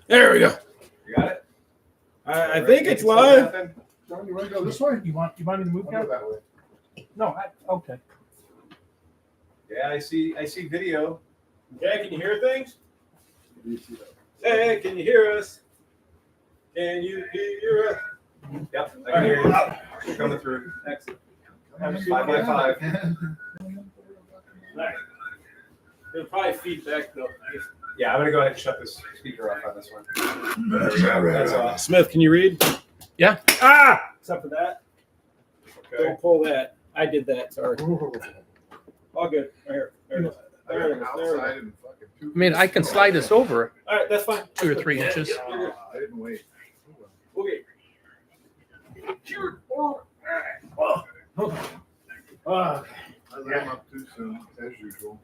There we go. You got it? I think it's live. John, you want to go this way? You want me to move I'll go that way. No, okay. Yeah, I see video. Okay, can you hear things? Do you see that? Hey, can you hear us? Can you hear us? Yep, I can hear you. You're coming through. Excellent. 5x5. Nice. There's probably feedback though. Yeah, I'm gonna go ahead and shut this speaker off on this one. That's all. Smith, can you read? Yeah. Ah! Except for that. Okay. Don't pull that. I did that. Sorry. All good. Right here. There it is. I got There it an is. outside and fucking two. I mean, I can slide this over All right, that's fine. 2 or 3 inches. Yeah, I didn't wait. okay. I let him up too soon, as usual.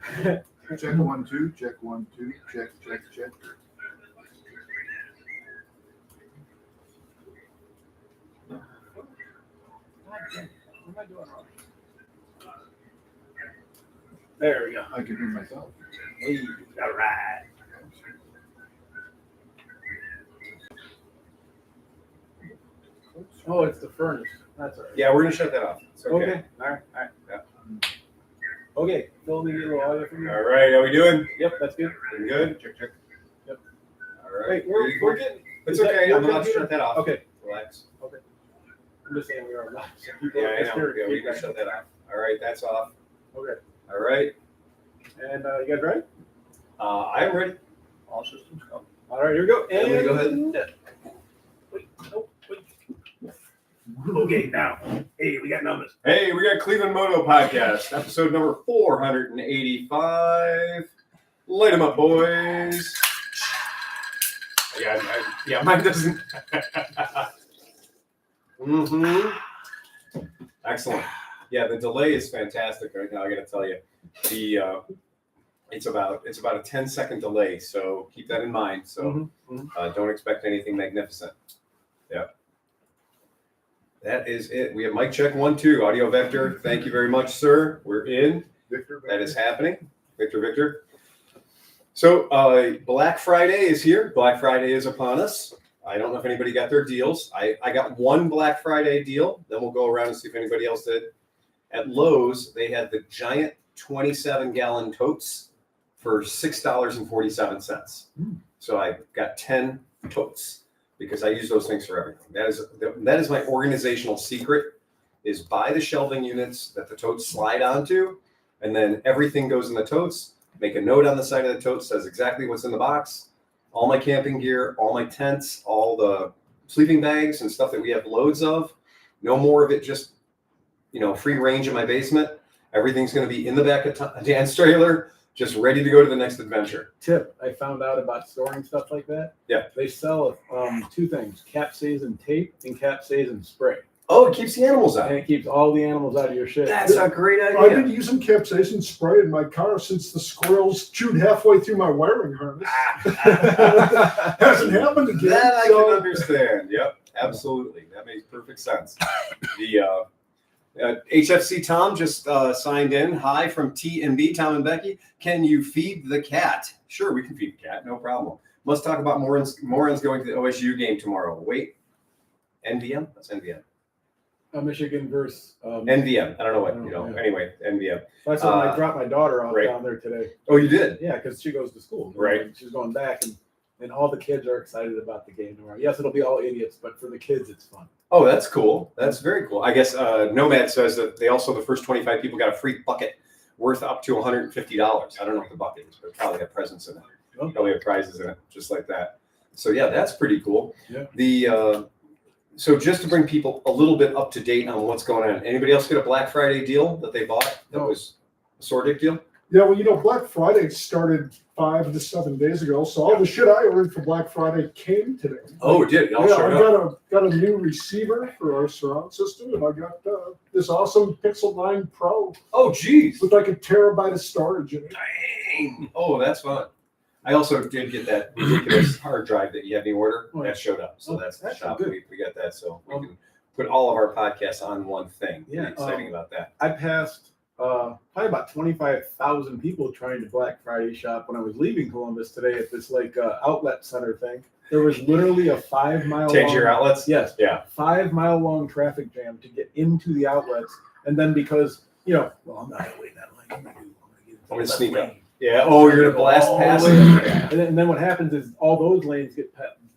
Check 1, 2, check 1, 2, check. There we go. I can hear myself. Hey, all right. Oh, it's the furnace. That's all right. Yeah, we're gonna shut that off. It's okay. Okay. All right. Yeah. Okay. Fill me a little audio from you. All right, how we doing? Yep, that's good. We good? Check. Yep. All right. Wait, we're getting. It's is that okay. your I'm allowed to computer? shut that off. Okay. Relax. I'm just saying we are live. So Yeah, I know. hear Yeah, we can feedback. shut that off. All right, that's off. Okay. All right. And you guys ready? I am ready. All systems go. All right, here we go. And we go ahead. Wait, nope, wait. Okay, now. Hey, we got numbers. Hey, we got ClevelandMoto podcast, episode number 485. Light 'em up, boys. Yeah, mine doesn't. Excellent. Yeah, the delay is fantastic right now. I got to tell you, it's about a 10-second delay, so keep that in mind. So don't expect anything magnificent. Yeah. That is it. We have mic check 1, 2, audio vector. Thank you very much, sir. We're in. Victor, That is happening. Victor. So Black Friday is here. Black Friday is upon us. I don't know if anybody got their deals. I got one Black Friday deal. Then we'll go around and see if anybody else did. At Lowe's, they had the giant 27-gallon totes for $6.47. So I got 10 totes because I use those things for everything. That is my organizational secret, is buy the shelving units that the totes slide onto, and then everything goes in the totes. Make a note on the side of the tote, says exactly what's in the box. All my camping gear, all my tents, all the sleeping bags and stuff that we have loads of. No more of it just, free range in my basement. Everything's going to be in the back of Dan's trailer, just ready to go to the next adventure. Tip, I found out about storing stuff like that. Yeah. They sell 2 things, capsaicin tape and capsaicin spray. Oh, it keeps the animals out. And it keeps all the animals out of your shit. That's a great I've idea. been using capsaicin spray in my car since the squirrels chewed halfway through my wiring harness. Hasn't happened again. That I can understand. Yep, absolutely. That makes perfect sense. The HFC Tom just signed in. Hi from T&B, Tom and Becky. Can you feed the cat? Sure, we can feed the cat. No problem. Let's talk about morons going to the OSU game tomorrow. Wait, NVM? That's NVM. Michigan versus NVM. I don't know what, Yeah. Anyway, NVM. That's when I dropped my daughter off right. down there today. Oh, you did? Yeah, because she goes to school. Right. And she's going back, and all the kids are excited about the game tomorrow. Yes, it'll be all idiots, but for the kids, it's fun. Oh, that's cool. That's very cool. I guess Nomad says that the first 25 people got a free bucket worth up to $150. I don't know what the bucket is, but it probably got presents in it. Oh. Probably have prizes in it, just like that. So yeah, that's pretty cool. Yeah. So just to bring people a little bit up to date on what's going on. Anybody else get a Black Friday deal that they bought that was a Sordic deal? Yeah, well, Black Friday started 5 to 7 days ago, so all the shit I ordered for Black Friday came today. Oh, it did. It all showed up. I got a new receiver for our surround system, and I got this awesome Pixel 9 Pro Oh, geez. with like a terabyte of storage in it. Dang. Oh, that's fun. I also did get that ridiculous hard drive that you had me order. That showed up. So that's the shop. good. We got that. So we can put all of our podcasts on one thing. Yeah, Pretty exciting about that. I passed probably about 25,000 people trying to Black Friday shop when I was leaving Columbus today at this like outlet center thing. There was literally a 5 mile Change your outlets? Yes. Yeah. 5 mile long traffic jam to get into the outlets. And then because, well, I'm not going to wait that line. I'm going to sneak up. Yeah. Oh, you're going to blast past it? And then what happens is all those lanes get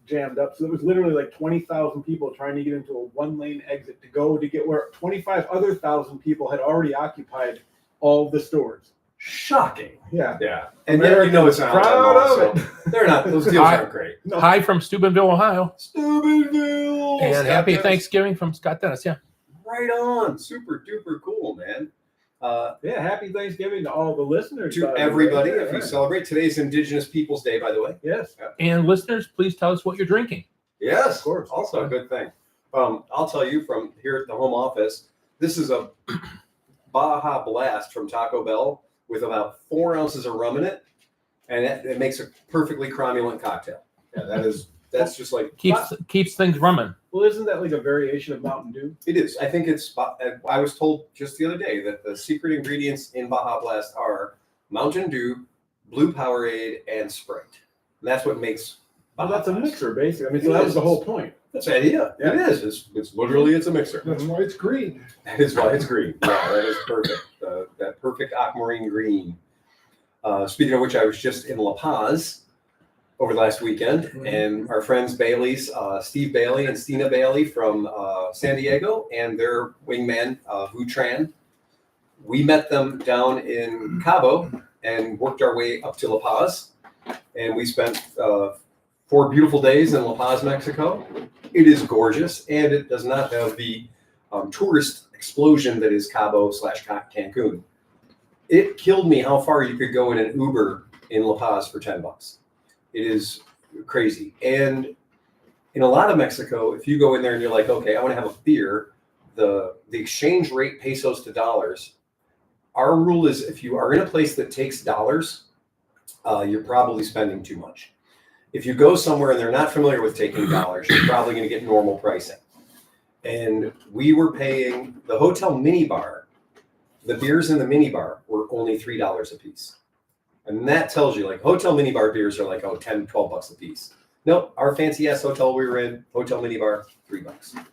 jammed up. So it was literally like 20,000 people trying to get into a 1-lane exit to go to get where 25 other thousand people had already occupied all the stores. Shocking. Yeah. Yeah. And then it's not proud of it. They're not. Those deals aren't great. No. Hi from Steubenville, Ohio. Steubenville. And Scott happy Dennis. Thanksgiving from Scott Dennis. Yeah. Right on. Super duper cool, man. Yeah, happy Thanksgiving to all the listeners. To everybody, if you celebrate. Today's Indigenous Peoples Day, by the way. Yes. And listeners, please tell us what you're drinking. Yes, Of course. also a good thing. I'll tell you from here at the home office, this is a Baja Blast from Taco Bell with about 4 ounces of rum in it, and it makes a perfectly cromulent cocktail. Yeah, that's just like Keeps things running. Well, isn't that like a variation of Mountain Dew? it is. I think it's. I was told just the other day that the secret ingredients in Baja Blast are Mountain Dew, Blue Powerade, and Sprite. And that's what makes. Well, Baja that's a Blast. mixer, basically. I mean, so It that was is. the whole point. That's the idea. Yeah. It is. It's literally a mixer. That's why it's green. That is why it's green. Yeah, that is perfect. That perfect aquamarine green. Speaking of which, I was just in La Paz over the last weekend, and our friends Bailey's, Steve Bailey and Stina Bailey from San Diego, and their wingman, Vu Tran. We met them down in Cabo and worked our way up to La Paz, and we spent 4 beautiful days in La Paz, Mexico. It is gorgeous, and it does not have the tourist explosion that is Cabo / Cancun. It killed me how far you could go in an Uber in La Paz for $10. It is crazy. And in a lot of Mexico, if you go in there and you're like, okay, I want to have a beer, the exchange rate pesos to dollars, our rule is if you are in a place that takes dollars, you're probably spending too much. If you go somewhere and they're not familiar with taking dollars, you're probably going to get normal pricing. And we were paying the hotel minibar. The beers in the minibar were only $3 a piece. And that tells you, like, hotel minibar beers are like, $10, $12 a piece. Nope, our fancy ass hotel we were in, hotel minibar, $3.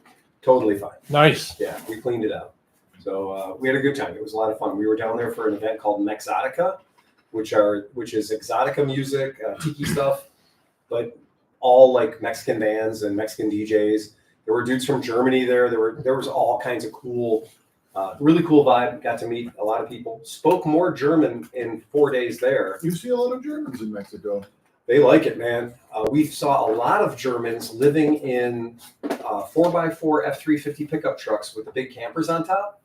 Totally fine. Nice. Yeah, we cleaned it out. So we had a good time. It was a lot of fun. We were down there for an event called Mexotica, which is exotica music, tiki stuff, but all like Mexican bands and Mexican DJs. There were dudes from Germany there. There was all kinds of cool. Really cool vibe. Got to meet a lot of people. Spoke more German in 4 days there. You see a lot of Germans in Mexico. They like it, man. We saw a lot of Germans living in 4x4 F-350 pickup trucks with the big campers on top.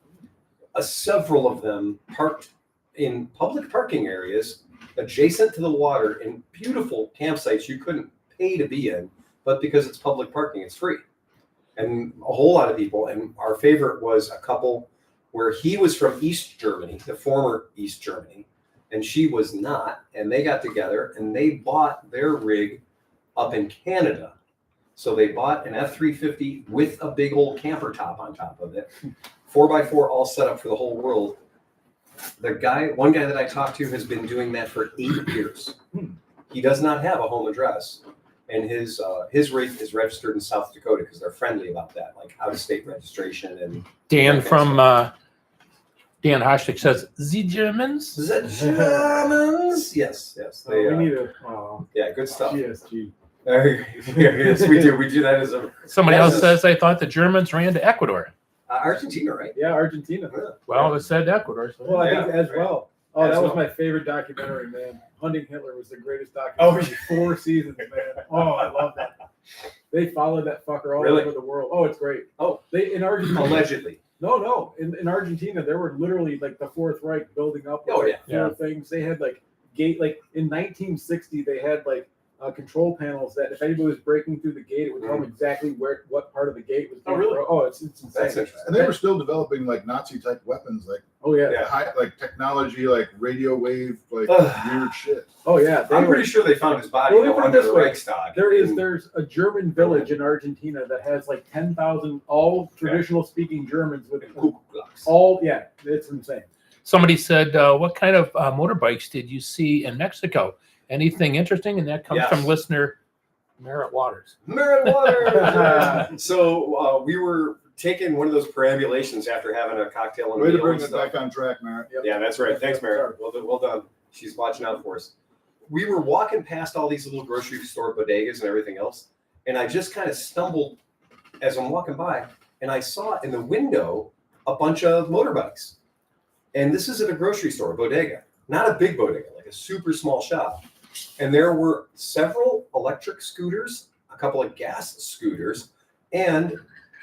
Several of them parked in public parking areas adjacent to the water in beautiful campsites you couldn't pay to be in, but because it's public parking, it's free. And a whole lot of people, and our favorite was a couple where he was from East Germany, the former East Germany, and she was not, and they got together and they bought their rig up in Canada. So they bought an F-350 with a big old camper top on top of it, 4x4 all set up for the whole world. One guy that I talked to has been doing that for 8 years. He does not have a home address. And his rig is registered in South Dakota because they're friendly about that, like out-of-state registration. And Dan from Dan Hoshtick says, "The Germans." the Germans, yes. They, we need a yeah, good stuff. GSG. Yes, we do. We do that as a Somebody else Yes. says they thought the Germans ran to Ecuador. Argentina, right? Yeah, Argentina. Well, it said Ecuador. So. Well, I think as right. well. Oh, As that was well. my favorite documentary, man. Hunting Hitler was the greatest documentary. 4 seasons, man. Oh, I love that. They followed that fucker all Really? over the world. Oh, it's great. Oh. They in Argentina. Allegedly. No. In Argentina, there were literally like the Fourth Reich building up. Oh, yeah. Four things. They had like in 1960, they had like control panels that if anybody was breaking through the gate, it would tell them exactly what part of the gate was. Oh, really? Oh, it's insane. That's interesting. And they were still developing like Nazi type weapons, like Oh yeah. Yeah. high, like technology, like radio wave, like weird shit. Oh yeah. I'm pretty sure they found his body Well, let me put it under this the way. Reichstag. There's a German village in Argentina that has like 10,000 all traditional speaking Germans with Kuckuck Klux. all it's insane. Somebody said, what kind of motorbikes did you see in Mexico? Anything interesting? And that comes Yes. from listener Merritt Waters. Merritt Waters. So we were taking one of those perambulations after having a cocktail and a Way to meal bring and it stuff. back on track, Merritt. Yep. Yeah, that's right. Thanks, Merritt. Well done. She's watching out for us. We were walking past all these little grocery store bodegas and everything else, and I just kind of stumbled as I'm walking by, and I saw in the window a bunch of motorbikes. And this is at a grocery store, bodega, not a big bodega, like a super small shop. And there were several electric scooters, a couple of gas scooters, and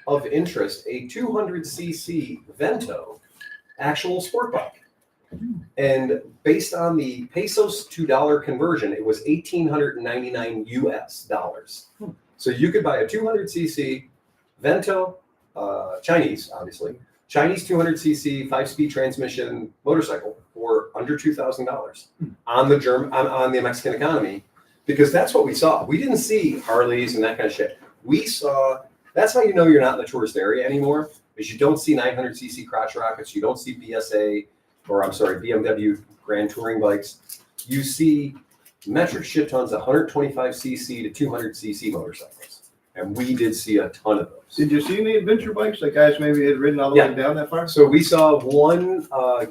of interest, a 200cc Vento actual sport bike. And based on the pesos to dollar conversion, it was $1,899 US dollars. So you could buy a 200cc Vento, Chinese, obviously, Chinese 200cc 5-speed transmission motorcycle for under $2,000 on the Mexican economy, because that's what we saw. We didn't see Harleys and that kind of shit. We saw. That's how you know you're not in the tourist area anymore, is you don't see 900cc crotch rockets, you don't see BMW Grand Touring bikes. You see metric shit tons of 125cc to 200cc motorcycles. And we did see a ton of those. Did you see any adventure bikes that guys maybe had ridden all the way down that far? So we saw one, a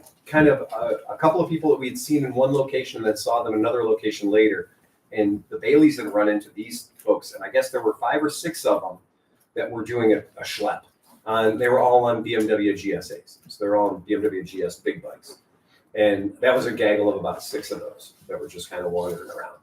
couple of people that we'd seen in one location and then saw them in another location later. And the Baileys had run into these folks. And I guess there were 5 or 6 of them that were doing a schlep. They were all on BMW GSAs. So they're all on BMW GS big bikes. And that was a gaggle of about 6 of those that were just kind of wandering around.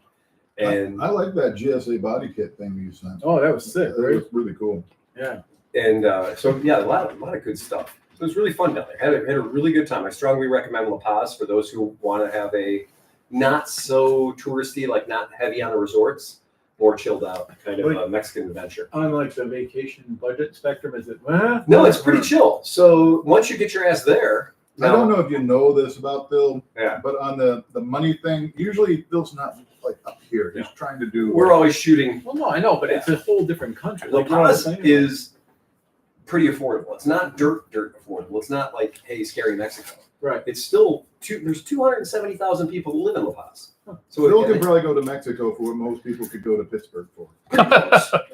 And I like that GSA body kit thing you sent. Oh, that was sick, That right? was really cool. Yeah. And so, yeah, a lot of good stuff. It was really fun down there. Had a really good time. I strongly recommend La Paz for those who want to have a not so touristy, like not heavy on the resorts, more chilled out kind of a Mexican adventure. Unlike the vacation budget spectrum, is it? No, it's pretty chill. So once you get your ass there, I don't know if you know this about Bill, Yeah. but on the money thing, usually Bill's not like up here. He's trying to do. we're always shooting. Well, no, I know, but it's a whole different country. La Like, you know what I'm Paz saying? is pretty affordable. It's not dirt affordable. It's not like, hey, scary Mexico. Right. It's still there's 270,000 people who live in La Paz. So Bill can probably go to Mexico for what most people could go to Pittsburgh for.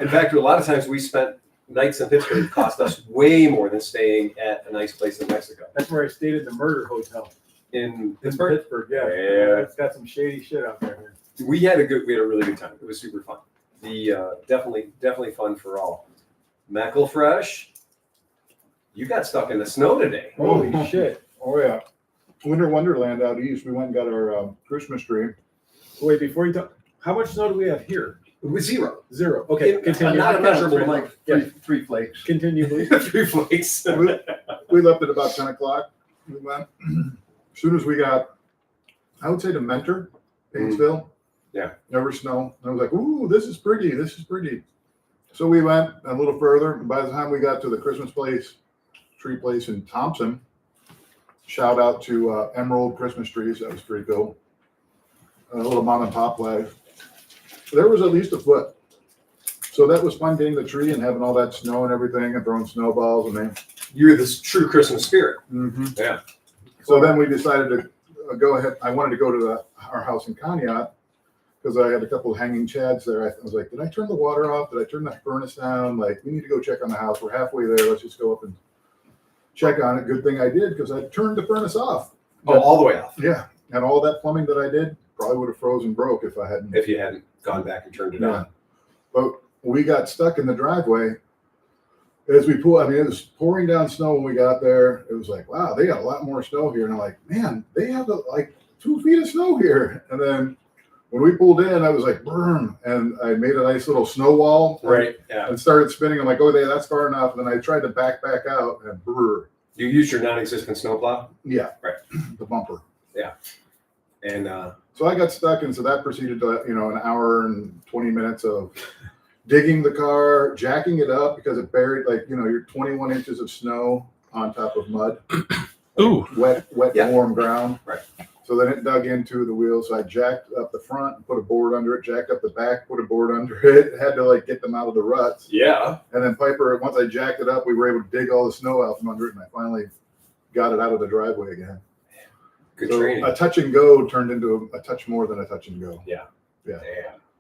in fact, a lot of times we spent nights in Pittsburgh. It cost us way more than staying at a nice place in Mexico. That's where I stayed in the murder hotel. In Pittsburgh, Pittsburgh, yeah. Yeah. It's got some shady shit out there. Man. we had a really good time. It was super fun. Definitely fun for all. Fresh, you got stuck in the snow today. Holy shit. Oh yeah, Winter Wonderland out east. We went and got our Christmas tree. Wait, before you talk, how much snow do we have here? It was 0. 0. Okay, continue. Not a measurable amount. Yeah. Three flakes. Continue, please. 3 flakes. We left at about 10 o'clock. We went. As soon as we got, I would say to Mentor, Painesville. Yeah. Never snow. And I was like, ooh, this is pretty. This is pretty. So we went a little further. By the time we got to the Christmas tree place in Thompson, shout out to Emerald Christmas Trees. That was pretty cool. A little mom and pop place. There was at least a foot. So that was fun getting the tree and having all that snow and everything and throwing snowballs and then. You're the true Christmas spirit. Mm-hmm. Yeah. So then we decided to go ahead. I wanted to go to our house in Conneaut because I had a couple of hanging chads there. I was like, did I turn the water off? Did I turn the furnace down? Like, we need to go check on the house. We're halfway there. Let's just go up and check on it. Good thing I did because I turned the furnace off. Oh, all the way off. Yeah. And all that plumbing that I did probably would have frozen broke if I hadn't. If you hadn't gone back and turned it on. But we got stuck in the driveway as we pulled. I mean, it was pouring down snow when we got there. It was like, wow, they got a lot more snow here. And I'm like, man, they have like 2 feet of snow here. And then when we pulled in, I was like, boom. And I made a nice little snow wall. Right. Yeah. And started spinning. I'm like, oh, that's far enough. And then I tried to back out and brr. You used your non-existent snowplow. Yeah. Right. The bumper. Yeah. And so I got stuck. And so that proceeded to, an hour and 20 minutes of digging the car, jacking it up because it buried you're 21 inches of snow on top of mud. Ooh. Wet, Yeah. warm ground. Right. So then it dug into the wheels. So I jacked up the front, put a board under it, jacked up the back, put a board under it. Had to get them out of the ruts. yeah. And then Piper, once I jacked it up, we were able to dig all the snow out from under it. And I finally got it out of the driveway again. Good So training. a touch and go turned into a touch more than a touch and go. Yeah. Yeah.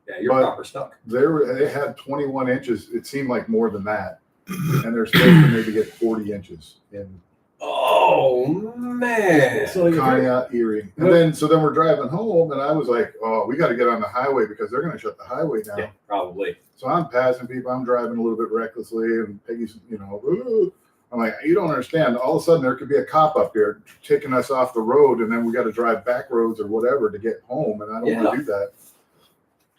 Yeah, you're But- proper stuck. They had 21 inches. It seemed like more than that. And they're supposed to maybe get 40 inches in Oh man. So you Kanya, Erie. And then we're driving home and I was like, oh, we got to get on the highway because they're going to shut the highway down. Yeah, probably. So I'm passing people. I'm driving a little bit recklessly and Peggy's, ooh. I'm like, you don't understand. All of a sudden there could be a cop up here taking us off the road and then we got to drive back roads or whatever to get home. And I don't want to do that.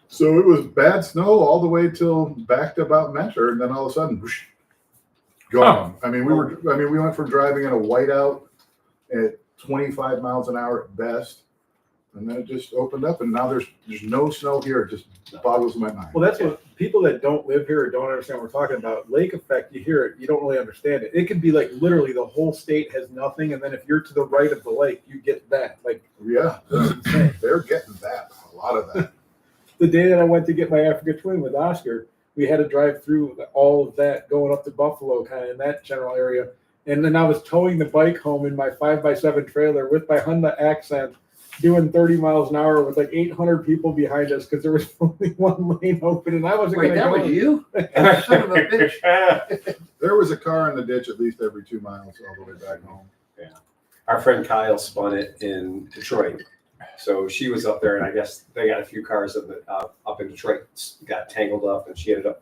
So it was bad snow all the way till back to about Mentor, and then all of a sudden, whoosh, gone. I mean, we went from driving in a whiteout at 25 miles an hour at best, and then it just opened up, and now there's no snow here. It just boggles my mind. Well, that's what people that don't live here or don't understand what we're talking about. Lake effect, you hear it, you don't really understand it. It could be like literally the whole state has nothing, and then if you're to the right of the lake, you get that. Like, Yeah, it's insane. they're getting that, a lot of that. The day that I went to get my Africa Twin with Oscar, we had to drive through all of that going up to Buffalo, kind of in that general area. And then I was towing the bike home in my 5x7 trailer with my Honda Accent, doing 30 miles an hour with like 800 people behind us because there was only one lane open, and I wasn't Wait, going to that go. was you? Son of a bitch. There was a car in the ditch at least every 2 miles all the way back home. Our friend Kyle spun it in Detroit. So she was up there, and I guess they got a few cars up in Detroit, got tangled up, and she ended up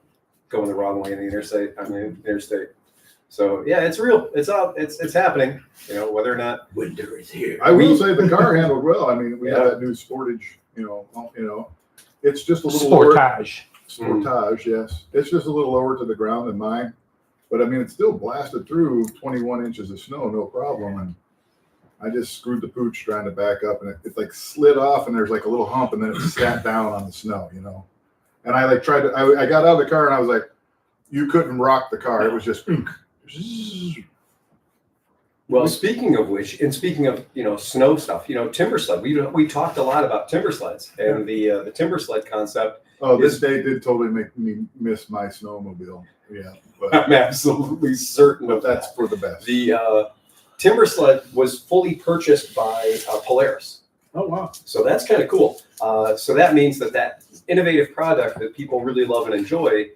going the wrong way in the interstate. So yeah, it's real. It's out. It's happening. Whether or not Winter is here. I will say the car handled well. I mean, we had that new Sportage. It's just a little lower. Sportage, yes. It's just a little lower to the ground than mine, but I mean, it still blasted through 21 inches of snow, no problem. And I just screwed the pooch trying to back up, and it like slid off, and there's like a little hump, and then it sat down on the snow, And I like tried to. I got out of the car, and I was like, you couldn't rock the car. It was just. Well, speaking of which, and speaking of snow stuff, timber sled. We talked a lot about timber sleds and the timber sled concept. Oh, this day did totally make me miss my snowmobile. Yeah, but I'm absolutely certain of that's that. for the best. The timber sled was fully purchased by Polaris, Oh, wow. so that's kind of cool. So that means that innovative product that people really love and enjoy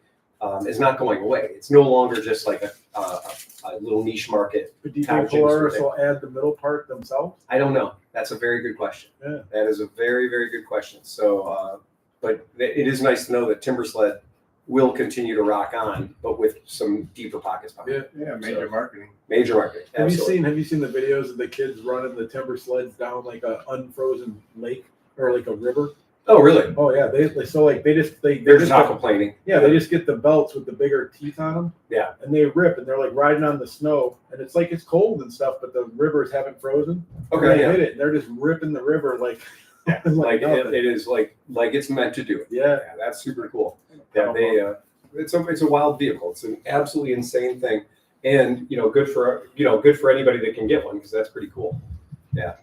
is not going away. It's no longer just like a little niche market. But do you Power think jigs Polaris for will add the middle part themselves? I don't know. That's a very good question. Yeah. That is a very, very good question. So, but it is nice to know that timber sled will continue to rock on, but with some deeper pockets behind it. Yeah, major marketing. Major marketing. Have Absolutely. you seen the videos of the kids running the timber sleds down like a unfrozen lake or like a river? Oh, really? Oh yeah, they just They're just not complaining. yeah, they just get the belts with the bigger teeth on them. Yeah. And they rip, and they're like riding on the snow, and it's like it's cold and stuff, but the rivers haven't frozen. And Okay. they Yeah. hit it, and they're just ripping the river like Like nothing. it is like it's meant to do it. Yeah. Yeah, that's super cool. Yeah, it's a wild vehicle. It's an absolutely insane thing, and good for anybody that can get one because that's pretty cool. Yeah.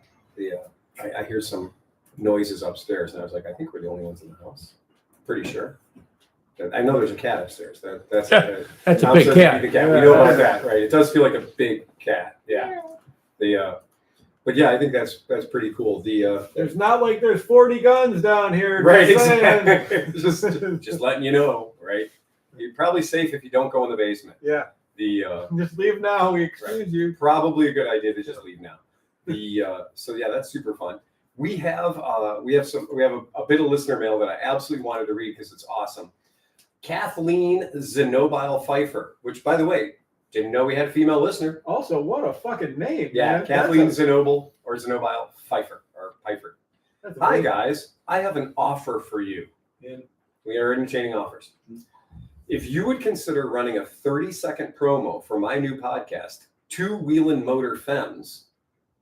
I hear some noises upstairs, and I was like, I think we're the only ones in the house. Pretty sure. I know there's a cat upstairs. That's That's a Tom big says cat. We know about that, right? It does feel like a big cat. Yeah. But yeah, I think that's pretty cool. There's not like there's 40 guns down here. Right, just saying. exactly. just letting you know, right? You're probably safe if you don't go in the basement. Yeah. Just leave now. We excuse you. Probably a good idea to just leave now. So yeah, that's super fun. We have a bit of listener mail that I absolutely wanted to read because it's awesome. Kathleen Zenobile Pfeiffer, which by the way, didn't know we had a female listener. Also, what a fucking name. Yeah, man. Kathleen Zenobile or Zenobile Pfeiffer or Pfeiffer. That's Hi amazing. guys, I have an offer for you. And We are entertaining offers. If you would consider running a 30-second promo for my new podcast, Two Wheelin' Motor Femmes,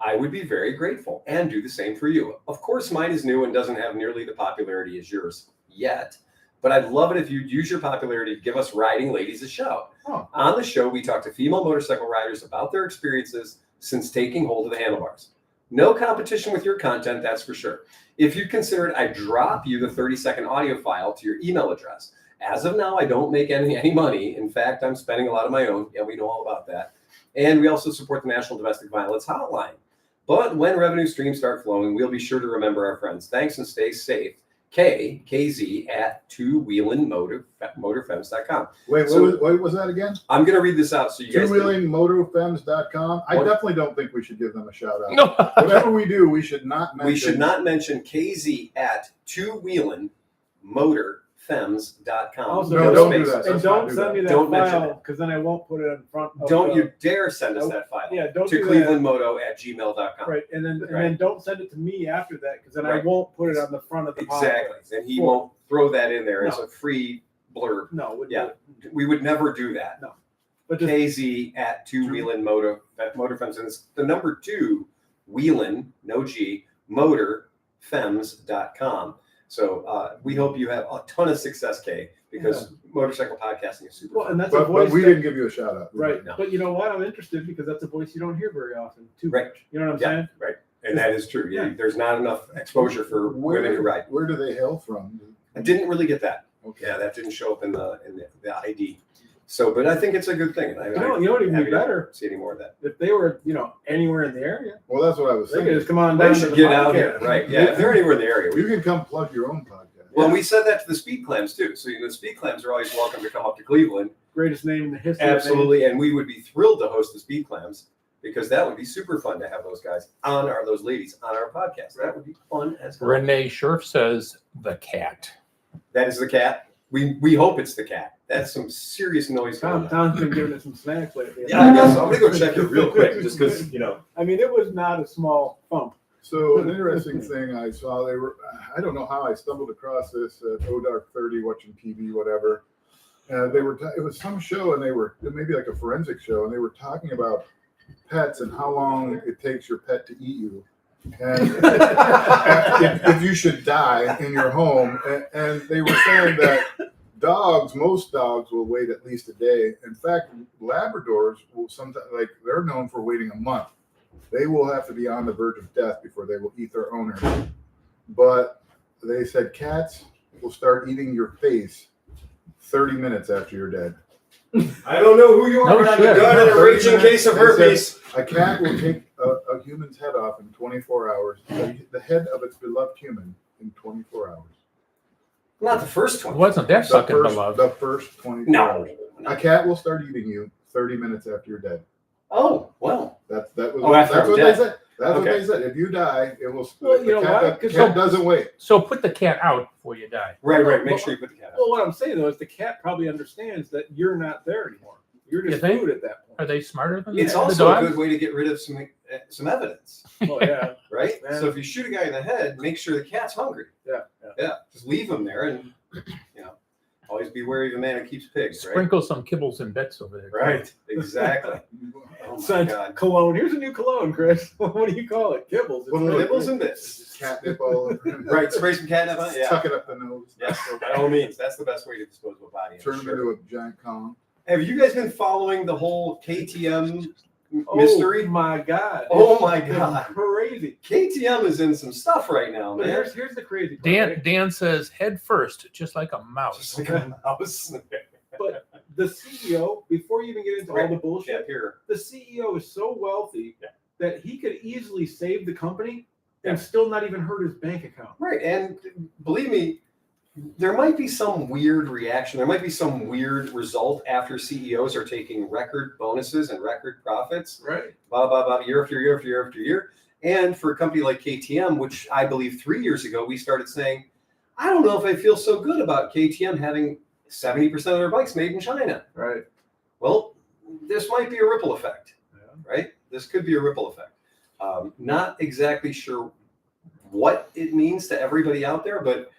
I would be very grateful and do the same for you. Of course, mine is new and doesn't have nearly the popularity as yours yet, but I'd love it if you'd use your popularity to give us riding ladies a shout. Oh. On the show, we talk to female motorcycle riders about their experiences since taking hold of the handlebars. No competition with your content, that's for sure. If you consider it, I drop you the 30-second audio file to your email address. As of now, I don't make any money. In fact, I'm spending a lot of my own. Yeah, we know all about that. And we also support the National Domestic Violence Hotline. But when revenue streams start flowing, we'll be sure to remember our friends. Thanks and stay safe. KZ at twowheelingmotorfence.com. Wait, what was that again? I'm going to read this out so you guys can. Twowheelingmotorfence.com. I What? definitely don't think we should give them a shout out. No. Whatever we do, we should not mention. We should not mention KZ at twowheelingmotorfence.com. Also, No, don't do that. And Let's don't not do send me that Don't mention file because then I won't put it in front. Of Don't the- you dare send us that file Yeah, don't to do that. ClevelandMoto@gmail.com. Right, and then Right. don't send it to me after that because then I Right. won't put it on the front of the Exactly. podcast. And he won't throw that in there as No. a free blurb. No, wouldn't Yeah. do it. We would never do that. But just KZ at twowheelingmotorfence. And it's the number 2, Wheelin, no G, motorfems.com. So we hope you have a ton of success, Kay, because motorcycle podcasting is super well, fun. and that's a But voice. we that- didn't give you a shout out. Right, No. but you know what? I'm interested because that's a voice you don't hear very often. Too Right. much. You know what I'm Yeah. saying? Right. And that is true. Yeah. Yeah. There's not enough exposure for women who ride. Where do they hail from? I didn't really get that. Okay. Yeah, that didn't show up in the ID. So, but I think it's a good thing. You know what would happy be to better see any more of that. if they were, anywhere in the area. Well, that's what I was They could thinking. just come on down They to should the get out podcast. here, right? Yeah, if they're anywhere in the area. You can come plug your own podcast. Well, we said that to the speed clams too. So the speed clams are always welcome to come up to Cleveland. Greatest name in the history. of Absolutely, and we would be thrilled to host the speed clams because that would be super fun to have those guys those ladies on our podcast. That would be fun as hell. Renee Scherf says the cat. That is the cat. We hope it's the cat. That's some serious noise going names. on. Tom's been giving it some snacks lately. Yeah, I guess I'm gonna go check it real quick just because I mean, it was not a small thump. So an interesting thing I saw, I don't know how I stumbled across this at Dark 30 watching TV, whatever. It was some show and maybe like a forensic show, and they were talking about pets and how long it takes your pet to eat you. And if you should die in your home. And they were saying that most dogs will wait at least a day. In fact, Labradors will sometimes, they're known for waiting a month. They will have to be on the verge of death before they will eat their owner. But they said cats will start eating your face 30 minutes after you're dead. I don't know who you are, No but I'm shit. done in a 30 raging minutes. case of They said herpes. A cat will take a human's head off in 24 hours, the head of its beloved human in 24 hours. Not the first one. Wasn't that sucking beloved? The first 24 No. hours. A cat will start eating you 30 minutes after you're dead. Oh, well. That's After what I'm they dead. said. That's what Okay. they said. If you die, it will. Well, you the know cat, why? the 'Cause cat doesn't wait. So put the cat out before you die. Right. Make sure you put the cat out. Well, what I'm saying though is the cat probably understands that you're not there anymore. You're just You think? food at that point. Are they smarter than It's the also a dogs? good way to get rid of some evidence, Oh yeah, right? Yeah. So if you shoot a guy in the head, make sure the cat's hungry. yeah. Yeah, just leave him there, and always be wary of a man who keeps pigs, right? Sprinkle some kibbles and bits over there. Right, exactly. Oh my Son, God. cologne. Here's a new cologne, Chris. What do you call it? Kibbles. It's What do they- Nibbles and bits. Catnip all over. Right, spray some catnip on it. Yeah. Tuck it up the nose. Yes, by all means. That's the best way to dispose of a body. I'm Turn them sure. into a giant column. Have you guys been following the whole KTM Oh mystery? my God. Oh my It's God. Crazy. KTM is in some stuff right now, But man. here's the crazy part. Dan right? Dan says head first, just like a mouse. Just like a mouse. But the CEO, before you even get into all Right. the Yeah, bullshit, here. the CEO is so wealthy Yeah. that he could easily save the company Yeah. and still not even hurt his bank account. Right, and believe me, there might be some weird reaction. There might be some weird result after CEOs are taking record bonuses and record profits, Right. blah, blah, blah, year after year after year after year. And for a company like KTM, which I believe 3 years ago, we started saying, I don't know if I feel so good about KTM having 70% of their bikes made in China. Right. Well, this might be a ripple effect, Yeah. right? This could be a ripple effect. Not exactly sure what it means to everybody out there, but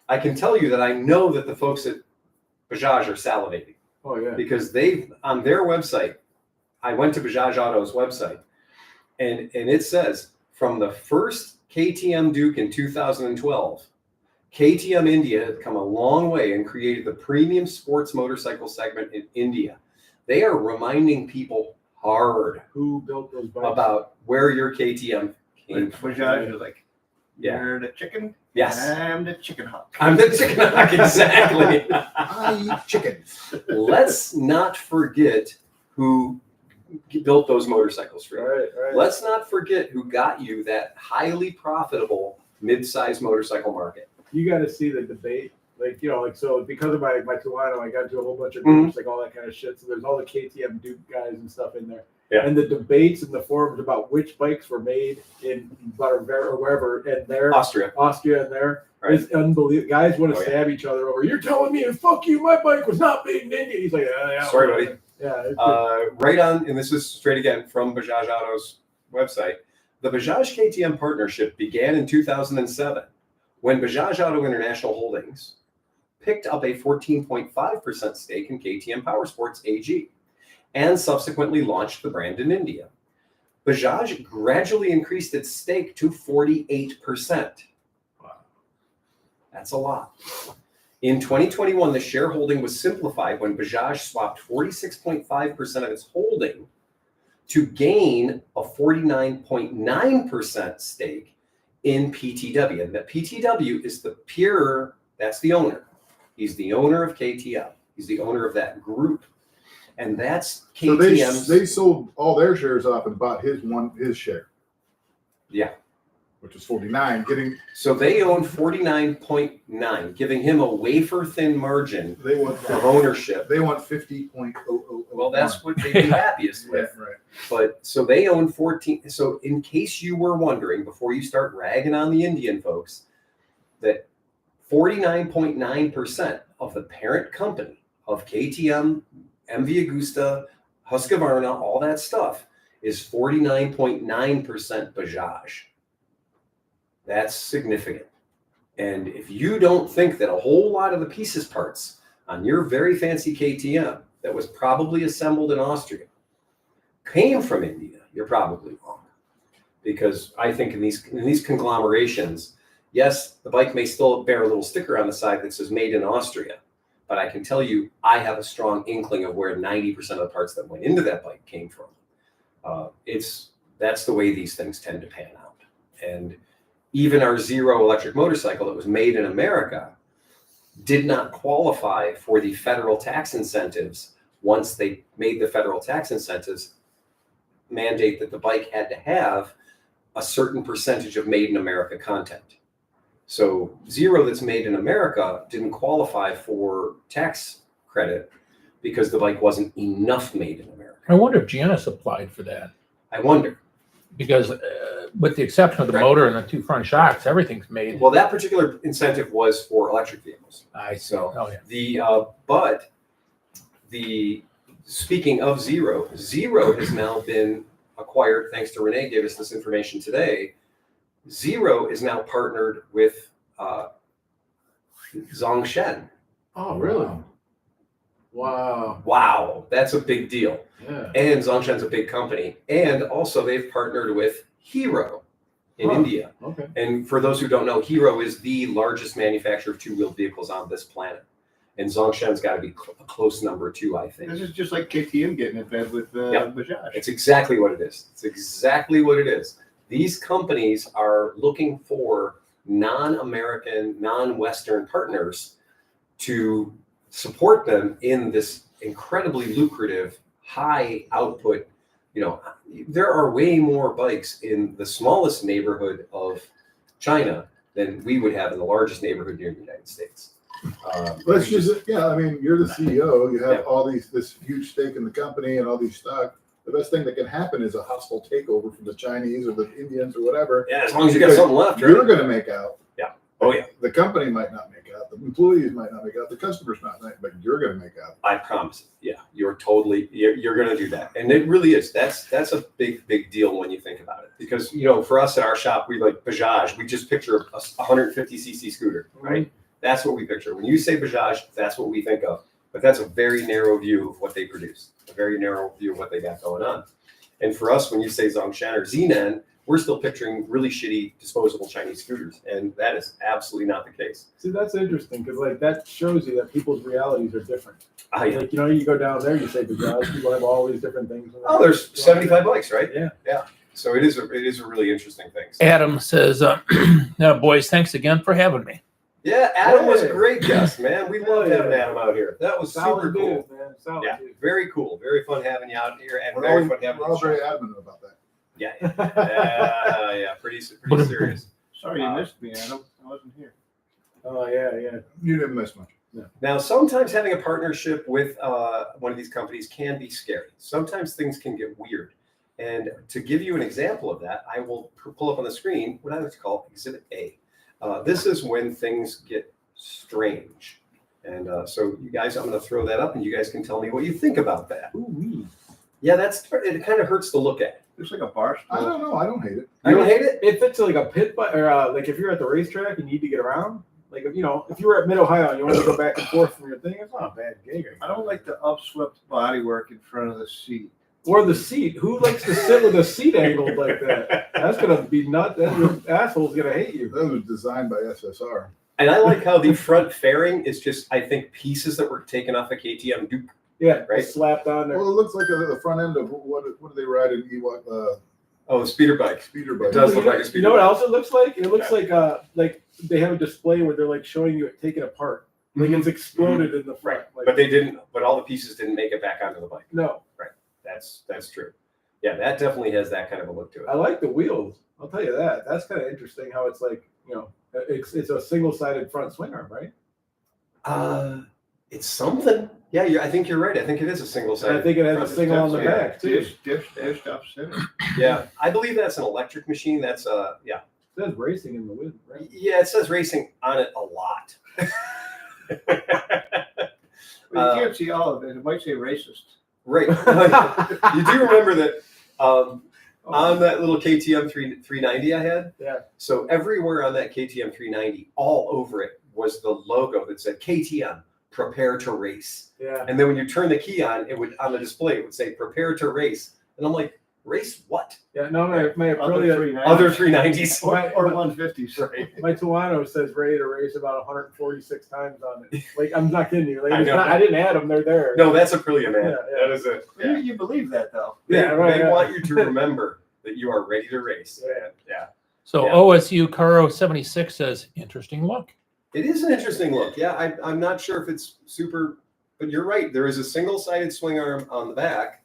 I can tell you that I know that the folks at Bajaj are salivating Oh yeah. because they've on their website. I went to Bajaj Auto's website, and it says from the first KTM Duke in 2012, KTM India had come a long way and created the premium sports motorcycle segment in India. They are reminding people hard Who built those bikes? about where your KTM came Like from. Bajaj is like, Yeah. you're the chicken. Yes. I'm the chicken hawk. I'm the chicken hawk, exactly. I eat chickens. Let's not forget who built those motorcycles for you. Right. Let's not forget who got you that highly profitable mid-size motorcycle market. You got to see the debate. Like, so because of my Tuano, I got into a whole bunch of Mhm. groups, like all that kind of shit. So there's all the KTM Duke guys and stuff in there. Yeah. And the debates and the forums about which bikes were made in Bavaria or wherever, and there, Austria. and there, Right. is unbelievable. Guys want to Oh, yeah. stab each other over. You're telling me, fuck you, my bike was not made in India. He's like, yeah, Sorry, buddy. Yeah. Right on, and this is straight again from Bajaj Auto's website. The Bajaj KTM partnership began in 2007 when Bajaj Auto International Holdings picked up a 14.5% stake in KTM Powersports AG and subsequently launched the brand in India. Bajaj gradually increased its stake to 48%. Wow. That's a lot. In 2021, the shareholding was simplified when Bajaj swapped 46.5% of its holding to gain a 49.9% stake in PTW. And that PTW is that's the owner. He's the owner of KTM. He's the owner of that group. And that's So KTM's. they sold all their shares off and bought his share. Yeah. Which is 49. So they own 49.9, giving him a wafer thin margin They want of ownership. They want 50.000. Well, that's what they'd be happiest with. right. But so they own 14. So in case you were wondering, before you start ragging on the Indian folks, that 49.9% of the parent company of KTM, MV Agusta, Husqvarna, all that stuff is 49.9% Bajaj. That's significant. And if you don't think that a whole lot of the pieces parts on your very fancy KTM that was probably assembled in Austria came from India, you're probably wrong. Because I think in these conglomerations, yes, the bike may still bear a little sticker on the side that says made in Austria, but I can tell you, I have a strong inkling of where 90% of the parts that went into that bike came from. That's the way these things tend to pan out. And even our Zero electric motorcycle that was made in America did not qualify for the federal tax incentives once they made the federal tax incentives mandate that the bike had to have a certain percentage of made in America content. So Zero that's made in America didn't qualify for tax credit because the bike wasn't enough made in America. I wonder if Giannis applied for that, I wonder. because with the exception of the Right. motor and the two front shocks, everything's made. Well, that particular incentive was for electric vehicles. I see. So Oh, yeah. Speaking of Zero has now been acquired, thanks to Renee gave us this information today. Zero is now partnered with Zhongshan. Oh, really? Wow. Wow, that's a big deal. Yeah. And Zhongshan's a big company. And also they've partnered with Hero in Huh. India. Okay. And for those who don't know, Hero is the largest manufacturer of two-wheeled vehicles on this planet. And Zhongshan's got to be a close number two, I think. This is just like KTM getting in bed with Yep. Bajaj. It's exactly what it is. It's exactly what it is. These companies are looking for non-American, non-Western partners to support them in this incredibly lucrative, high output. There are way more bikes in the smallest neighborhood of China than we would have in the largest neighborhood here in the United States. Let's just, I mean, you're the CEO. You have Yeah. all this huge stake in the company and all these stock. The best thing that can happen is a hostile takeover from the Chinese or the Indians or whatever. Yeah, as long as you got something left, You're right? going to make out. Yeah. Oh, yeah. The company might not make out. The employees might not make out. The customers might not, but you're going to make out. I promise. Yeah, you're going to do that. And it really is. That's a big deal when you think about it. Because, for us at our shop, we like Bajaj. We just picture a 150cc scooter, right? That's what we picture. When you say Bajaj, that's what we think of. But that's a very narrow view of what they produce, a very narrow view of what they got going on. And for us, when you say Zhongshan or Zenan, we're still picturing really shitty disposable Chinese scooters. And that is absolutely not the case. See, that's interesting because that shows you that people's realities are different. Yeah. Like, you go down there, you say Bajaj, people have all these different things. Oh, there's 75 bikes, right? Yeah. Yeah. So it is a really interesting thing. So, Adam says, "Now, boys, thanks again for having me." Yeah, Adam was a Yeah. great guest, man. We love Yeah. having Adam out here. That was super Solid cool. dude, man. Solid Yeah, dude. very cool. Very fun having you out here, and We're very all, fun having we're you. all very adamant about that. Yeah, yeah, pretty serious. Sorry you missed me, Adam. I wasn't here. Oh yeah, yeah. You didn't miss much. Now, sometimes having a partnership with one of these companies can be scary. Sometimes things can get weird. And to give you an example of that, I will pull up on the screen what I like to call Exhibit A. This is when things get strange. And so you guys, I'm going to throw that up and you guys can tell me what you think about that. Ooh-wee. Yeah, it kind of hurts to look at. Looks like a bar I stool. don't know. I don't hate it. You don't hate it? If it's like a pit bike, or like if you're at the racetrack and you need to get around, like if you were at Mid Ohio and you want to go back and forth from your thing, it's not a bad gig. I don't like the upswept bodywork in front of the seat. Or the seat. Who likes to sit with a seat angled like that? That's gonna be nuts. That asshole's gonna hate you. That was designed by SSR. And I like how the front fairing is just, I think, pieces that were taken off a KTM Duke. Yeah, Right. slapped on there. Well, it looks like the front end of what do they ride in Ewok Oh, the speeder bike. speeder bike? It does look like a speeder You know what bike. else it looks like? It looks like they have a display where they're like showing you it taken apart. Like it's exploded in the front. Right. Like, But they didn't, but all the pieces didn't make it back onto the bike. no, That's true. Yeah, that definitely has that kind of a look to I it. like the wheels. I'll tell you that. That's kind of interesting how it's like, it's a single-sided front swing arm, right? It's something. Yeah, I think you're right. I think it is a single And side. I think it has a single on the back too. Dished up center. Yeah, I believe that's an electric machine. That's yeah. It says racing in the wind, right? Yeah, it says racing on it a lot. Well, you can't see all of it. It might say racist. Right. You do remember that on that little KTM 390 I had? Yeah. So everywhere on that KTM 390, all over it was the logo that said KTM, prepare to race. Yeah. And then when you turn the key on, it would, on the display, it would say prepare to race. And I'm like, race what? Yeah. No, my Other Aprilia, 390s. Other 390s. or 150s. Right. my Tuano says ready to race about 146 times on it. Like, I'm not kidding you. Like, I know. I didn't add them. They're there. No, that's Aprilia, man. Yeah, yeah. That is it. Well, you believe that, though. They, Yeah, right, they yeah. want you to remember that you are ready to race. Yeah. Yeah. So Yeah. OSU Caro 76 says, interesting look. It is an interesting look. Yeah, I'm not sure if it's super, but you're right. There is a single-sided swing arm on the back,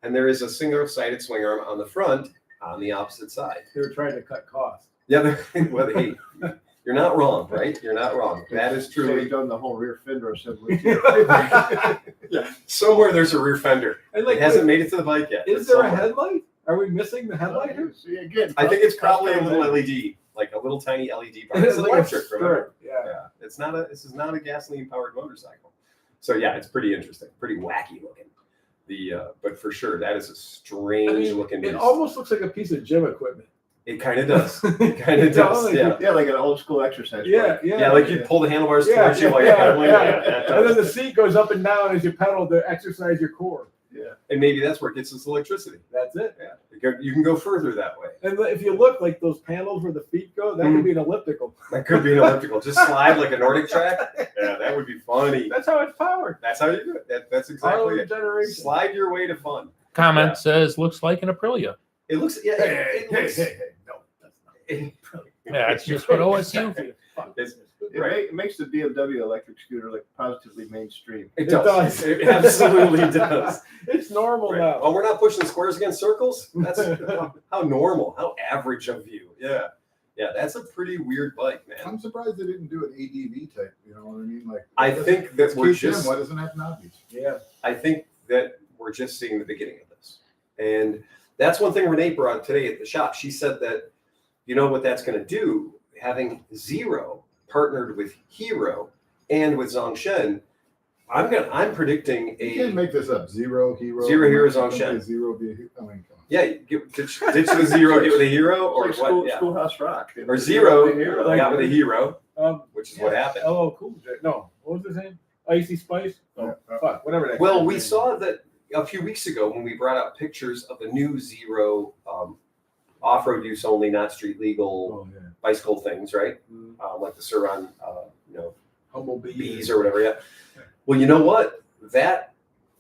and there is a single-sided swing arm on the front on the opposite side. They were trying to cut costs. Yeah, well, hey, you're not wrong, right? You're not wrong. That is They've truly. done the whole rear fender assembly. too. Yeah, somewhere there's a rear fender. And like, It hasn't made it to the bike yet. is but there a somewhere. headlight? Are we missing the headlight here? See, again, I think it's probably a custom little made. LED, like a little tiny LED bar. It's It's like a electric, remember? skirt. Yeah. Yeah, it's not a. This is not a gasoline-powered motorcycle. So yeah, it's pretty interesting, pretty wacky looking. But for sure, that is a strange looking. It almost looks like a piece of gym equipment. It kind of does. It kind of does. Yeah. Yeah, like an old school exercise. Yeah, bike. yeah. Yeah, like you pull the handlebars Yeah, towards you while you're yeah, pedaling. yeah. Yeah, that And then does. the seat goes up and down as you pedal to exercise your core. And maybe that's where it gets its electricity. That's it. Yeah, you can go further that way. And if you look, like those panels where the feet go, that could be an elliptical. That could be an elliptical. Just slide like a Nordic track. Yeah, that would be funny. That's how it's powered. That's how you do it. That's Power exactly it. generation. Slide your way to fun. Comment Yeah. says, looks like an Aprilia. It looks. Yeah. It looks. No, that's not. Yeah, it's just what OSU. It's- It, it makes the BMW electric scooter look positively mainstream. It It does. does. It absolutely does. It's normal Right. now. Well, we're not pushing squares against circles. That's how normal, how average of you. Yeah. Yeah, that's a pretty weird bike, man. I'm surprised they didn't do an ADV type. You know what I mean? Like, I think that it's we're KTM, just. why doesn't it have knobbies? Yeah. I think that we're just seeing the beginning of this. And that's one thing Renee brought today at the shop. She said that, you know what that's going to do? Having Zero partnered with Hero and with Zongshen, I'm predicting You can't a make this up. Zero Hero. Zero Heroes on Don't Shen. say Zero be a hero. I mean, come on. yeah, ditch the Zero, get with a Hero, or It's like what? Yeah. Schoolhouse Rock. Or Zero, Hero. got with a Hero, Um, which is what happened. Oh, cool. No, what was his name? Icy Spice? Oh, fuck, whatever that Well, guy's we name saw that a few weeks ago when we brought out pictures of the new Zero off-road use only, not street is. legal Oh, yeah. bicycle things, right? Mm, Like the Suron, Humble Bee. bees or whatever. Yeah. Well, you know what? That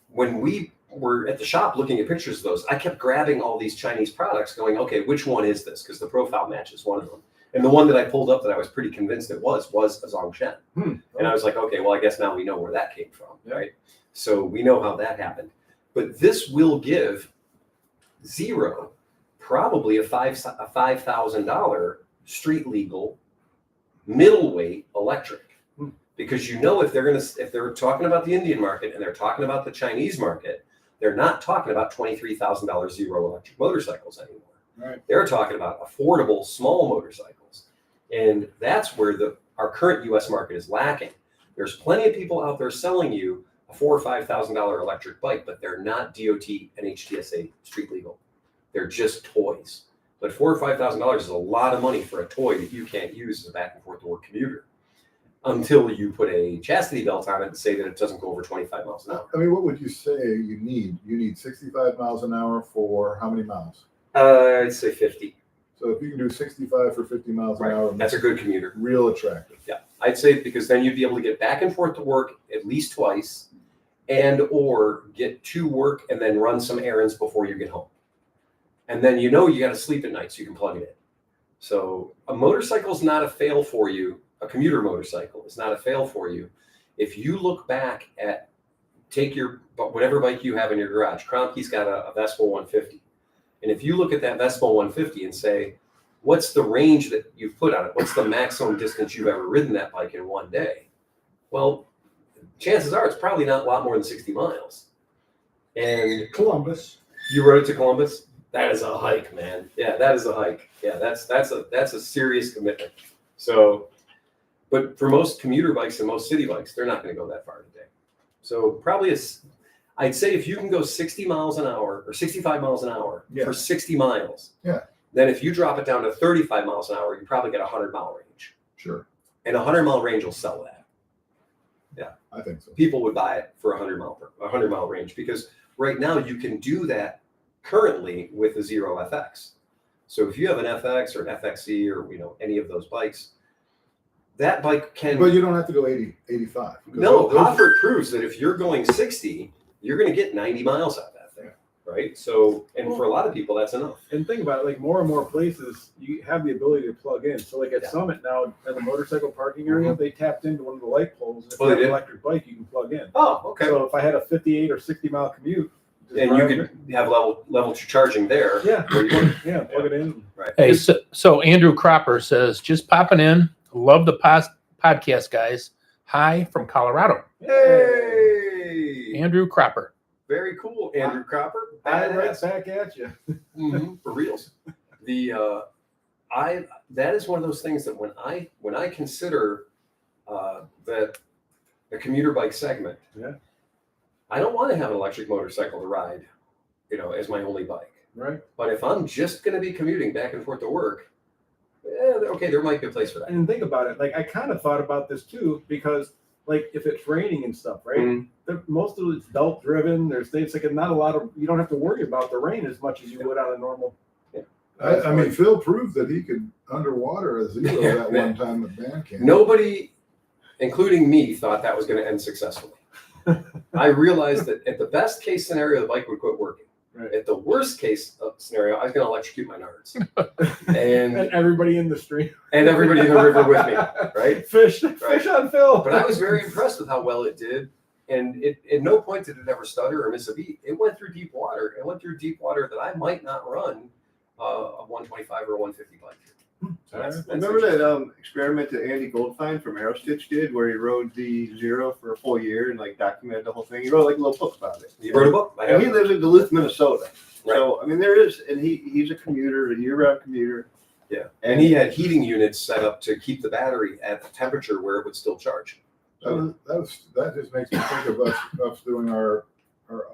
when we were at the shop looking at pictures of those, I kept grabbing all these Chinese products, going, okay, which one is this? Because the profile matches one of them. And the one that I pulled up that I was pretty convinced it was a Zongshan. And I was like, okay, well, I guess now we know where that came from, right? So we know how that happened. But this will give Zero probably a $5,000 street legal middleweight electric. Because if they're talking about the Indian market and they're talking about the Chinese market, they're not talking about $23,000 Zero electric motorcycles anymore. Right. They're talking about affordable small motorcycles. And that's where our current US market is lacking. There's plenty of people out there selling you a $4,000 or $5,000 electric bike, but they're not DOT and HTSA street legal. They're just toys. But $4,000 or $5,000 is a lot of money for a toy that you can't use as a back and forth to work commuter until you put a chastity belt on it and say that it doesn't go over 25 miles an hour. I mean, what would you say you need? You need 65 miles an hour for how many miles? I'd say 50. So if you can do 65 for 50 miles an hour, That's a good commuter. real attractive. Yeah, I'd say because then you'd be able to get back and forth to work at least twice, and or get to work and then run some errands before you get home. And then you got to sleep at night so you can plug it in. So a motorcycle's not a fail for you. A commuter motorcycle is not a fail for you. If you look back at, take your whatever bike you have in your garage. Kromke's got a Vespa 150. And if you look at that Vespa 150 and say, what's the range that you've put on it? What's the maximum distance you've ever ridden that bike in one day? Well, chances are it's probably not a lot more than 60 miles. And Columbus. you rode it to Columbus? That is a hike, man. Yeah, that is a hike. Yeah, that's a serious commitment. So, but for most commuter bikes and most city bikes, they're not going to go that far today. So probably I'd say if you can go 60 miles an hour or 65 miles an hour for 60 miles, then if you drop it down to 35 miles an hour, you probably get a 100-mile range. Sure. And a 100-mile range will sell that. Yeah. I think so. People would buy it for a 100-mile range because right now you can do that currently with the Zero FX. So if you have an FX or an FXE or any of those bikes, that bike can. But you don't have to go 80, 85. No, Hofford proves that if you're going 60, you're going to get 90 miles out of that thing, right? So, and for a lot of people, that's enough. And think about it, like more and more places, you have the ability to plug in. So like at Summit now, in the motorcycle parking area, they tapped into one of the light poles. And if you have an electric bike, you can plug in. Oh, okay. So if I had a 58 or 60 mile commute, and you could have level 2 charging there. Yeah, where you plug it in. Right. Hey, so Andrew Cropper says, just popping in. Love the podcast, guys. Hi from Colorado. Hey, Andrew Cropper. Very cool, Andrew Cropper. Right back at you. For reals. That is one of those things that when I consider the commuter bike segment, I don't want to have an electric motorcycle to ride, as my only bike. Right. But if I'm just going to be commuting back and forth to work, okay, there might be a place for that. And think about it. Like I kind of thought about this too, because like if it's raining and stuff, right? Most of it's belt driven. It's like not a lot of. You don't have to worry about the rain as much as you would on a normal. I mean, Phil proved that he could underwater a Zero that one time at band camp. Nobody, including me, thought that was going to end successfully. I realized that at the best case scenario, the bike would quit working. Right. At the worst case scenario, I was going to electrocute my nards. And everybody in the stream. And everybody in the river with me, right? Fish on Phil. But I was very impressed with how well it did. And at no point did it ever stutter or miss a beat. It went through deep water. It went through deep water that I might not run a 125 or a 150 bike. So that's Remember that experiment that Andy Goldfine from Aerostitch did, where he rode the Zero for a full year and documented the whole thing. He wrote like a little book about it. You wrote a book? And he lives in Duluth, Minnesota. Right. So I mean, there is, and he's a commuter, a year-round commuter. Yeah, and he had heating units set up to keep the battery at the temperature where it would still charge. That just makes me think of us doing our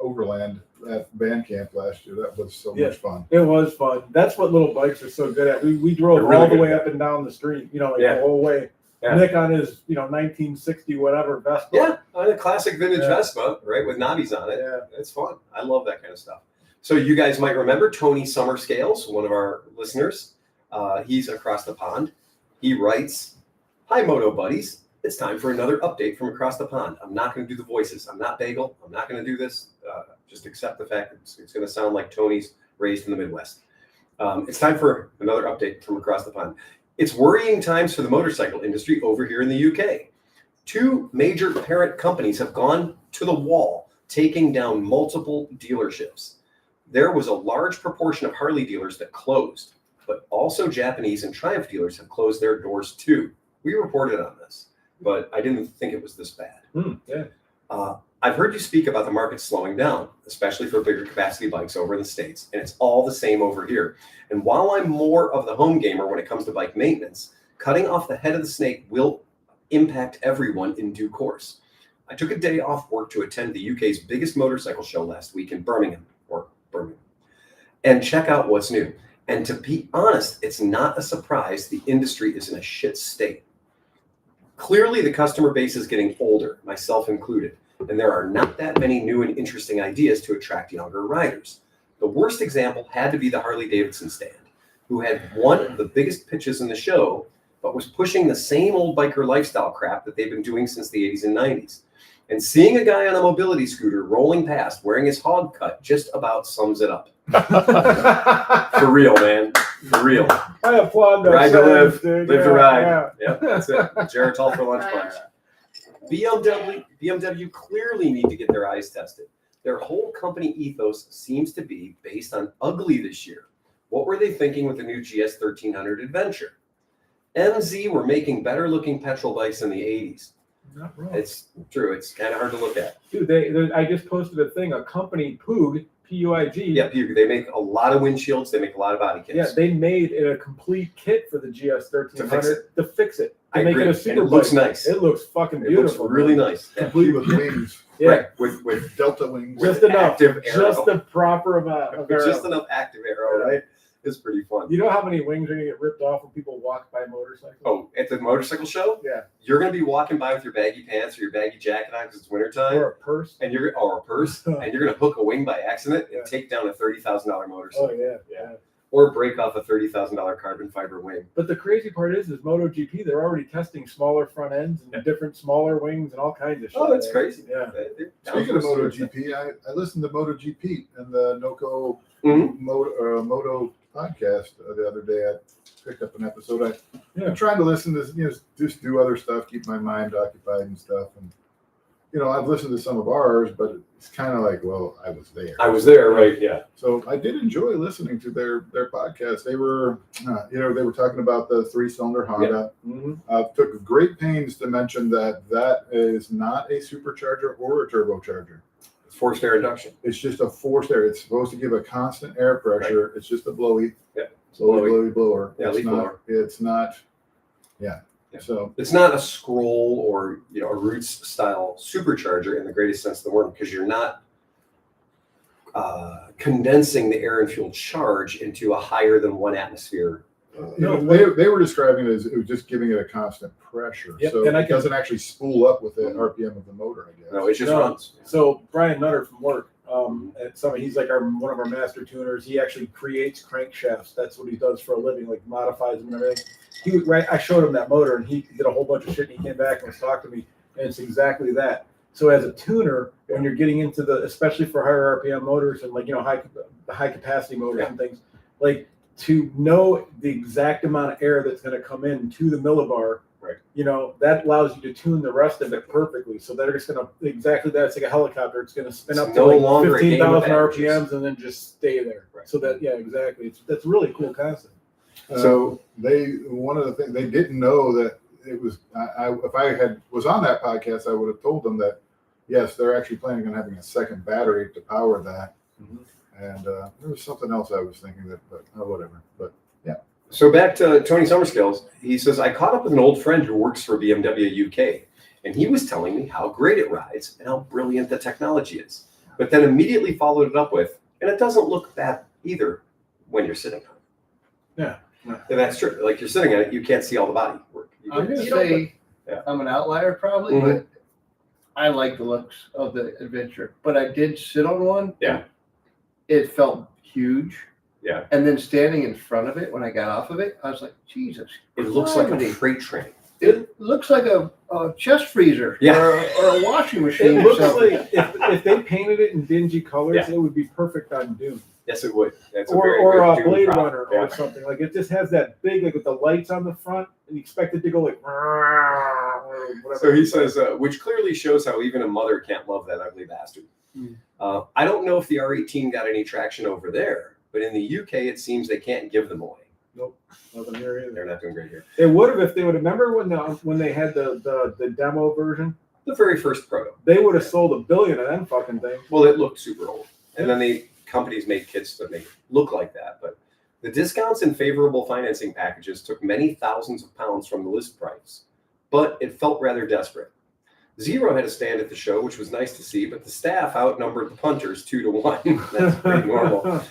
overland at band camp last year. That was so much fun. It was fun. That's what little bikes are so good at. We drove They're really all the good way at up and down the street, the whole way. Yeah. Nick on his, 1960 whatever Vespa. Yeah, on a classic vintage Vespa, right, with knobbies on it. Yeah. It's fun. I love that kind of stuff. So you guys might remember Tony Summerscales, one of our listeners. He's across the pond. He writes, "Hi, Moto buddies. It's time for another update from across the pond. I'm not going to do the voices. I'm not Bagel. I'm not going to do this. Just accept the fact that it's going to sound like Tony's raised in the Midwest. It's time for another update from across the pond. It's worrying times for the motorcycle industry over here in the UK. 2 major parent companies have gone to the wall, taking down multiple dealerships. There was a large proportion of Harley dealers that closed, but also Japanese and Triumph dealers have closed their doors too. We reported on this, but I didn't think it was this bad. I've heard you speak about the market slowing down, especially for bigger capacity bikes over in the States, and it's all the same over here. And while I'm more of the home gamer when it comes to bike maintenance, cutting off the head of the snake will impact everyone in due course. I took a day off work to attend the UK's biggest motorcycle show last week in Birmingham, and check out what's new. And to be honest, it's not a surprise the industry is in a shit state. Clearly, the customer base is getting older, myself included, and there are not that many new and interesting ideas to attract younger riders. The worst example had to be the Harley-Davidson stand, who had one of the biggest pitches in the show, but was pushing the same old biker lifestyle crap that they've been doing since the 80s and 90s. And seeing a guy on a mobility scooter rolling past wearing his hog cut just about sums it up. For real, man. For real. I applaud that. Ride to live, dude. live to Yeah, ride. yeah. Yep, that's it. Geritol for lunch punch. BMW clearly need to get their eyes tested. Their whole company ethos seems to be based on ugly this year. What were they thinking with the new GS 1300 Adventure? MZ were making better looking petrol bikes in the 80s. Not wrong. It's true. It's kind of hard to look at. Dude, I just posted a thing. A company, Poog, P-U-I-G. Yeah, they make a lot of windshields. They make a lot of body kits. Yeah, they made it a complete kit for the GS 1300 to fix it. To I make agree. it a And super it looks bike. nice. It looks fucking It looks beautiful. really nice. Complete with wings. Yeah. Right. With delta wings. Just With enough. active aero. Just the proper amount of With aero. just enough active aero, right? It's pretty fun. You know how many wings are gonna get ripped off when people walk by motorcycles? Oh, at the motorcycle show, Yeah. you're gonna be walking by with your baggy pants or your baggy jacket on because it's wintertime, Or a purse. and or a purse, and you're gonna hook a wing by accident and Yeah. take down a $30,000 motorcycle, Oh yeah. or break off a $30,000 carbon fiber wing. But the crazy part is MotoGP, they're already testing smaller front ends and different smaller wings and all kinds of shit. Oh, that's crazy. Yeah. Speaking of MotoGP, I listened to MotoGP and the Noco Mhm. Moto podcast the other day. I picked up an episode. Yeah. I'm trying to listen to, just do other stuff, keep my mind occupied and stuff. And, I've listened to some of ours, but it's kind of like, well, I was there. I was there, right? Yeah. So I did enjoy listening to their podcast. They were, they were talking about the 3-cylinder Honda. Took great pains to mention that is not a supercharger or a turbocharger. It's forced air induction. It's just a forced air. It's supposed to give a constant air pressure. Right. It's just a blowy, blowy blower. Yeah, leaf blower. It's not. Yeah. So it's not a scroll or a Roots style supercharger in the greatest sense of the word, because you're not condensing the air and fuel charge into a higher than 1 atmosphere. They were describing it as it was just giving it a constant pressure. Yep, so and it doesn't actually spool up with the RPM of the motor, I guess. No, it just runs. So Brian Nutter from work, he's like one of our master tuners. He actually creates crankshafts. That's what he does for a living, like modifies them and everything. I showed him that motor and he did a whole bunch of shit and he came back and was talking to me, and it's exactly that. So as a tuner, when you're getting into especially for higher RPM motors and high capacity motors and things, like to know the exact amount of air that's going to come in to the millibar, right? That allows you to tune the rest of it perfectly. So that it's going to exactly that. It's like a helicopter. It's going to spin up to like 15,000 RPMs and then just stay there. Right. So that exactly. That's a really cool concept. So one of the things they didn't know that it was. If I was on that podcast, I would have told them that yes, they're actually planning on having a second battery to power that. Mm-hmm. And there was something else I was thinking but whatever. But yeah. So back to Tony Summerscales, he says, I caught up with an old friend who works for BMW UK, and he was telling me how great it rides and how brilliant the technology is. But then immediately followed it up with, and it doesn't look bad either when you're sitting on it. Yeah. And that's true. Like you're sitting on it, you can't see all the body work. I'm going to say I'm an outlier probably, but I like the looks of the Adventure. But I did sit on one. Yeah. It felt huge. Yeah. And then standing in front of it, when I got off of it, I was like, Jesus. It looks like a freight train. It looks like a chest freezer or a washing machine. It looks like if they painted it in dingy colors, it would be perfect on Dune. Yes, it would. That's or very or good a Blade prop. Runner Yeah. or something. Like it just has that big, like with the lights on the front, and you expect it to go like or whatever. So he says, which clearly shows how even a mother can't love that ugly bastard. I don't know if the R18 got any traction over there, but in the UK, it seems they can't give them away. Nothing here either. They're not doing great here. They would have if they would have. Remember when they had the demo version? The very first proto. They would have sold 1 billion of them fucking things. Well, it looked super old. And then the companies made kits that make it look like that. But the discounts and favorable financing packages took many thousands of pounds from the list price. But it felt rather desperate. Zero had a stand at the show, which was nice to see, but the staff outnumbered the punters 2-1. That's pretty normal.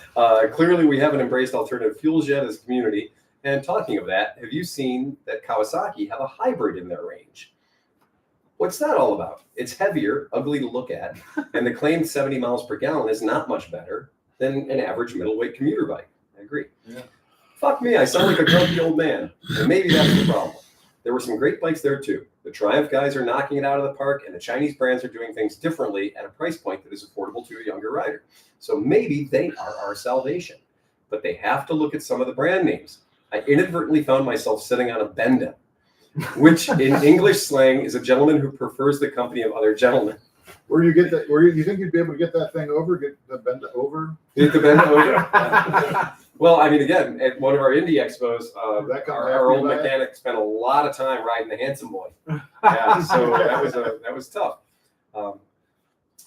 Clearly, we haven't embraced alternative fuels yet as a community. And talking of that, have you seen that Kawasaki have a hybrid in their range? What's that all about? It's heavier, ugly to look at, and the claimed 70 miles per gallon is not much better than an average middleweight commuter bike. I agree. Yeah. Fuck me, I sound like a grumpy old man, and maybe that's the problem. There were some great bikes there too. The Triumph guys are knocking it out of the park, and the Chinese brands are doing things differently at a price point that is affordable to a younger rider. So maybe they are our salvation, but they have to look at some of the brand names. I inadvertently found myself sitting on a Benda, which in English slang is a gentleman who prefers the company of other gentlemen. Where you get that? You think you'd be able to get that thing over? Get the Benda over? Get the Benda over? Well, I mean, again, at one of our indie expos, our old mechanic spent a lot of time riding the Handsome Boy. Yeah, so that was tough.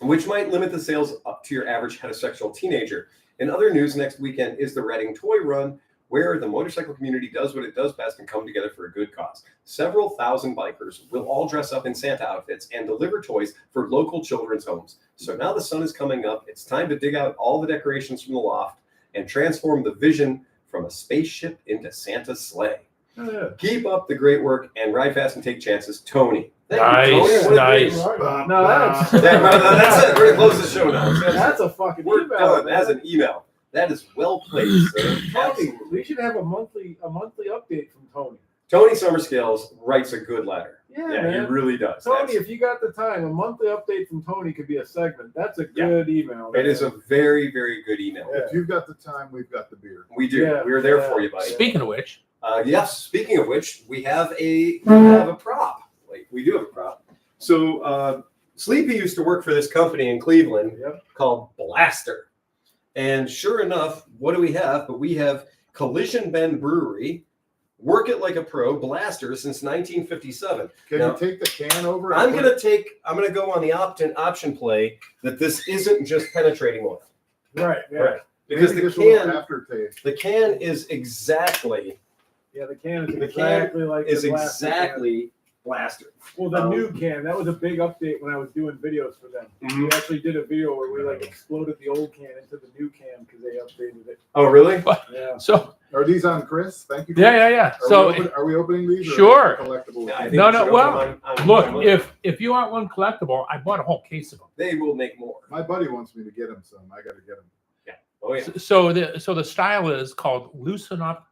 Which might limit the sales up to your average heterosexual teenager. In other news, next weekend is the Reading Toy Run, where the motorcycle community does what it does best and come together for a good cause. Several thousand bikers will all dress up in Santa outfits and deliver toys for local children's homes. So now the sun is coming up. It's time to dig out all the decorations from the loft and transform the vision from a spaceship into Santa's sleigh. Yeah. Keep up the great work and ride fast and take chances, Tony. Nice, Tony. nice. No, that's That's it. We're gonna close the show now. that's a fucking We're email. done as an email. That is well placed, sir. Tony, we should have a monthly update from Tony. Tony Summerscales writes a good letter. Yeah, Yeah, man. he really does. Tony, if you got the time, a monthly update from Tony could be a segment. That's a good email. It is a very, very good email. Yeah. If you've got the time, we've got the beer. We do. Yeah, We're there yeah. for you, buddy. Speaking of which, Yes. Speaking of which, we have a prop. Like, we do have a prop. So Sleepy used to work for this company in Cleveland called Blaster. And sure enough, what do we have? But we have Collision Bend Brewery, Work It Like a Pro, Blaster since 1957. Can Now, you take the can over? I'm gonna go on the option play that this isn't just penetrating oil. Right. Yeah. Right. Because Maybe the just a little can aftertaste. is exactly Yeah. The can is The exactly like the Blaster can. Blaster. Well, the new can, that was a big update when I was doing videos for them. Mhm. We actually did a video where we like exploded the old can into the new can because they updated it. Oh, really? Yeah. so Are these on Chris? Thank you. yeah. Are So we opening these? Or Sure. Collectible. Yeah, I think No, we no, should open well, them on look, if you want one collectible, I bought a whole case of them. they will make more. My buddy wants me to get him some. I got to get him. Oh yeah. So the style is called Loosen Up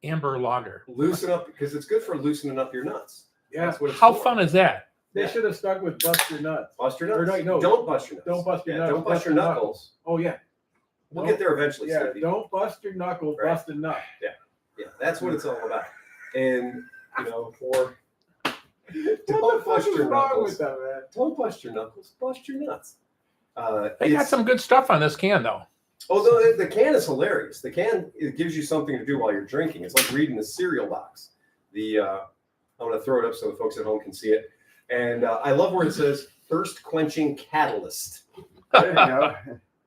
Amber Lager. Loosen up because it's good for loosening up your nuts. Yeah. That's what it's How for. fun is that? They Yeah. should have stuck with Bust Your Nuts. Bust your Or nuts. no, Don't bust your nuts. Don't bust your nuts. Don't bust your knuckles. Oh, yeah. We'll get there eventually. Yeah. Sleepy. Don't bust your knuckles, Right. bust a nut. Yeah, that's what it's all about. And for What Don't the fuck bust is your wrong knuckles. with that, man? don't bust your knuckles, bust your nuts. They got some good stuff on this can though. Although the can is hilarious. The can, it gives you something to do while you're drinking. It's like reading the cereal box. I'm going to throw it up so the folks at home can see it. And I love where it says thirst quenching catalyst. There you go.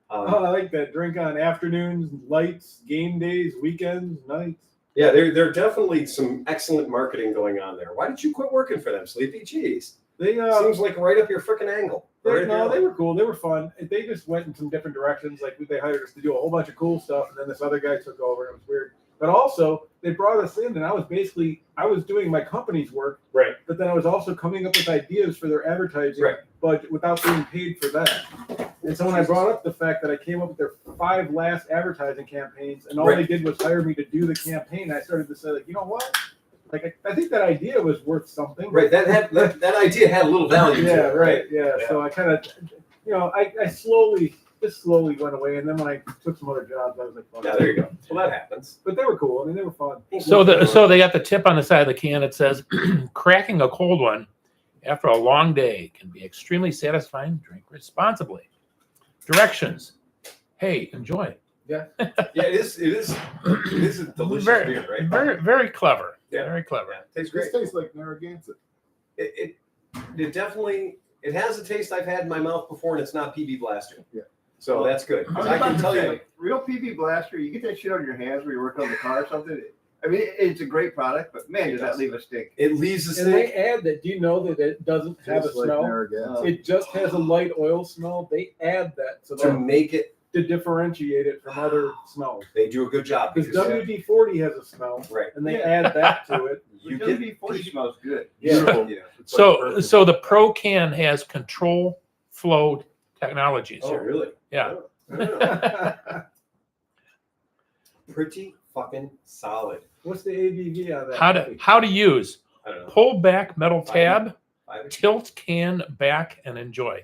Oh, I like that. Drink on afternoons, lights, game days, weekends, nights. Yeah, there are definitely some excellent marketing going on there. Why did you quit working for them, Sleepy? Jeez. They Seems like right up your freaking angle. Right up your they alley. were cool. They were fun. They just went in some different directions. Like they hired us to do a whole bunch of cool stuff, and then this other guy took over, and it was weird. But also, they brought us in, and I was doing my company's work, Right. but then I was also coming up with ideas for their advertising Right. budget without being paid for that. And so when I brought up the fact that I came up with their 5 last advertising campaigns, and all Right. they did was hire me to do the campaign, I started to say, like, you know what? Like, I think that idea was worth something. Right, that idea had a little value to Yeah, it. right. Yeah. Yeah. So I kind of, I slowly just slowly went away. And then when I took some other jobs, I was like, fuck Yeah, it. there you go. Well, that happens. But they were cool. I mean, they were fun. So they got the tip on the side of the can. It says, cracking a cold one after a long day can be extremely satisfying. Drink responsibly. Directions. Hey, enjoy. Yeah, it is a delicious beer, right? Very clever. Yeah. Very clever. Yeah, tastes This great. tastes like Narragansett. It definitely has a taste I've had in my mouth before, and it's not PB Blaster. Yeah. So that's good. I was I about can to tell say, you. like, real PB Blaster, you get that shit on your hands where you're working on the car or something. I mean, it's a great product, but man, does that leave a stink. It leaves a And they stink. add that. Do you know that it doesn't have a Tastes like smell? Narragansett. It just has a light oil smell. They add that To make it, to differentiate it from other smells. they do a good job. Because Because WD-40 has a smell, right. and they Yeah. add that to it. You The get WD-40 smells good. Beautiful. Yeah. It's like perfume. So the Pro Can has control flow technologies Oh, here. really? Yeah. Oh. Pretty fucking solid. What's the ABV on that? How to use. I don't know. Pull back metal tab, Five- tilt can back, and enjoy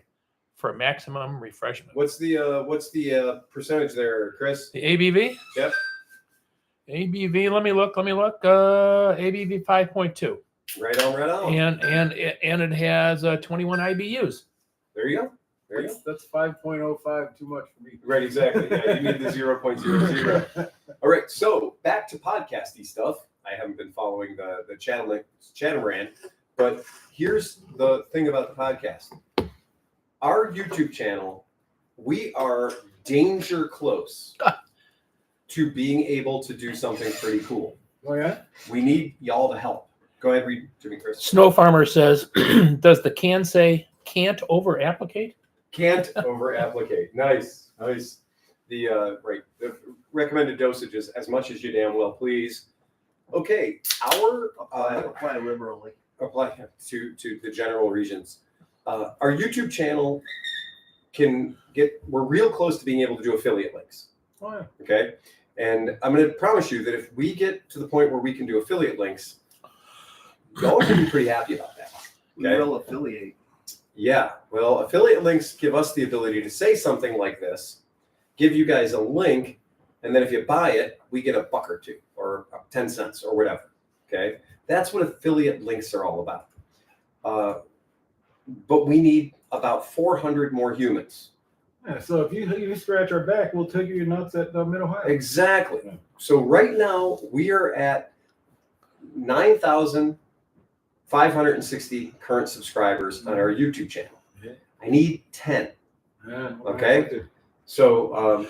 for maximum refreshment. What's the percentage there, Chris? The ABV? Yep. ABV, let me look. ABV 5.2. Right on, right on. And it has 21 IBUs. There you go. There you go. That's 5.05 too much for me. Right, exactly. Yeah, you need the 0.00. All right, so back to podcasty stuff. I haven't been following the Chatamaran, but here's the thing about the podcast. Our YouTube channel, we are danger close to being able to do something pretty cool. Oh yeah. We need y'all to help. Go ahead, read to me, Chris. Snow Farmer says, does the can say can't over applicate? Can't over applicate. Nice. The recommended dosages as much as you damn well please. Okay, our Apply liberally. apply to the general regions. Our YouTube channel we're real close to being able to do affiliate links. Oh yeah. Okay, and I'm going to promise you that if we get to the point where we can do affiliate links, y'all are going to be pretty happy about that. We Okay. will affiliate. Yeah, well, affiliate links give us the ability to say something like this, give you guys a link, and then if you buy it, we get $1 or $2 or 10 cents or whatever. Okay, that's what affiliate links are all about. But we need about 400 more humans. Yeah, so if you scratch our back, we'll take your nuts at Mid Ohio. Exactly. So right now we are at 9,560 current subscribers on our YouTube channel. Yeah. I need 10. Yeah, Okay. So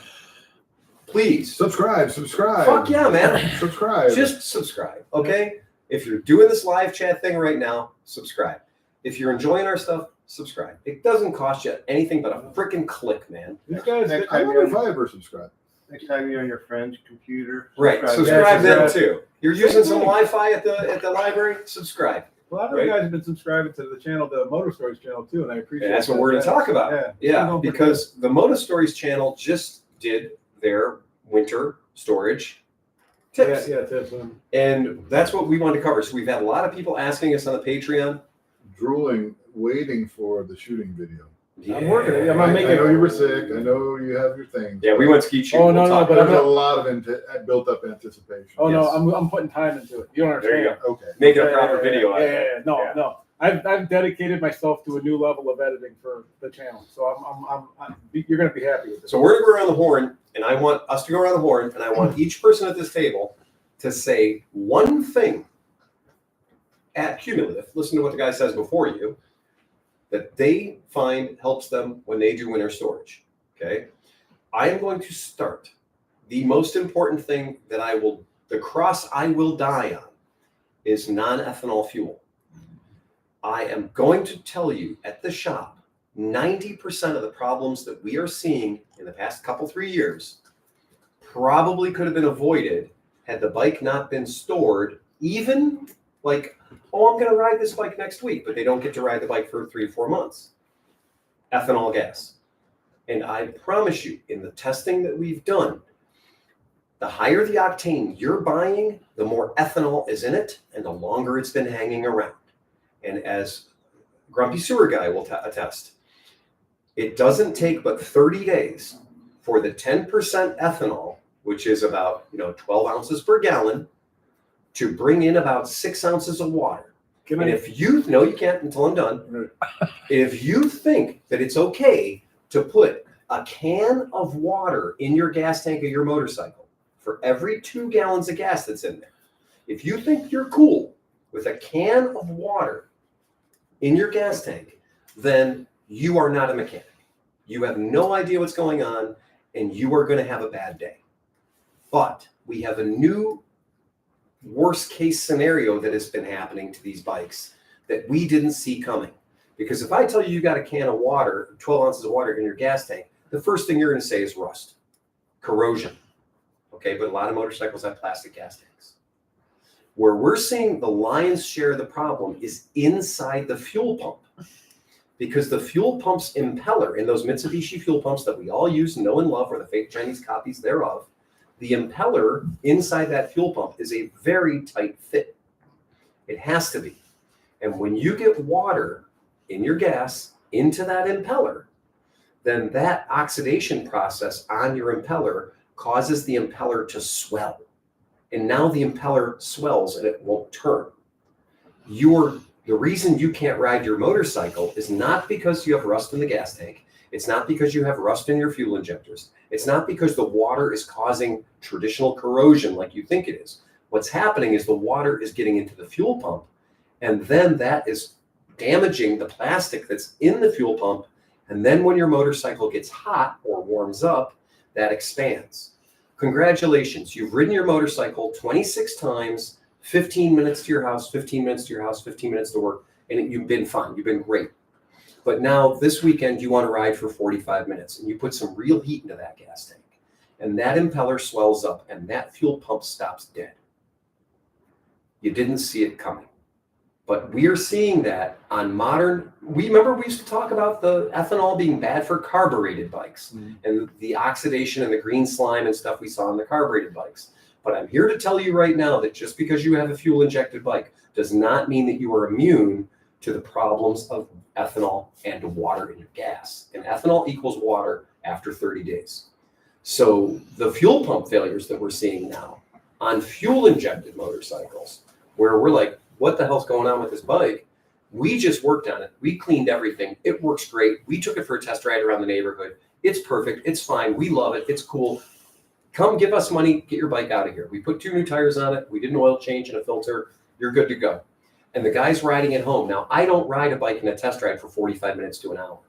please Subscribe. fuck yeah, man. Subscribe. Just subscribe, okay? If you're doing this live chat thing right now, subscribe. If you're enjoying our stuff, subscribe. It doesn't cost you anything but a freaking click, man. These guys, Next I time wonder you're if I ever subscribe. Next time you're on your friend's computer. Right, Yeah, subscribe them subscribe. too. You're using some Wi-Fi at the library, subscribe. a lot of Right. you guys have been subscribing to the channel, the Motor Stories channel too, and I appreciate And that's what that. we're going to talk about. Yeah. Yeah, Don't forget. because the Moto Stories channel just did their winter storage tips. Yeah, tips. And that's what we wanted to cover. So we've had a lot of people asking us on the Patreon. Drooling, waiting for the shooting video. I'm working it. I'm I not making know you were sick. I know you have your things. Yeah, we went ski shooting. Oh, no, We'll no, talk but about There's I'm a not- lot of built up anticipation. Oh Yes. no, I'm putting time into it. You don't There you understand. Okay. Make it a proper video out of Yeah, it. yeah. No, Yeah. no. I've dedicated myself to a new level of editing for the channel, so you're gonna be happy with this. So we're gonna go around the horn, and I want us to go around the horn, and I want each person at this table to say one thing at cumulative. Listen to what the guy says before you that they find helps them when they do winter storage. Okay, I am going to start. The most important thing that the cross I will die on is non-ethanol fuel. I am going to tell you at the shop, 90% of the problems that we are seeing in the past 3 years probably could have been avoided had the bike not been stored, even like, oh, I'm going to ride this bike next week, but they don't get to ride the bike for 3 or 4 months. Ethanol gas. And I promise you, in the testing that we've done, the higher the octane you're buying, the more ethanol is in it, and the longer it's been hanging around. And as Grumpy Sewer Guy will attest, It doesn't take but 30 days for the 10% ethanol, which is about 12 ounces per gallon, to bring in about 6 ounces of water. Can And I, if you no, you can't until I'm done. If you think that it's okay to put a can of water in your gas tank of your motorcycle for every 2 gallons of gas that's in there, if you think you're cool with a can of water in your gas tank, then you are not a mechanic. You have no idea what's going on, and you are going to have a bad day. But we have a new worst case scenario that has been happening to these bikes that we didn't see coming. Because if I tell you got a can of water, 12 ounces of water in your gas tank, the first thing you're going to say is rust, corrosion. Okay, but a lot of motorcycles have plastic gas tanks. Where we're seeing the lion's share of the problem is inside the fuel pump. Because the fuel pump's impeller, in those Mitsubishi fuel pumps that we all use, know and love, or the fake Chinese copies thereof, the impeller inside that fuel pump is a very tight fit. It has to be. And when you get water in your gas into that impeller, then that oxidation process on your impeller causes the impeller to swell. And now the impeller swells and it won't turn. The reason you can't ride your motorcycle is not because you have rust in the gas tank. It's not because you have rust in your fuel injectors. It's not because the water is causing traditional corrosion like you think it is. What's happening is the water is getting into the fuel pump, and then that is damaging the plastic that's in the fuel pump. And then when your motorcycle gets hot or warms up, that expands. Congratulations, you've ridden your motorcycle 26 times, 15 minutes to your house, 15 minutes to your house, 15 minutes to work, and you've been fine. You've been great. But now this weekend, you want to ride for 45 minutes, and you put some real heat into that gas tank. And that impeller swells up, and that fuel pump stops dead. You didn't see it coming. But we are seeing that on modern, we used to talk about the ethanol being bad for carbureted bikes and the oxidation and the green slime and stuff we saw on the carbureted bikes. But I'm here to tell you right now that just because you have a fuel injected bike does not mean that you are immune to the problems of ethanol and water in your gas. And ethanol equals water after 30 days. So the fuel pump failures that we're seeing now on fuel injected motorcycles, where we're like, what the hell's going on with this bike? We just worked on it. We cleaned everything. It works great. We took it for a test ride around the neighborhood. It's perfect. It's fine. We love it. It's cool. Come give us money. Get your bike out of here. We put 2 new tires on it. We did an oil change and a filter. You're good to go. And the guy's riding it home. Now, I don't ride a bike in a test ride for 45 minutes to an hour.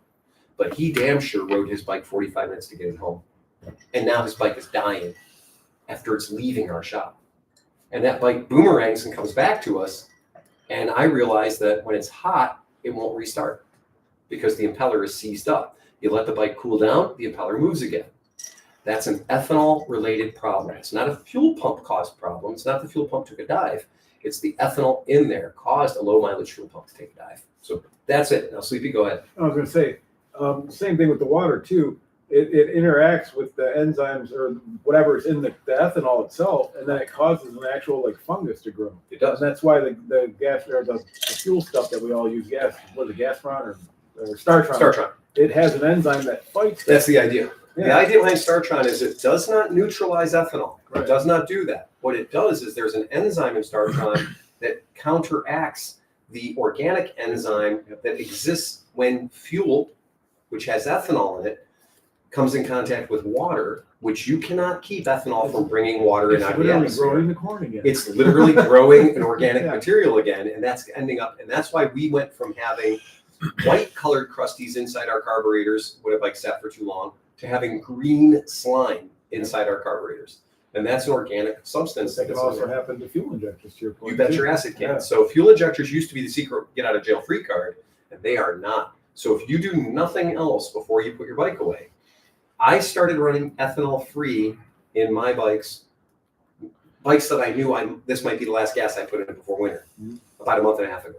But he damn sure rode his bike 45 minutes to get it home. And now his bike is dying after it's leaving our shop. And that bike boomerangs and comes back to us. And I realize that when it's hot, it won't restart because the impeller is seized up. You let the bike cool down, the impeller moves again. That's an ethanol-related problem. It's not a fuel pump caused problem. It's not the fuel pump took a dive. It's the ethanol in there caused a low-mileage fuel pump to take a dive. So that's it. Now, Sleepy, go ahead. I was going to say, same thing with the water too. It interacts with the enzymes or whatever is in the ethanol itself, and then it causes an actual fungus to grow. It does. And that's why the gas or the fuel stuff that we all use, was it Gastron or Startron? Startron. It has an enzyme that fights that. That's the idea. Yeah. The idea behind Startron is it does not neutralize ethanol. Right. It does not do that. What it does is there's an enzyme in Startron that counteracts the organic enzyme that exists when fuel, which has ethanol in it, comes in contact with water, which you cannot keep ethanol from bringing water in out of the atmosphere. Growing the corn again. It's literally growing an organic Yeah. material again, and that's ending up, and that's why we went from having white colored crusties inside our carburetors when a bike sat for too long to having green slime inside our carburetors. And that's an organic substance. That can also happen to fuel injectors, to your point. You bet too. your ass it can. Yeah. So fuel injectors used to be the secret get out of jail free card, and they are not. So if you do nothing else before you put your bike away, I started running ethanol free in my bikes that I knew this might be the last gas I put in before winter, about a month and a half ago.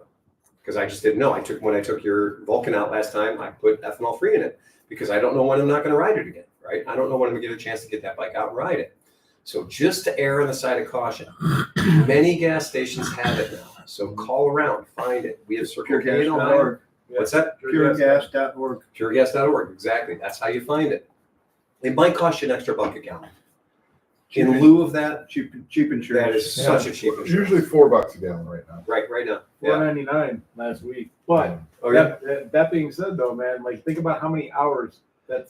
Because I just didn't know. When I took your Vulcan out last time, I put ethanol free in it because I don't know when I'm not going to ride it again, right? I don't know when I'm going to get a chance to get that bike out and ride it. So just to err on the side of caution, many gas stations have it now. So call around, find it. We have Circle K in Ohio. What's that? Puregas.org. Puregas.org. Exactly. That's how you find it. It might cost you an extra $1 a gallon. In lieu of that, Cheap that insurance. is such a cheap insurance. Usually $4 a gallon right now. Right now. Yeah. $4.99 last week. But Oh yeah. that being said, though, man, like think about how many hours. Like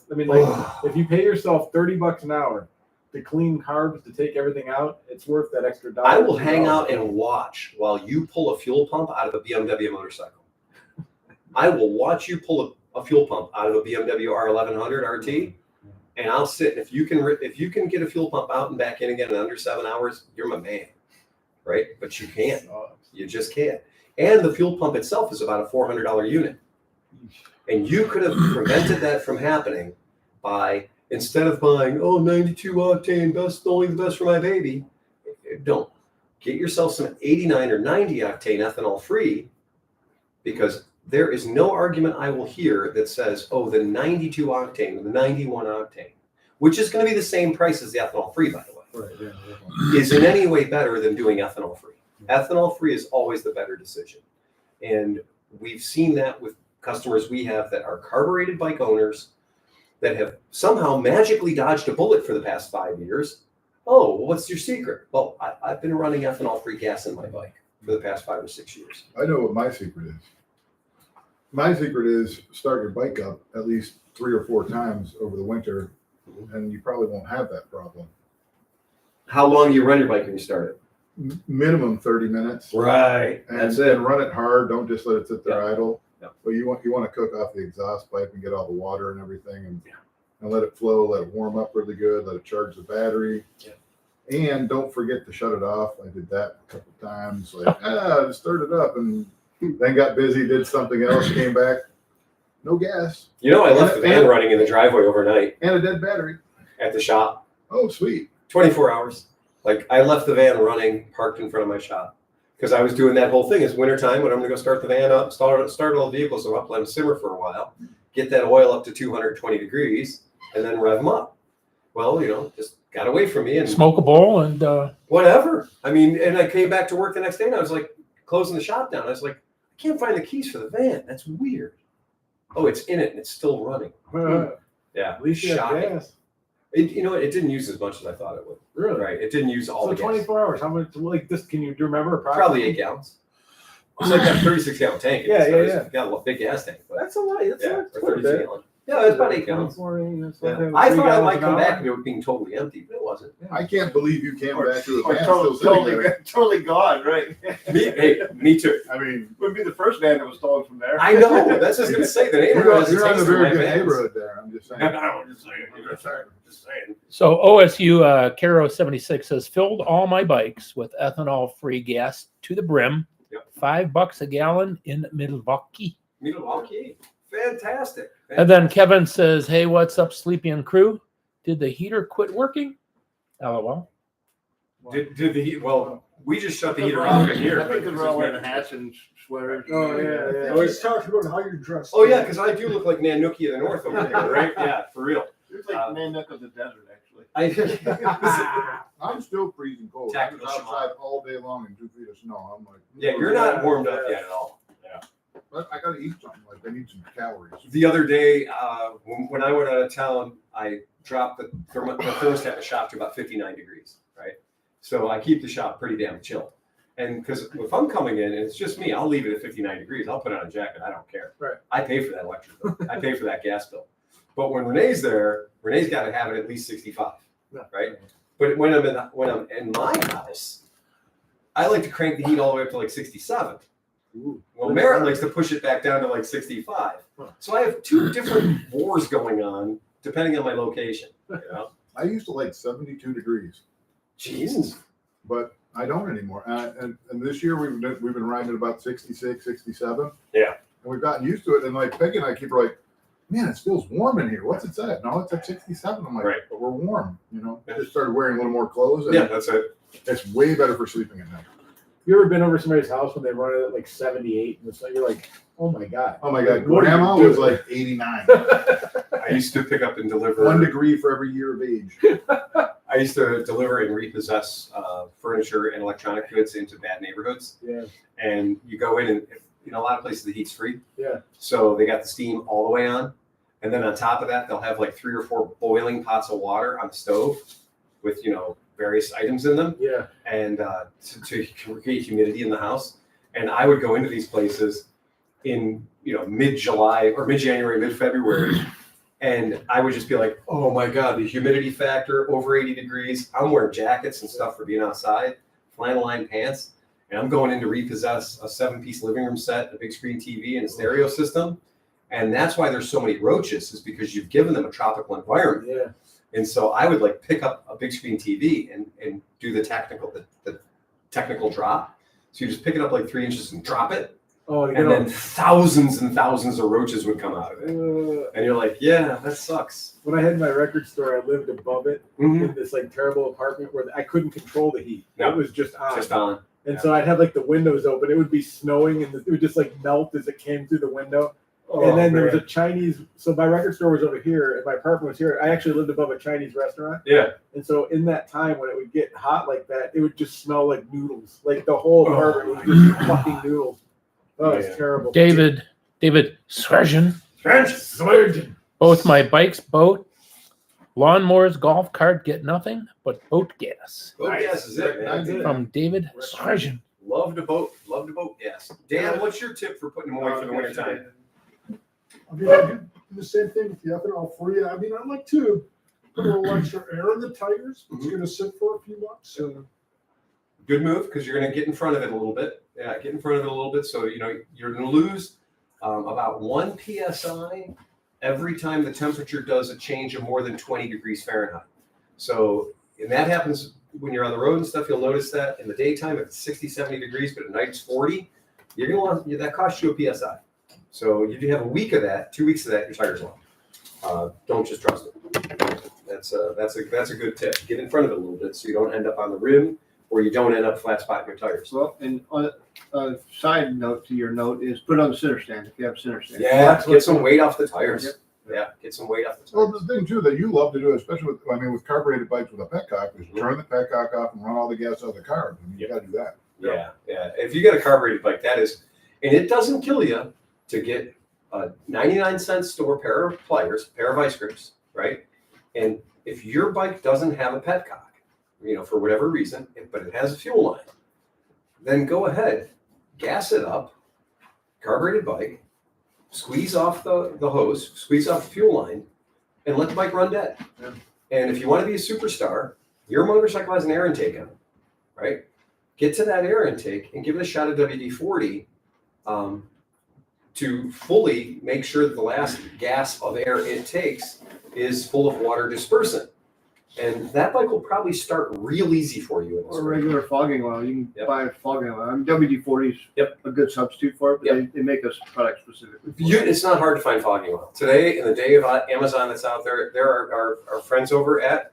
if you pay yourself $30 an hour to clean carbs, to take everything out, it's worth that extra $1. I will hang out and watch while you pull a fuel pump out of a BMW motorcycle. I will watch you pull a fuel pump out of a BMW R1100 RT, and I'll sit. If you can get a fuel pump out and back in again in under 7 hours, you're my man, right? But you can't. You just can't. And the fuel pump itself is about a $400 unit, and you could have prevented that from happening by, instead of buying 92 octane, only the best for my baby. Don't get yourself some 89 or 90 octane ethanol free, because there is no argument I will hear that says, the 92 octane, the 91 octane, which is going to be the same price as the ethanol free, by the way, Right, yeah. is in any way better than doing ethanol free. Ethanol free is always the better decision. And we've seen that with customers we have that are carbureted bike owners that have somehow magically dodged a bullet for the past 5 years. Oh, well, what's your secret? Well, I've been running ethanol free gas in my bike for the past 5 or 6 years. I know what my secret is. My secret is start your bike up at least 3 or 4 times over the winter, and you probably won't have that problem. How long do you run your bike when you start it? Minimum 30 minutes. Right. And run it hard. Don't just let it sit there idle. Yep. But you want to cook off the exhaust pipe and get all the water and everything, and let it flow. Let it warm up really good. Let it charge the battery. Yeah. And don't forget to shut it off. I did that a couple times. Like just started it up and then got busy, did something else, came back, no gas. I left the van running in the driveway overnight And a dead battery. at the shop. Oh, sweet. 24 hours. Like, I left the van running, parked in front of my shop, because I was doing that whole thing. It's wintertime when I'm going to go start the van up, start all the vehicles up, let them simmer for a while, get that oil up to 220 degrees, and then rev them up. Well, just got away from me and Smoke a bowl and whatever. I mean, and I came back to work the next day and I was like closing the shop down. I was like, I can't find the keys for the van. That's weird. Oh, it's in it and it's still running. Yeah, At least you have shocking. gas. It didn't use as much as I thought it would. Really? Right. It didn't use all So the gas. 24 hours. How much? Like this? Can you remember? Probably 8 gallons. It's like that 36 gallon tank. Yeah. It's got a big gas tank. But That's a lot. That's yeah, a or 32 gallon. Yeah, it's about 8 gallons. 24, Yeah. I thought I might come back and it was being totally empty, but it wasn't. I can't believe you came back to the Or van still sitting there. totally gone, right? Me too. I mean, Wouldn't be the first van that was stolen from there. I know. That's what I was going to say. The neighborhood has a you're on a taste for very my good vans. neighborhood there. I'm just saying. I'm just saying. so OSU Caro 76 says filled all my bikes with ethanol free gas to the brim. Yep. $5 a gallon in Milwaukee. Milwaukee. Fantastic. And then Kevin says, "Hey, what's up, Sleepy and crew? Did the heater quit working?" LOL. Did the heat? Well, we just shut the heater off in here. I think they're all wearing hats and sweaters. Oh, yeah. Let's talk about how you're dressed. Oh yeah, because I do look like Nanuki of the North over there, right? Yeah, for real. It's like Nanook of the desert, actually. I'm still freezing cold. I was Tactical outside all day long in 2 feet of snow. I'm like, Yeah, you're not warmed up yet at all. but I gotta eat something. Like I need some calories. The other day, when I went out of town, I dropped the thermostat in the shop to about 59 degrees, right? So I keep the shop pretty damn chill. And because if I'm coming in and it's just me, I'll leave it at 59 degrees. I'll put on a jacket. I don't care. Right. I pay for that electric bill. I pay for that gas bill. But when Renee's there, Renee's got to have it at least 65, right? But when I'm in my house, I like to crank the heat all the way up to like 67. Ooh. Well, Merritt likes to push it back down to like 65. So I have 2 different wars going on depending on my location. I used to like 72 degrees, Jesus. but I don't anymore. And this year we've been riding at about 66, 67. Yeah. And we've gotten used to it. And like Peggy and I keep like, man, it feels warm in here. What's it at? No, it's at 67. I'm like, Right. but we're warm. I Yeah. just started wearing a little more clothes. And Yeah, that's it. it's way better for sleeping at night. You ever been over somebody's house when they run it at like 78 and so you're like, oh my God. Oh my God, What are you grandma doing? was like 89. I used to pick up and deliver. 1 degree for every year of age. I used to deliver and repossess furniture and electronic goods into bad neighborhoods. Yeah. And you go in and you know, a lot of places the heat's free. Yeah. So they got the steam all the way on. And then on top of that, they'll have like 3 or 4 boiling pots of water on the stove with, you know, various items in them. Yeah. And to create humidity in the house. And I would go into these places in, you know, mid-July or mid-January, mid-February. And I would just be like, oh my God, the humidity factor over 80 degrees. I'm wearing jackets and stuff for being outside, flannel lined pants. And I'm going in to repossess a 7-piece living room set, a big screen TV, and a stereo system. And that's why there's so many roaches, is because you've given them a tropical environment. Yeah. And so I would like pick up a big screen TV and do the technical drop. So you just pick it up like 3 inches and drop it. Oh, And then thousands and thousands of roaches would come out of it. And you're like, yeah, that sucks. when I had my record store, I lived above it in this like terrible apartment where I couldn't control the heat. No. It was just on. Just on. And so I'd have like the windows open. It would be snowing and it would just like melt as it came through the window. And then there was a Chinese, so my record store was over here and my apartment was here. I actually lived above a Chinese restaurant. Yeah. And so in that time when it would get hot like that, it would just smell like noodles. Like the whole apartment was just fucking noodles. Oh, it's terrible. David Swergen. Both my bikes, boat, lawnmowers, golf cart get nothing but boat gas. Boat gas is it, man. That's it. From David Swergen. Love to boat gas. Dan, what's your tip for putting them away for the winter time? I mean, I do the same thing with the ethanol free. I mean, I like to put a little extra air in the tires. It's going to sit for a few months. Good move, because you're going to get in front of it a little bit. Yeah, get in front of it a little bit. So, you know, you're going to lose about 1 PSI every time the temperature does a change of more than 20 degrees Fahrenheit. So, and that happens when you're on the road and stuff. You'll notice that in the daytime, it's 60, 70 degrees, but at night it's 40. You're going to want, that costs you a PSI. So if you have a week of that, 2 weeks of that, your tires long. Don't just trust it. That's a good tip. Get in front of it a little bit so you don't end up on the rim or you don't end up flat spotting your tires. Well, and on a side note to your note is put it on the center stand if you have a center stand. Yeah, get some weight off the tires. Yeah, get some weight off the Well, tires. the thing too that you love to do, especially with carbureted bikes with a petcock, is turn the petcock off and run all the gas out of the car. I mean, you got to do that. Yeah. If you got a carbureted bike, that is, and it doesn't kill you to get a 99-cent store pair of pliers, pair of vice grips, right? And if your bike doesn't have a petcock, you know, for whatever reason, but it has a fuel line, then go ahead, gas it up, carbureted bike, squeeze off the hose, squeeze off the fuel line, and let the bike run dead. Yeah. And if you want to be a superstar, your motorcycle has an air intake on it, right? Get to that air intake and give it a shot of WD-40 to fully make sure that the last gas of air it takes is full of water dispersant. And that bike will probably start real easy for you. In the Or spring. regular fogging oil. You can buy a fogging oil. I mean, WD-40 is a good substitute for it, but they make us product specifically. It's not hard to find fogging oil. Today, in the day of Amazon that's out there, there are our friends over at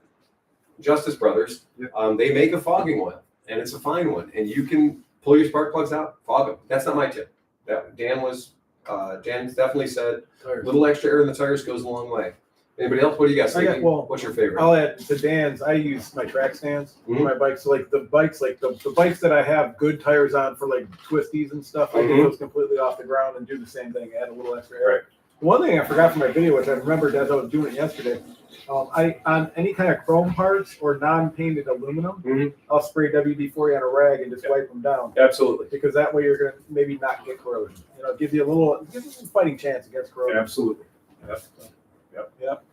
Justice Brothers. They make a fogging oil, and it's a fine one. And you can pull your spark plugs out, fog them. That's not my tip. Dan definitely said a little extra air in the tires goes a long way. Anybody else? What do you guys think? What's your favorite? I'll add to Dan's. I use my track stands for my bikes. So like the bikes that I have good tires on for like twisties and stuff, I get those completely off the ground and do the same thing. Add a little extra air. Right. The one thing I forgot from my video, which I remembered as I was doing it yesterday, I on any kind of chrome parts or non-painted aluminum, I'll spray WD-40 on a rag and just wipe them down. Absolutely. Because that way you're gonna maybe not get corrosion. You know, gives you a fighting chance against corrosion. Absolutely. Yep.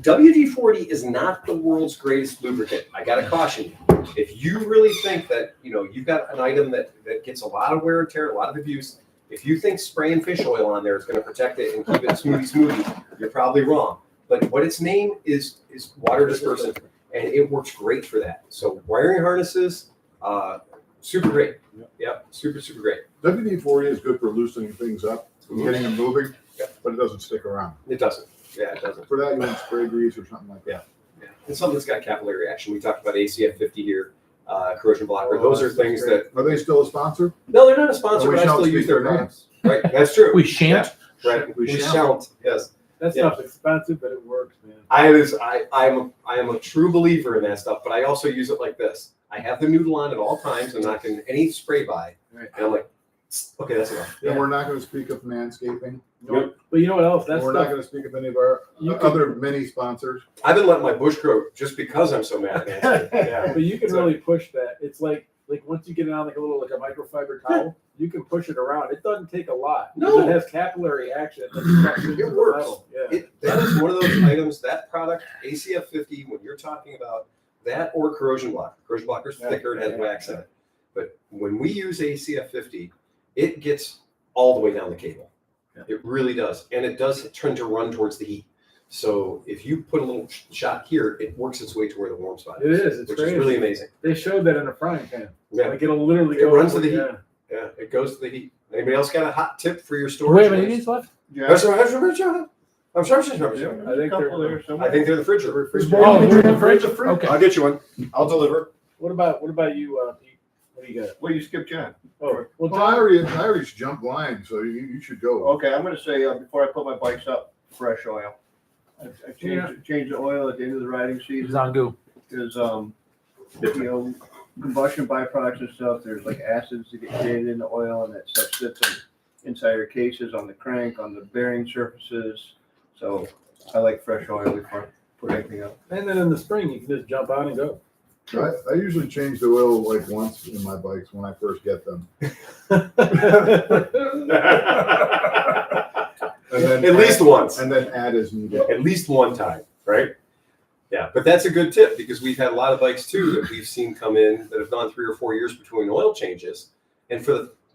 WD-40 is not the world's greatest lubricant. I got to caution you. If you really think that, you know, you've got an item that gets a lot of wear and tear, a lot of abuse, if you think spraying fish oil on there is going to protect it and keep it smoothie, you're probably wrong. But what its name is water dispersant, and it works great for that. So wiring harnesses, super great. Yep, super great. WD-40 is good for loosening things up, getting them moving, but it doesn't stick around. It doesn't. Yeah, it doesn't. For that, you want spray grease or something like that. Yeah. And something that's got capillary action. We talked about ACF 50 here, corrosion blocker. Those are things that. Are they still a sponsor? No, they're not a sponsor, We but I shan't still use speak their their names. Right, that's true. We shan't. Yeah, right, We we shan't. shan't. Yes. That stuff's expensive, but it works, man. I am a true believer in that stuff, but I also use it like this. I have the noodle on at all times. I'm not getting any spray by, and I'm like, Okay, that's enough. And we're not gonna speak of manscaping. Nope. But you know what else? That's We're not gonna speak of any of our other mini sponsors. I've been letting my bush grow just because I'm so mad at Nancy. Yeah. But you can So- really push that. It's like once you get it on like a microfiber towel, you can push it around. It doesn't take a lot. No. It has capillary action. It works. Yeah. That is one of those items, that product, ACF 50, when you're talking about that or corrosion block. Corrosion blocker is thicker, it has wax in it. But when we use ACF 50, it gets all the way down the cable. Yeah. It really does. And it does tend to run towards the heat. So if you put a little shot here, it works its way to where the warm spot It is. is. It's which crazy. is really amazing. They showed that in a frying pan. Yeah. Like it'll literally It go runs to the heat. yeah. Yeah, it goes to the heat. Anybody else got a hot tip for your storage? Wait a minute, these left? Yeah. I'm sorry. I think Couple they're- there somewhere. I think they're the refrigerator. Oh, they're in the fridge? Okay. I'll get you one. I'll deliver. What about you, Pete? What do you got? Well, you skipped John. Oh, well, Well, I already jumped line, so you should go. Okay, I'm gonna say, before I put my bikes up, fresh oil. I changed the oil at the end of the riding season. Zangu. Because, combustion byproducts and stuff, there's like acids that get created in the oil, and that stuff sits inside your cases, on the crank, on the bearing surfaces. So I like fresh oil before I put anything up. and then in the spring you can just jump on and go. I usually change the oil like once in my bikes when I first get them. And then At least once. And then add as needed. At least one time, right? Yeah, but that's a good tip because we've had a lot of bikes too that we've seen come in that have gone 3 or 4 years between oil changes. And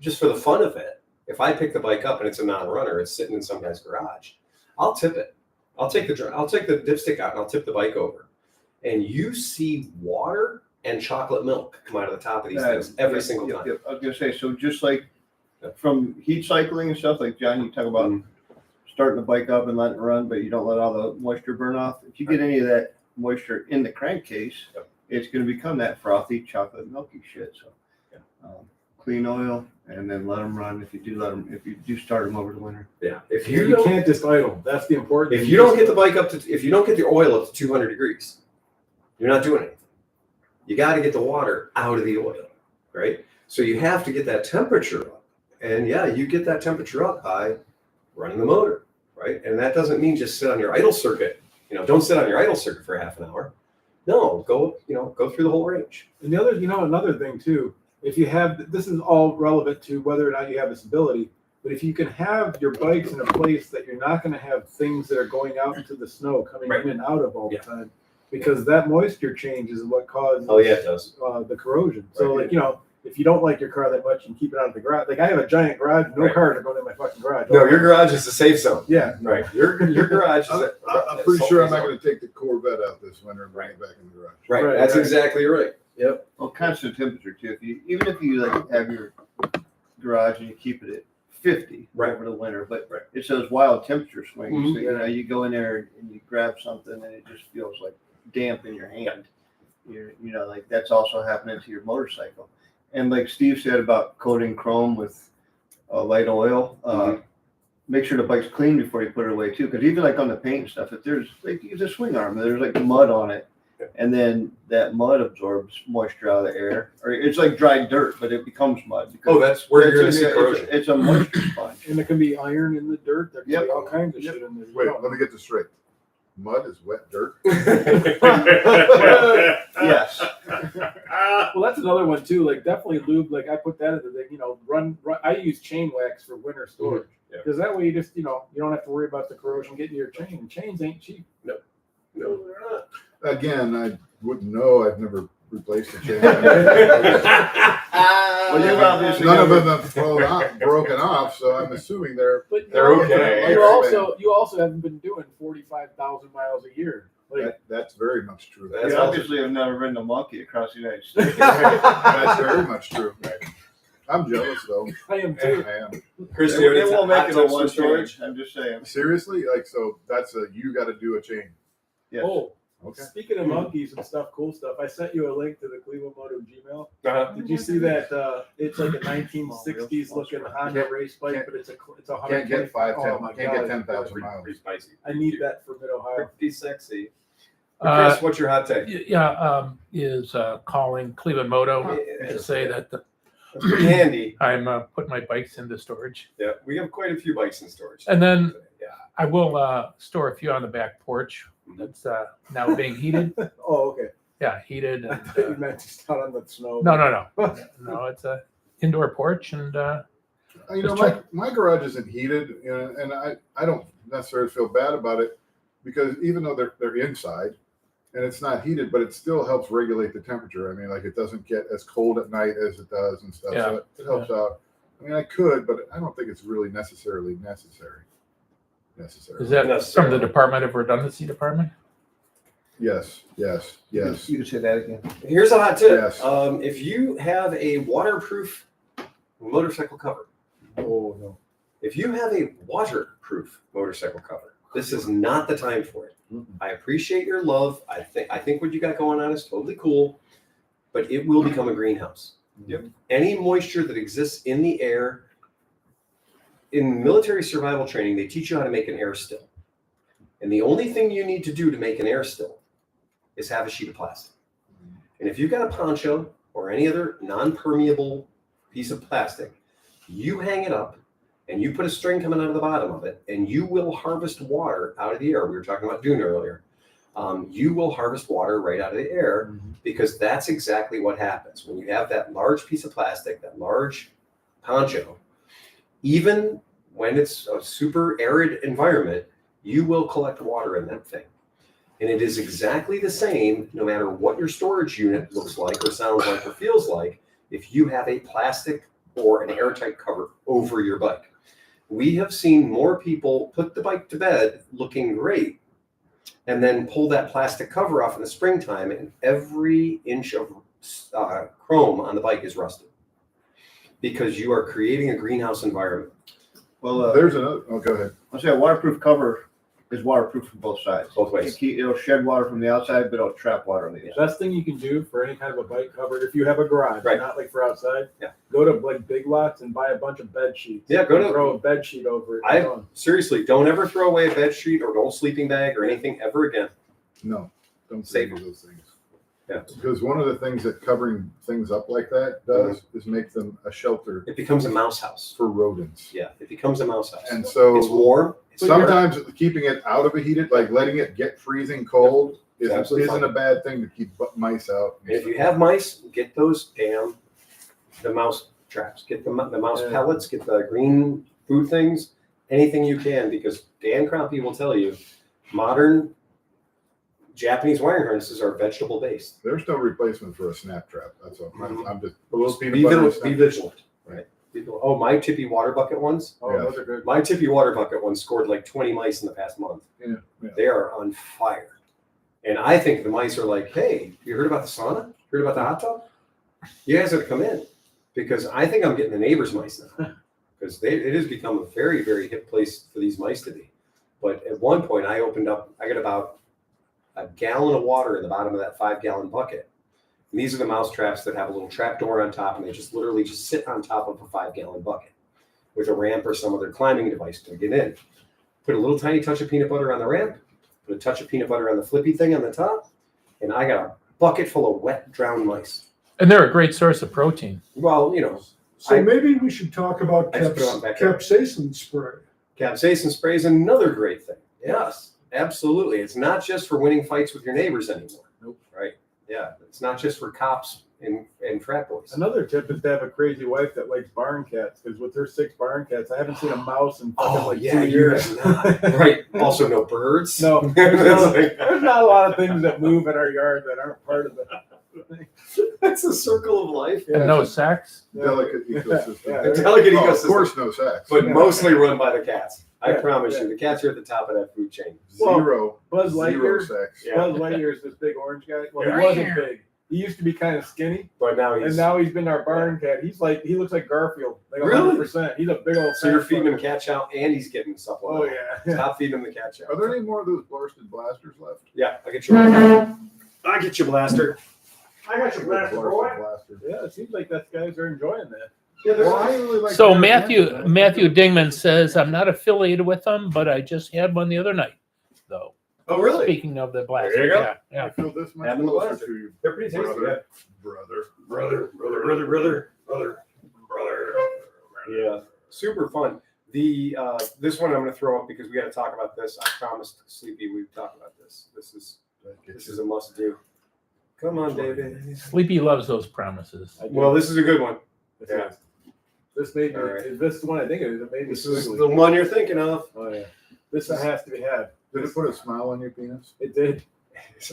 just for the fun of it, if I pick the bike up and it's a non-runner, it's sitting in some guy's garage, I'll tip it. I'll take the dipstick out and I'll tip the bike over. And you see water and chocolate milk come out of the top of these things every single time. Yep. I was gonna say, so just like from heat cycling and stuff, like John, you talk about starting the bike up and letting it run, but you don't let all the moisture burn off. If you get any of that moisture in the crankcase, it's going to become that frothy chocolate milky shit. So clean oil and then let them run. If you do start them over the winter. Yeah, if You you can't just idle. That's the important if thing. you don't get the bike if you don't get the oil up to 200 degrees, you're not doing anything. You got to get the water out of the oil, right? So you have to get that temperature up. And yeah, you get that temperature up by running the motor, right? And that doesn't mean just sit on your idle circuit. Don't sit on your idle circuit for half an hour. No, go through the whole range. And the other, another thing too, if you have, this is all relevant to whether or not you have this ability, but if you can have your bikes in a place that you're not going to have things that are going out into the snow coming in and out of all the time, because that moisture change is what causes it does. The corrosion. So if you don't like your car that much and keep it out of the garage, like I have a giant garage, no cars are going in my fucking garage. No, your garage is a safe zone. Yeah. Right. Your garage is I'm pretty sure I'm not going to take the Corvette out this winter and bring it back in the garage. Right. Right, That's right. exactly right. Yep. Well, constant temperature too. Even if you like have your garage and you keep it at 50 over the winter, but it's those wild temperature swings. Mhm. So, you go in there and you grab something and it just feels like damp in your hand. Like that's also happening to your motorcycle. And like Steve said about coating chrome with light oil, make sure the bike's clean before you put it away too. Because even like on the paint and stuff, if there's like use a swing arm, there's like mud on it, and then that mud absorbs moisture out of the air, or it's like dry dirt, but it becomes mud. Oh, that's where you're going to see corrosion. It's a moisture sponge. And there can be iron in the dirt. There can be all kinds of shit in there. Wait, let me get this straight. Mud is wet dirt. Yes. Well, that's another one too. Like definitely lube. Like I put that in the thing. Run. I use chain wax for winter storage because that way you just you don't have to worry about the corrosion getting to your chain. And chains ain't cheap. No, they're not. Again, I wouldn't know. I've never replaced a chain. Well, you've obviously None of never- them have broken off, so I'm assuming they're. But They're okay. You also haven't been doing 45,000 miles a year. Like That's very much true. That's You obviously have never ridden a monkey across the United States. That's very much true. I'm jealous though. I am too. I am. Chris, It do you have any won't make hot it tips a one for storage? storage. I'm just saying. Seriously, so that's you got to do a chain. Yes. Oh, Okay. speaking of monkeys and stuff, cool stuff. I sent you a link to the ClevelandMoto Gmail. Uh-huh. Did you see that? It's like a 1960s looking Honda race bike, but it's a Can't get 5, 10, Oh my can't God. get 10,000 miles. Pretty spicy. I need that for Mid Ohio. Pretty sexy. Chris, what's your hot take? Is calling ClevelandMoto to say that That's pretty handy. I'm putting my bikes into storage. Yeah, we have quite a few bikes in storage. And then yeah. I will store a few on the back porch that's now being heated. Oh, okay. Yeah, heated. I And, thought you meant just out on the snow. no. No, it's a indoor porch, and You know, my garage isn't heated, you know, and I don't necessarily feel bad about it because even though they're inside and it's not heated, but it still helps regulate the temperature. I mean, like it doesn't get as cold at night as it does and stuff. Yeah. So it helps out. I mean, I could, but I don't think it's really necessary. is that from the Department of Redundancy Department? Yes. You can say that again. Here's a hot tip. Yes. If you have a waterproof motorcycle cover, Oh, no. if you have a waterproof motorcycle cover, this is not the time for it. I appreciate your love. I think what you got going on is totally cool, but it will become a greenhouse. Yep. Any moisture that exists in the air, in military survival training, they teach you how to make an air still. And the only thing you need to do to make an air still is have a sheet of plastic. And if you've got a poncho or any other non-permeable piece of plastic, you hang it up and you put a string coming out of the bottom of it, and you will harvest water out of the air. We were talking about dune earlier. You will harvest water right out of the air because that's exactly what happens. When you have that large piece of plastic, that large poncho, even when it's a super arid environment, you will collect water in that thing. And it is exactly the same no matter what your storage unit looks like or sounds like or feels like if you have a plastic or an airtight cover over your bike. We have seen more people put the bike to bed looking great and then pull that plastic cover off in the springtime, and every inch of chrome on the bike is rusted because you are creating a greenhouse environment. Well, There's another. Oh, go ahead. I'll say a waterproof cover is waterproof from both sides. Both ways. It'll shed water from the outside, but it'll trap water on the The inside. best thing you can do for any kind of a bike cover, if you have a garage, Right. not like for outside, Yeah. go to like Big Lots and buy a bunch of bed sheets. Yeah, go to- throw a bed sheet over it. Seriously, don't ever throw away a bed sheet or an old sleeping bag or anything ever again. No, don't say Save any of those things. Yeah. Because one of the things that covering things up like that does is make them a shelter It becomes a mouse house. for rodents. Yeah, it becomes a mouse house. And so It's warm. It's sometimes keeping it out of a heated, like letting it get freezing cold, It's absolutely isn't a bad thing to keep mice out. And if you have mice, get those the mouse traps. Get the mouse pellets, get the green food things, anything you can, because Dan Crompy will tell you, modern Japanese wiring harnesses are vegetable based. There's no replacement for a snap trap. That's all. I'm just Be vigilant. Right. Oh, my tippy water bucket ones. Oh, Yeah. those are good. My tippy water bucket ones scored like 20 mice in the past month. Yeah. They are on fire. And I think the mice are like, hey, you heard about the sauna? Heard about the hot tub? You guys have to come in. Because I think I'm getting the neighbor's mice now. Because it has become a very, very hip place for these mice to be. But at one point I got about a gallon of water in the bottom of that 5-gallon bucket. And these are the mouse traps that have a little trap door on top, and they just literally just sit on top of a 5-gallon bucket with a ramp or some other climbing device to get in. Put a little tiny touch of peanut butter on the ramp, put a touch of peanut butter on the flippy thing on the top, and I got a bucket full of wet, drowned mice. And they're a great source of protein. Well, you know, So maybe we should talk about I just put it on back there. capsaicin spray. capsaicin spray is another great thing. Yes, absolutely. It's not just for winning fights with your neighbors anymore. Nope. Right? Yeah, it's not just for cops and frat boys. Another tip is to have a crazy wife that likes barn cats, because with her 6 barn cats, I haven't seen a mouse in fucking 2 years. Right. Also, no birds. No, there's not a lot of things that move in our yard that aren't part of the thing. That's a circle of life. And no sex. Delicate ecosystem. Yeah. A delicate Oh, ecosystem. of course, no sex. But mostly run by the cats. I Yeah, promise yeah. you, the cats are at the top of that food chain. Zero. Buzz Zero Lightyear. sex. Yeah. Buzz Lightyear is this big orange guy. Well, he Yeah. wasn't big. He used to be kind of skinny, But now and he's. now he's been our barn cat. He looks like Garfield, like Really? 100%. He's a big old. So you're fat feeding him fucker. cat chow and he's getting supplement. Oh yeah. Stop feeding him the cat chow. Are there any more of those blasted blasters left? Yeah, I get your blaster. I got your Blasted blaster. Yeah, it seems like that guys are enjoying that. Well, I really like So their Matthew candy. Dingman says, I'm not affiliated with them, but I just had one the other night, though. Oh, really? Speaking of the blast. There you go. Yeah, I yeah. feel this much Have them the closer blaster. to you, They're pretty tasty. brother. Yeah. Brother. Brother. Yeah, super fun. The this one I'm going to throw up because we got to talk about this. I promised Sleepy we'd talk about this. This is a must do. Come on, David. Sleepy loves those promises. Well, this is a good one. This Yeah. is- This made me. All right. Is this the one I think it is? It made me. This is squiggly. the one you're thinking of. Oh yeah. This has to be had. Did it put a smile on your penis? It did.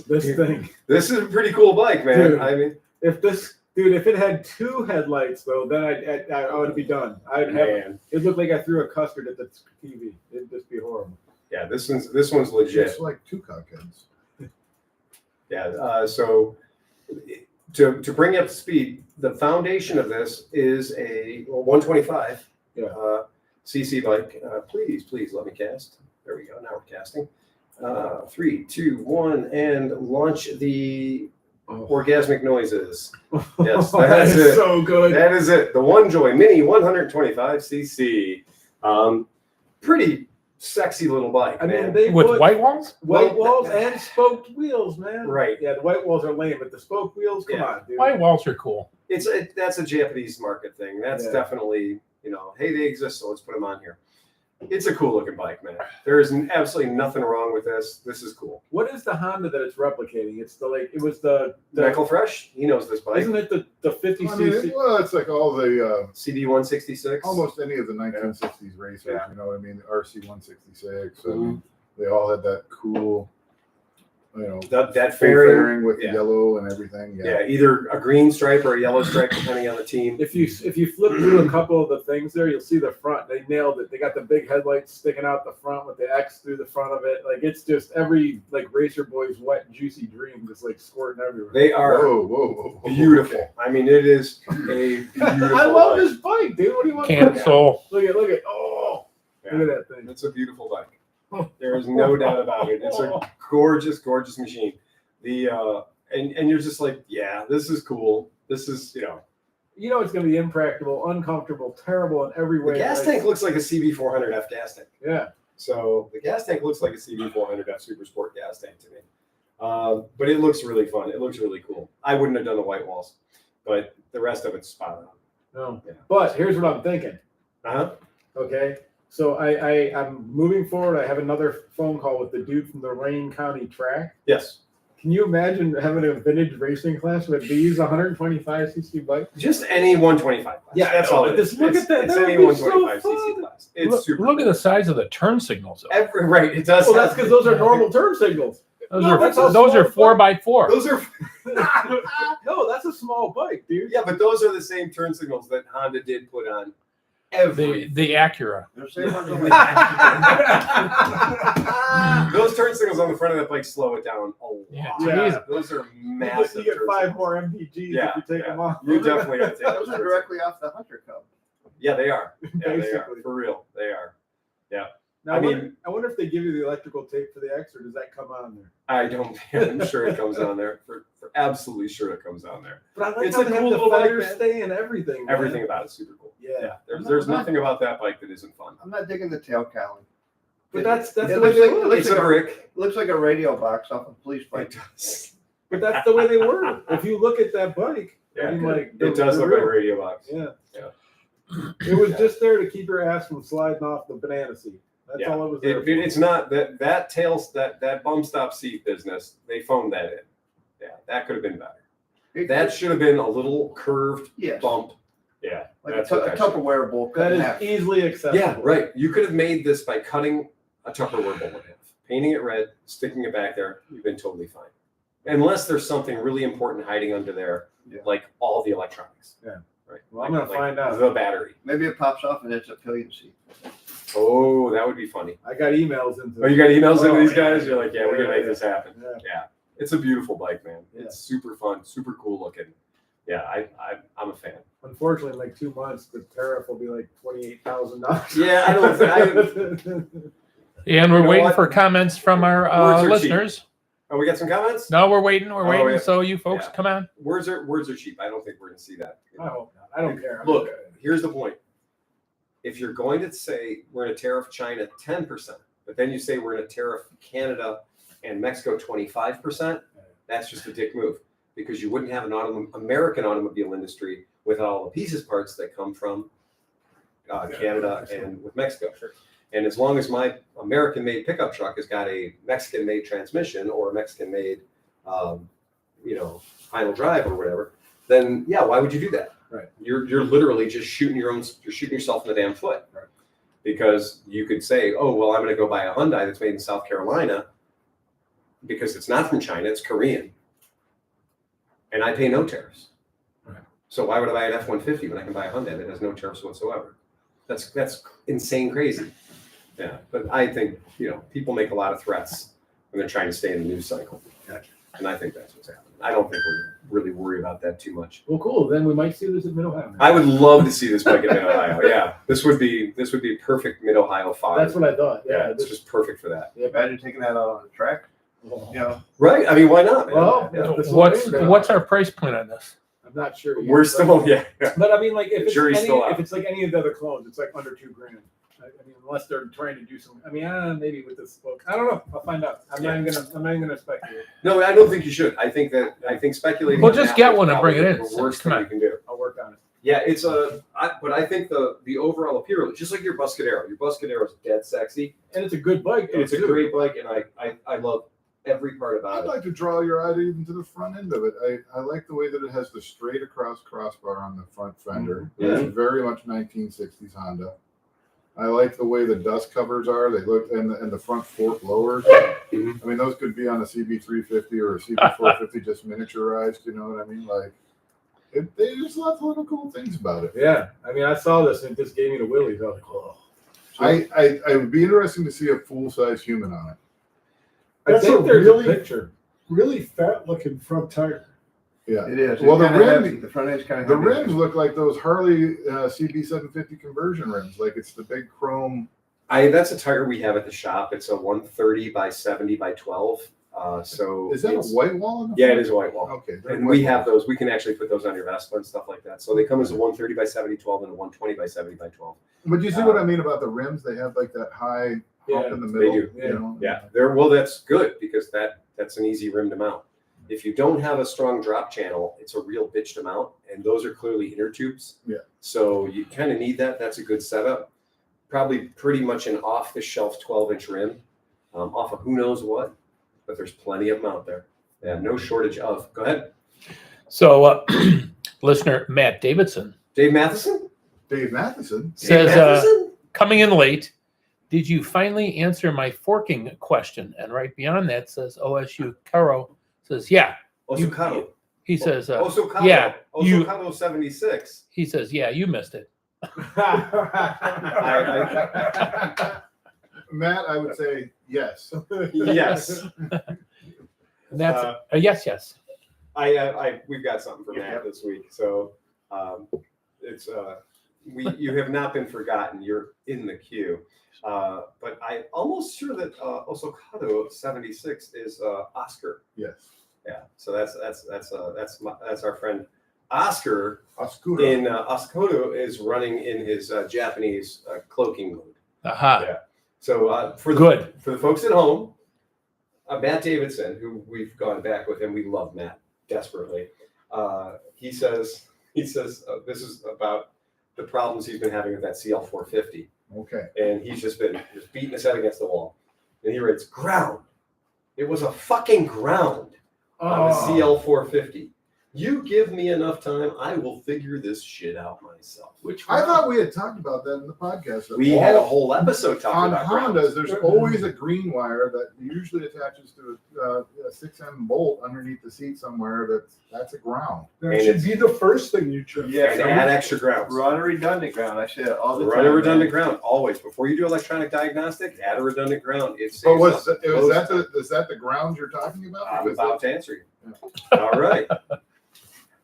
This thing. This is a pretty cool bike, man. Dude. I mean, If it had two headlights though, then I would be done. I'd have. man. It looked like I threw a custard at the TV. It'd just be horrible. Yeah, this one's legit. It's like two cockheads. Yeah. So to bring you up to speed, the foundation of this is a 125 cc bike. Please let me cast. There we go. Now we're casting. 3, 2, 1, and launch the orgasmic noises. Yes, that that's is it. so good. That is it. The One Joy Mini 125 cc. Pretty sexy little bike. I mean, man. they With put white walls? white Well, walls and spoked wheels, man. Right. Yeah, the white walls are lame, but the spoke wheels, come Yeah. on, dude. White walls are cool. That's a Japanese market thing. That's Yeah. definitely, hey, they exist, so let's put them on here. It's a cool looking bike, man. There is absolutely nothing wrong with this. This is cool. What is the Honda that it's replicating? It's it was the Michael Fresh, he knows this bike. isn't it the 50 I mean, cc? well, it's like all the CD 166. almost any of the 1960s racers. Yeah. You know what I mean? The RC 166. I Mhm. mean, they all had that cool, That full fairing. fairing with Yeah. the yellow and everything. Yeah, either a green stripe or a yellow stripe, depending on the team. If you flip through a couple of the things there, you'll see the front. They nailed it. They got the big headlights sticking out the front with the X through the front of it. Like it's just every racer boy's wet juicy dream just squirting everywhere. They are Whoa. beautiful. Okay. I mean, it is a beautiful I love bike. this bike, dude. What do you want? Cancel. Look at oh, Yeah. look at that thing. It's a beautiful bike. There is no doubt about it. It's a gorgeous, gorgeous machine. The and you're just like, yeah, this is cool. This is You know it's gonna be impractical, uncomfortable, terrible in every way. the gas tank looks like a CB400F gas tank. Yeah. So the gas tank looks like a CB400F Super Sport gas tank to me. But it looks really fun. It looks really cool. I wouldn't have done the white walls, but the rest of it's spot on. No. Yeah. But here's what I'm thinking. Uh-huh. Okay. So I'm moving forward. I have another phone call with the dude from the Rain County track. Yes. Can you imagine having a vintage racing class with these 125cc bikes? Just any 125 class. Yeah, that's I know, all but it is. just look It's- at that. It's That any would be so 125cc fun. class. It's Look, super look at cool. the size of the turn signals. Though. Right, it does. Well, that's have- because those are normal turn signals. Those No, that's how are those are small 4x4. Those are No, that's a small bike, dude. yeah, but those are the same turn signals that Honda did put on every. The Acura. They're saying ones on Those turn signals on the front of that bike slow it down a lot. Yeah, Yeah. geez. Those are You massive. get turn 5 signals. more MPGs Yeah, if you take yeah. them off. You definitely got to take Those are directly off the Hunter Cup. Yeah, they are. Yeah, they are. Basically. For real, they are. Now, I I wonder if they give you the electrical tape for the X, or does that come on there? I don't. I'm sure it comes on there. For absolutely sure it comes on there. But I like It's how a they have cool the little bike, fire man. stay and everything. man. Everything about it's super cool. Yeah. There's nothing about that bike that isn't fun. I'm not digging the tail cowling. But that's It the way looks they like- were. it looks It's like a brick. Looks like a radio box off a police bike. It does. But that's the way they were. If you look at that bike, Yeah, I mean, like it does the look like a real- radio box. Yeah. Yeah. It was just there to keep your ass from sliding off the banana seat. That's Yeah. all it was there for. It's not that tails that bum stop seat business. They phoned that in. Yeah, that could have been better. That should have been a little curved yes, bump. Yeah, like that's a what that should Tupperware bowl cut That in is half. easily accessible. Yeah, right. You could have made this by cutting a Tupperware bowl in half, painting it red, sticking it back there. You've been totally fine. Unless there's something really important hiding under there, Yeah. like all the electronics. Yeah. Right. Well, I'm gonna find out. The battery. Maybe it pops off and it's a pillion seat. Oh, that would be funny. I got emails into Oh, you got emails into Oh, these yeah. guys? You're like, yeah, we're gonna make Yeah. this happen. Yeah. Yeah, it's a beautiful bike, man. Yeah. It's super fun, super cool looking. Yeah, I'm a fan. Unfortunately, in like 2 months, the tariff will be like $28,000. Yeah, I don't. And we're You know waiting what? for comments from our Words are listeners. Oh, we got some comments. No, we're waiting. We're Oh, waiting. yeah. So you folks, Yeah. come on. Words are cheap. I don't think we're gonna see that. I hope not. I don't care. Look, here's the point. If you're going to say we're going to tariff China 10%, but then you say we're going to tariff Canada and Mexico 25%, that's just a dick move because you wouldn't have an American automobile industry with all the pieces parts that come from Canada and with Mexico. And as long as my American-made pickup truck has got a Mexican-made transmission or a Mexican-made, final drive or whatever, then yeah, why would you do that? Right. You're literally just shooting yourself in the damn foot. Right. Because you could say, oh well, I'm going to go buy a Hyundai that's made in South Carolina because it's not from China, it's Korean, and I pay no tariffs. Right. So why would I buy an F-150 when I can buy a Hyundai that has no tariffs whatsoever? That's insane crazy. Yeah, but I think people make a lot of threats when they're trying to stay in the news cycle, and I think that's what's happening. I don't think we're really worried about that too much. Well, cool. Then we might see this at Mid-Ohio. I would love to see this bike in Mid-Ohio. Yeah, this would be perfect Mid-Ohio 5. That's what I thought. Yeah, it's just perfect for that. Imagine taking that out on the track. Right? I mean, why not? Man? Well, Yeah. this is what I'm saying. What's our price point on this? I'm not sure. yet, We're but- still, yeah. But I mean, like if The jury's still out. if it's like any of the other clones, it's like under $2,000. I mean, unless they're trying to do some. I mean, maybe with this book, I don't know. I'll find out. I'm not even gonna speculate. No, I don't think you should. I think speculating. Well, on just that get is one and bring it probably in. The worst Come thing on. you can do. I'll work on it. Yeah, it's but I think the overall appearance, just like your Buscadero. Your Buscadero is dead sexy. And it's a good bike. It's a great bike, and I love every part about I'd it. like to draw your eye even to the front end of it. I like the way that it has the straight across crossbar on the front fender. Mhm. It's very much 1960s Honda. I like the way the dust covers are. They look and the front fork lowers. Mhm. I mean, those could be on a CB350 or a CB450 just miniaturized. You know what I mean? Like, there's lots of little cool things about it. Yeah, I mean, I saw this and it just gave me the willies. I was like, oh. I would be interesting to see a full size human on it. I That's think a there's really- a picture. Really fat looking front tire. Yeah. It is. Well, It's the kinda rim- heavy. The front end's kind of The rims look like those Harley CB750 conversion rims. Like it's the big chrome. That's a tire we have at the shop. It's a 130 by 70 by 12. So Is that a it's- white wall? In the Yeah, front? it is a white wall. Okay. they're And white we have walls. those. We can actually put those on your Vespa and stuff like that. So they come as a 130 by 70 12 and a 120 by 70 by 12. But you see what I mean about the rims? They have like that high hump Yeah, in the they middle. do. You know? Yeah, that's good because that's an easy rim to mount. If you don't have a strong drop channel, it's a real bitch to mount, and those are clearly inner tubes. Yeah. So you kind of need that. That's a good setup. Probably pretty much an off-the-shelf 12-inch rim, off of who knows what, but there's plenty of them out there. They have no shortage of. Go ahead, So, listener Matt Davidson Dave Matheson. Dave Matheson. says, Matheson? coming in late, did you finally answer my forking question? And right beyond that says OSU Caro says, yeah. Osukado. He says, Osukado. yeah, you- Osukado 76. he says, yeah, you missed it. Matt, I would say yes. Yes. And that's yes. We've got something for Matt this week. So it's you have not been forgotten. You're in the queue. But I'm almost sure that Osukado 76 is Oscar. Yes. Yeah. So that's our friend Oscar Oscuro. in Oscodo is running in his Japanese cloaking mode. Aha. Yeah. So for the folks at home, Matt Davidson, who we've gone back with, and we love Matt desperately. He says this is about the problems he's been having with that CL450, Okay. and he's just been beating his head against the wall. And he writes, "Ground. It was a fucking ground on the CL450. You give me enough time, I will figure this shit out myself." I thought we had talked about that in the podcast. that We had a all- whole episode talking on about Hondas. grounds. There's always a green wire that usually attaches to a 6M bolt underneath the seat somewhere. That's a ground. That And should it's- be the first thing you check. Yeah, And add extra grounds. Run a redundant ground. I say it all the time. Run a redundant man. ground always. Before you do electronic diagnostic, add a redundant ground. It saves But us is loads of that the ground you're talking about? I'm Because about to answer you. All right.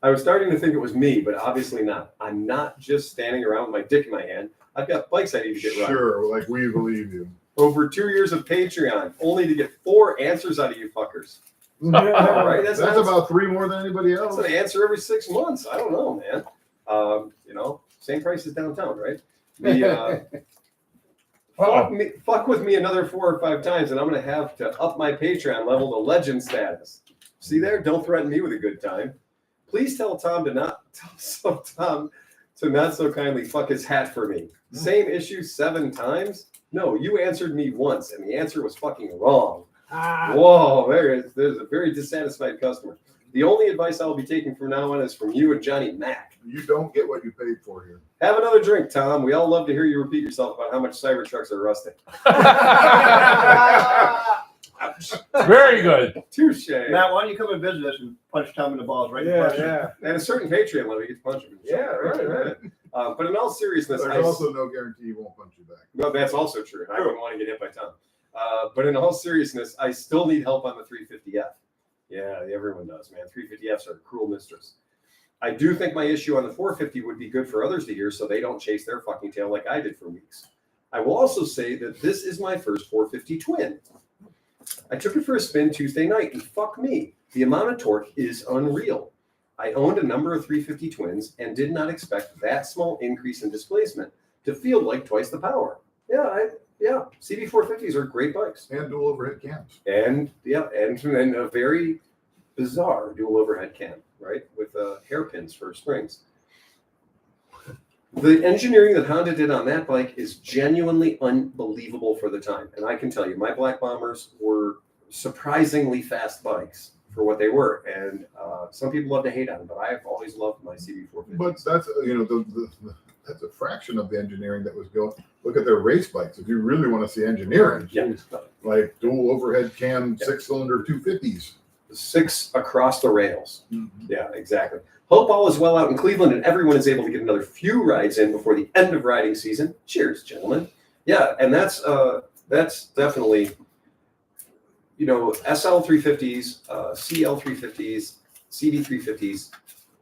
I was starting to think it was me, but obviously not. I'm not just standing around with my dick in my hand. I've got bikes I need to get running. Sure, like we believe you. Over 2 years of Patreon, only to get 4 answers out of you fuckers. All right, That's not- about 3 more than anybody That's else. an answer every 6 months. I don't know, man. Same price as downtown, right? Fuck with me another 4 or 5 times, and I'm going to have to up my Patreon level to legend status. See there? Don't threaten me with a good time. Please tell Tom to not So Tom to not so kindly fuck his hat for me. Same issue 7 times? No, you answered me once, and the answer was fucking wrong. Whoa, there's a very dissatisfied customer. The only advice I'll be taking from now on is from you and Johnny Mac. You don't get what you paid for here. Have another drink, Tom. We all love to hear you repeat yourself about how much Cybertrucks are rusting. Very good. Touche. Matt, why don't you come and visit us and punch Tom in the balls right in Yeah, person? yeah. And a certain Patreon level, you get to punch him. Yeah, right. But in all seriousness, There's also no guarantee he won't punch you back. well, that's also true. And I wouldn't want to get hit by Tom. But in all seriousness, I still need help on the 350F. Yeah, everyone does, man. 350Fs are a cruel mistress. I do think my issue on the 450 would be good for others to hear so they don't chase their fucking tail like I did for weeks. I will also say that this is my first 450 twin. I took it for a spin Tuesday night, and fuck me, the amount of torque is unreal. I owned a number of 350 twins and did not expect that small increase in displacement to feel like twice the power. Yeah, CB450s are great bikes. And dual overhead cams. And a very bizarre dual overhead cam, right? With hairpins for springs. The engineering that Honda did on that bike is genuinely unbelievable for the time. And I can tell you, my Black Bombers were surprisingly fast bikes for what they were. And some people love to hate on them, but I've always loved my CB450. But that's, that's a fraction of the engineering that was going. Look at their race bikes. If you really want to see engineering, like dual overhead cam, 6-cylinder 250s. 6 across the rails. Yeah, exactly. Hope all is well out in Cleveland and everyone is able to get another few rides in before the end of riding season. Cheers, gentlemen. Yeah, and that's definitely, SL 350s, CL 350s, CD 350s.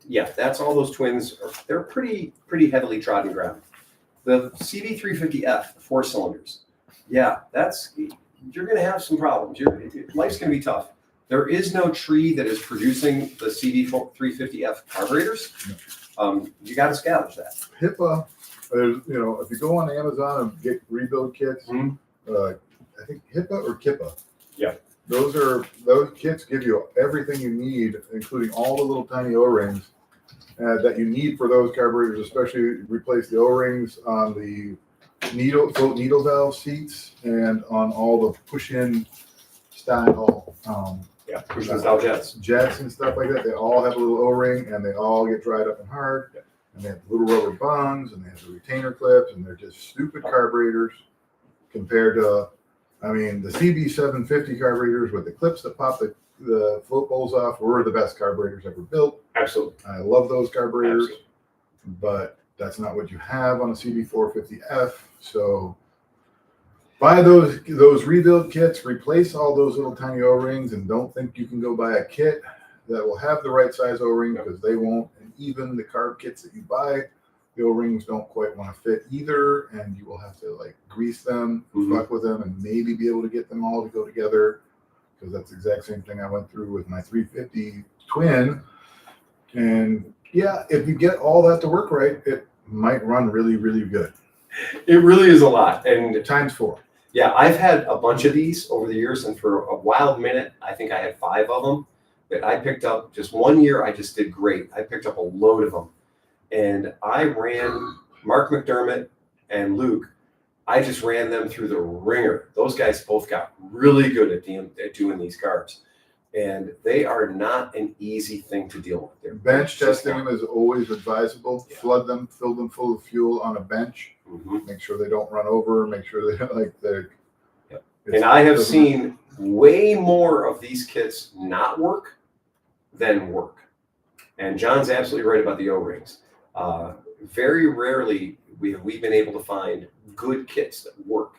Yeah, that's all those twins. They're pretty heavily trodden ground. The CB 350F, 4 cylinders. Yeah, you're going to have some problems. Life's going to be tough. There is no tree that is producing the CB 350F carburetors. You got to scavenge that. HIPAA, if you go on Amazon and get rebuild kits, I think HIPAA or KIPA. Yeah. Those kits give you everything you need, including all the little tiny O-rings that you need for those carburetors, especially replace the O-rings on the float needle valve seats and on all the push-in style push-in style jets and stuff like that. They all have a little O-ring and they all get dried up and hard. Yeah. And they have little rubber bungs and they have the retainer clips and they're just stupid carburetors compared to, the CB750 carburetors with the clips that pop the float bowls off were the best carburetors ever built. Absolutely. I love those carburetors, Absolutely. But that's not what you have on a CB450F. So buy those rebuild kits, replace all those little tiny O-rings, and don't think you can go buy a kit that will have the right size O-ring because they won't. And even the carb kits that you buy, the O-rings don't quite want to fit either, and you will have to grease them, fuck with them, and maybe be able to get them all to go together. Because that's the exact same thing I went through with my 350 twin. And yeah, if you get all that to work right, it might run really, really good. It really is a lot. And Times 4. yeah, I've had a bunch of these over the years, and for a wild minute, I think I had 5 of them that I picked up. Just one year, I just did great. I picked up a load of them. And I ran Mark McDermott and Luke. I just ran them through the ringer. Those guys both got really good at doing these carbs. And they are not an easy thing to deal with. They're Bench testing them is always advisable. Yeah. Flood them, fill them full of fuel on a bench. Make sure they don't run over. Make sure they're Yep. And I have seen way more of these kits not work than work. And John's absolutely right about the O-rings. Very rarely we've been able to find good kits that work.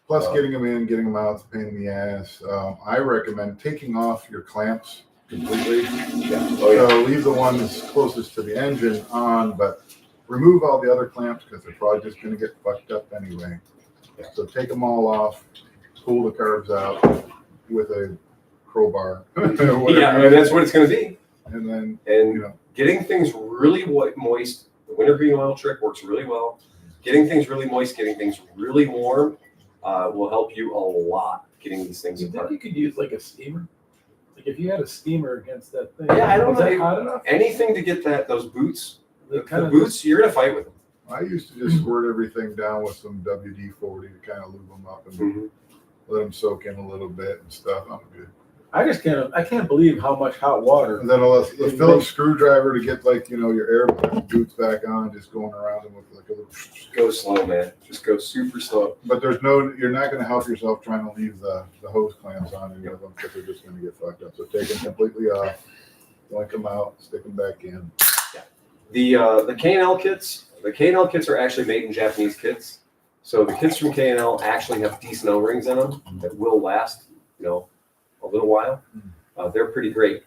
Plus, getting them in, getting them out, it's a pain in the ass. I recommend taking off your clamps completely. Yeah. So leave the ones closest to the engine on, but remove all the other clamps because they're probably just going to get fucked up anyway. Yeah. So take them all off, pull the carbs out with a crowbar. Yeah, and that's what it's going to be. And then, getting things really moist, the wintergreen oil trick works really well. Getting things really moist, getting things really warm will help you a lot getting these things You think apart. you could use a steamer? Like if you had a steamer against that thing, Yeah, I don't was that know. hot enough? Anything to get those boots. They The kind of boots, you're gonna fight with them. I used to just squirt everything down with some WD-40 to kind of lube them up and let them soak in a little bit and stuff. I'm good. I can't believe how much hot water. And then a Phillips screwdriver to get like, your air boots back on, just going around them with like a little. Go slow, man. Just go super slow. But you're not going to help yourself trying to leave the hose clamps on any of them because they're just going to get fucked up. So take them completely off, yank them out, stick them back in. The K&L kits, are actually made in Japanese kits. So the kits from K&L actually have decent O-rings in them that will last, a little while. They're pretty great.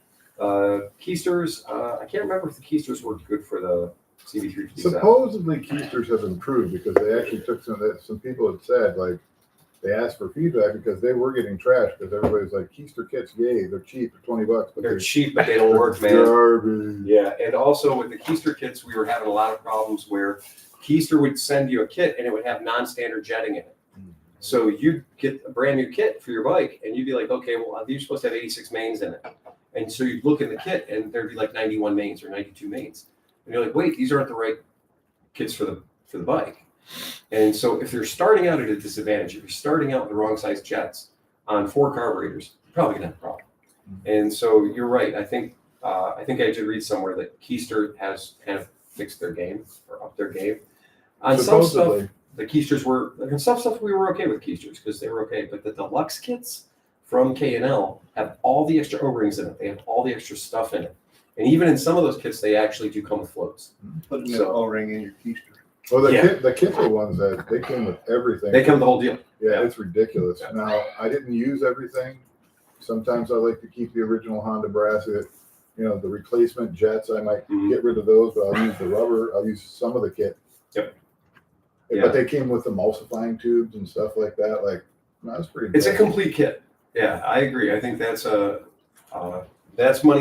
Keysters, I can't remember if the Keysters were good for the CB357. Supposedly Keysters have improved because they actually took some people had said like they asked for feedback because they were getting trashed because everybody's like Keister kits, yay, they're cheap, they're $20, but They're cheap, but they don't work, man. Garbage. Yeah, and also with the Keister kits, we were having a lot of problems where Keister would send you a kit and it would have non-standard jetting in it. So you'd get a brand new kit for your bike and you'd be like, okay, well, you're supposed to have 86 mains in it. And so you'd look in the kit and there'd be like 91 mains or 92 mains. And you're like, wait, these aren't the right kits for the bike. And so if you're starting out at a disadvantage, if you're starting out with the wrong size jets on 4 carburetors, you're probably gonna have a problem. And so you're right. I think I did read somewhere that Keister has kind of fixed their game or upped their game. On some stuff, the Keisters were, and some stuff we were okay with Keisters because they were okay, but the deluxe kits from K&L have all the extra O-rings in it. They have all the extra stuff in it. And even in some of those kits, they actually do come with floats. Put an O-ring in your keister. Well, the kits are ones that they came with everything. They come with the whole deal. Yeah, it's ridiculous. Now, I didn't use everything. Sometimes I like to keep the original Honda brass. The replacement jets, I might get rid of those, but I'll use the rubber. I'll use some of the kit. Yep. Yeah. But they came with emulsifying tubes and stuff like that. Like, that's pretty. It's a complete kit. Yeah, I agree. I think that's money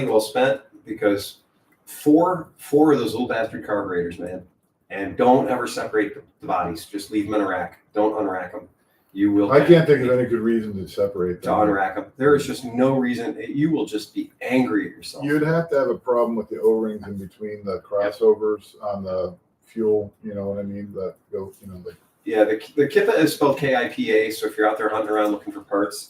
well spent because four of those little bastard carburetors, man. And don't ever separate the bodies. Just leave them in a rack. Don't unrack them. You will. I can't think of any good reason to separate them. To unrack them. There is just no reason. You will just be angry at yourself. You'd have to have a problem with the O-rings in between the crossovers on the fuel. You know what I mean? Yeah, the Kippa is spelled Kipa. So if you're out there hunting around looking for parts,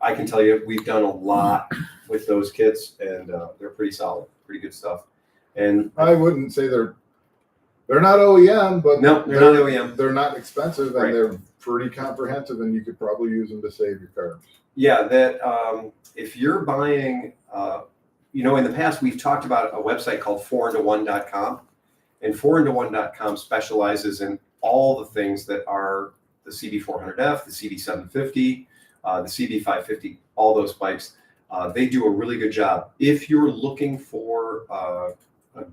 I can tell you we've done a lot with those kits, and they're pretty solid, pretty good stuff. And I wouldn't say they're not OEM, but no, they're not OEM. They're not expensive, and Right. they're pretty comprehensive, and you could probably use them to save your carbs. Yeah, that if you're buying, in the past we've talked about a website called 4into1.com, and 4into1.com specializes in all the things that are the CB400F, the CB750, the CB550, all those bikes. They do a really good job. If you're looking for a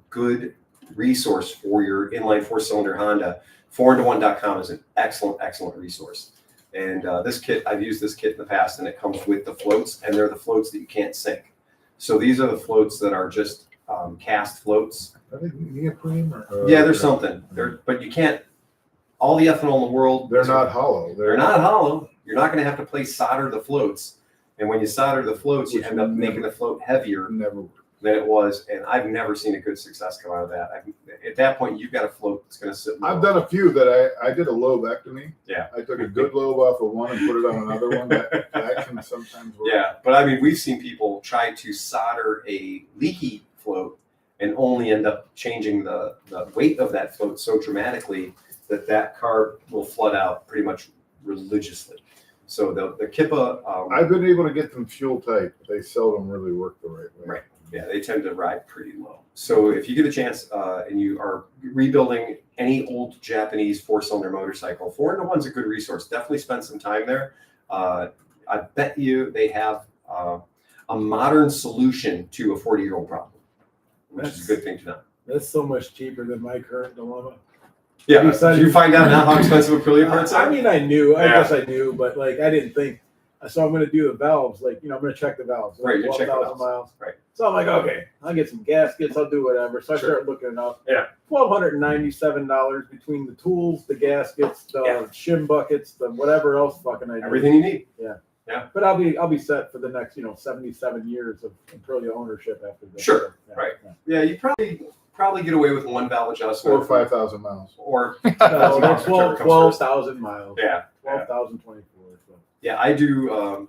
good resource for your inline 4-cylinder Honda, 4into1.com is an excellent resource. And this kit, I've used this kit in the past, and it comes with the floats, and they're the floats that you can't sink. So these are the floats that are just cast floats. Are they neoprene? Yeah, there's something. But you can't. All the ethanol in the world. They're not hollow. They're not hollow. You're not going to have to solder the floats. And when you solder the floats, you end up making the float heavier than it was. And I've never seen a good success come out of that. At that point, you've got a float that's going to sit low. I've done a few that I did a lobectomy. Yeah. I took a good lobe off of one and put it on another one. That can sometimes work. Yeah, but I mean, we've seen people try to solder a leaky float and only end up changing the weight of that float so dramatically that carb will flood out pretty much religiously. So the Kippa. I've been able to get them fuel tight, but they seldom really work the right way. Right. Yeah, they tend to ride pretty low. So if you get a chance and you are rebuilding any old Japanese 4-cylinder motorcycle, 4into1's a good resource. Definitely spend some time there. I bet you they have a modern solution to a 40-year-old problem, which is a good thing to know. That's so much cheaper than my current dilemma. Yeah, did you find out now how expensive Aprilia parts are? I mean, I knew. I guess I knew, but like I didn't think. So I'm going to do the valves. Like I'm going to check the valves. Right, you check the 12,000 valves. miles. Right. So I'm like, okay, I'll get some gaskets. I'll do whatever. So I Sure. start looking it up. Yeah. $1,297 between the tools, the gaskets, the shim buckets, the whatever else fucking I do. Everything you need. Yeah. Yeah. But I'll be set for the next 77 years of Aprilia ownership after this. Sure. Yeah, Right. yeah. Yeah, you probably get away with one valve adjustment Or 5,000 miles. or No, 10,000 they're miles for whichever comes first. 12,000 miles. Yeah. 12,024. So. Yeah, I do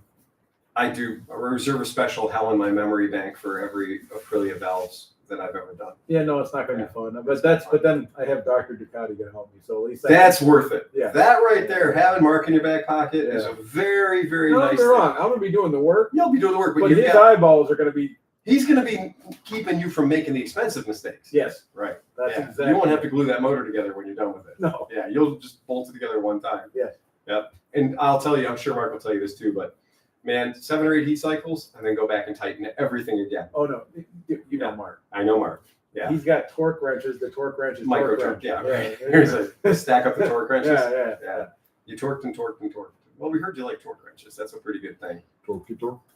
a reserve a special hell in my memory bank for every Aprilia valves that I've ever done. Yeah, no, it's not going to be fun. But then I have Dr. Ducati going to help me. So at least That's worth it. Yeah. That right there, having Mark in your back pocket is Yeah. a very, very No, nice don't thing. get me wrong. I'm going to be doing the work, You'll be doing the work, but but his eyeballs are going to be he's going to be keeping you from making the expensive mistakes. yes. Right. That's Yeah. exactly. You won't have to glue that motor together when you're done with it. No. Yeah, you'll just bolt it together one time. Yeah. Yep. And I'll tell you, I'm sure Mark will tell you this too, but man, 7 or 8 heat cycles and then go back and tighten everything again. Oh no, you know Mark. I know Mark. Yeah. He's got torque wrenches. The torque wrenches. Micro torque torque. wrench. Yeah. Yeah. Here's a stack up the torque wrenches. Yeah. Yeah. You torqued and torqued and torqued. Well, we heard you like torque wrenches. That's a pretty good thing. Torque,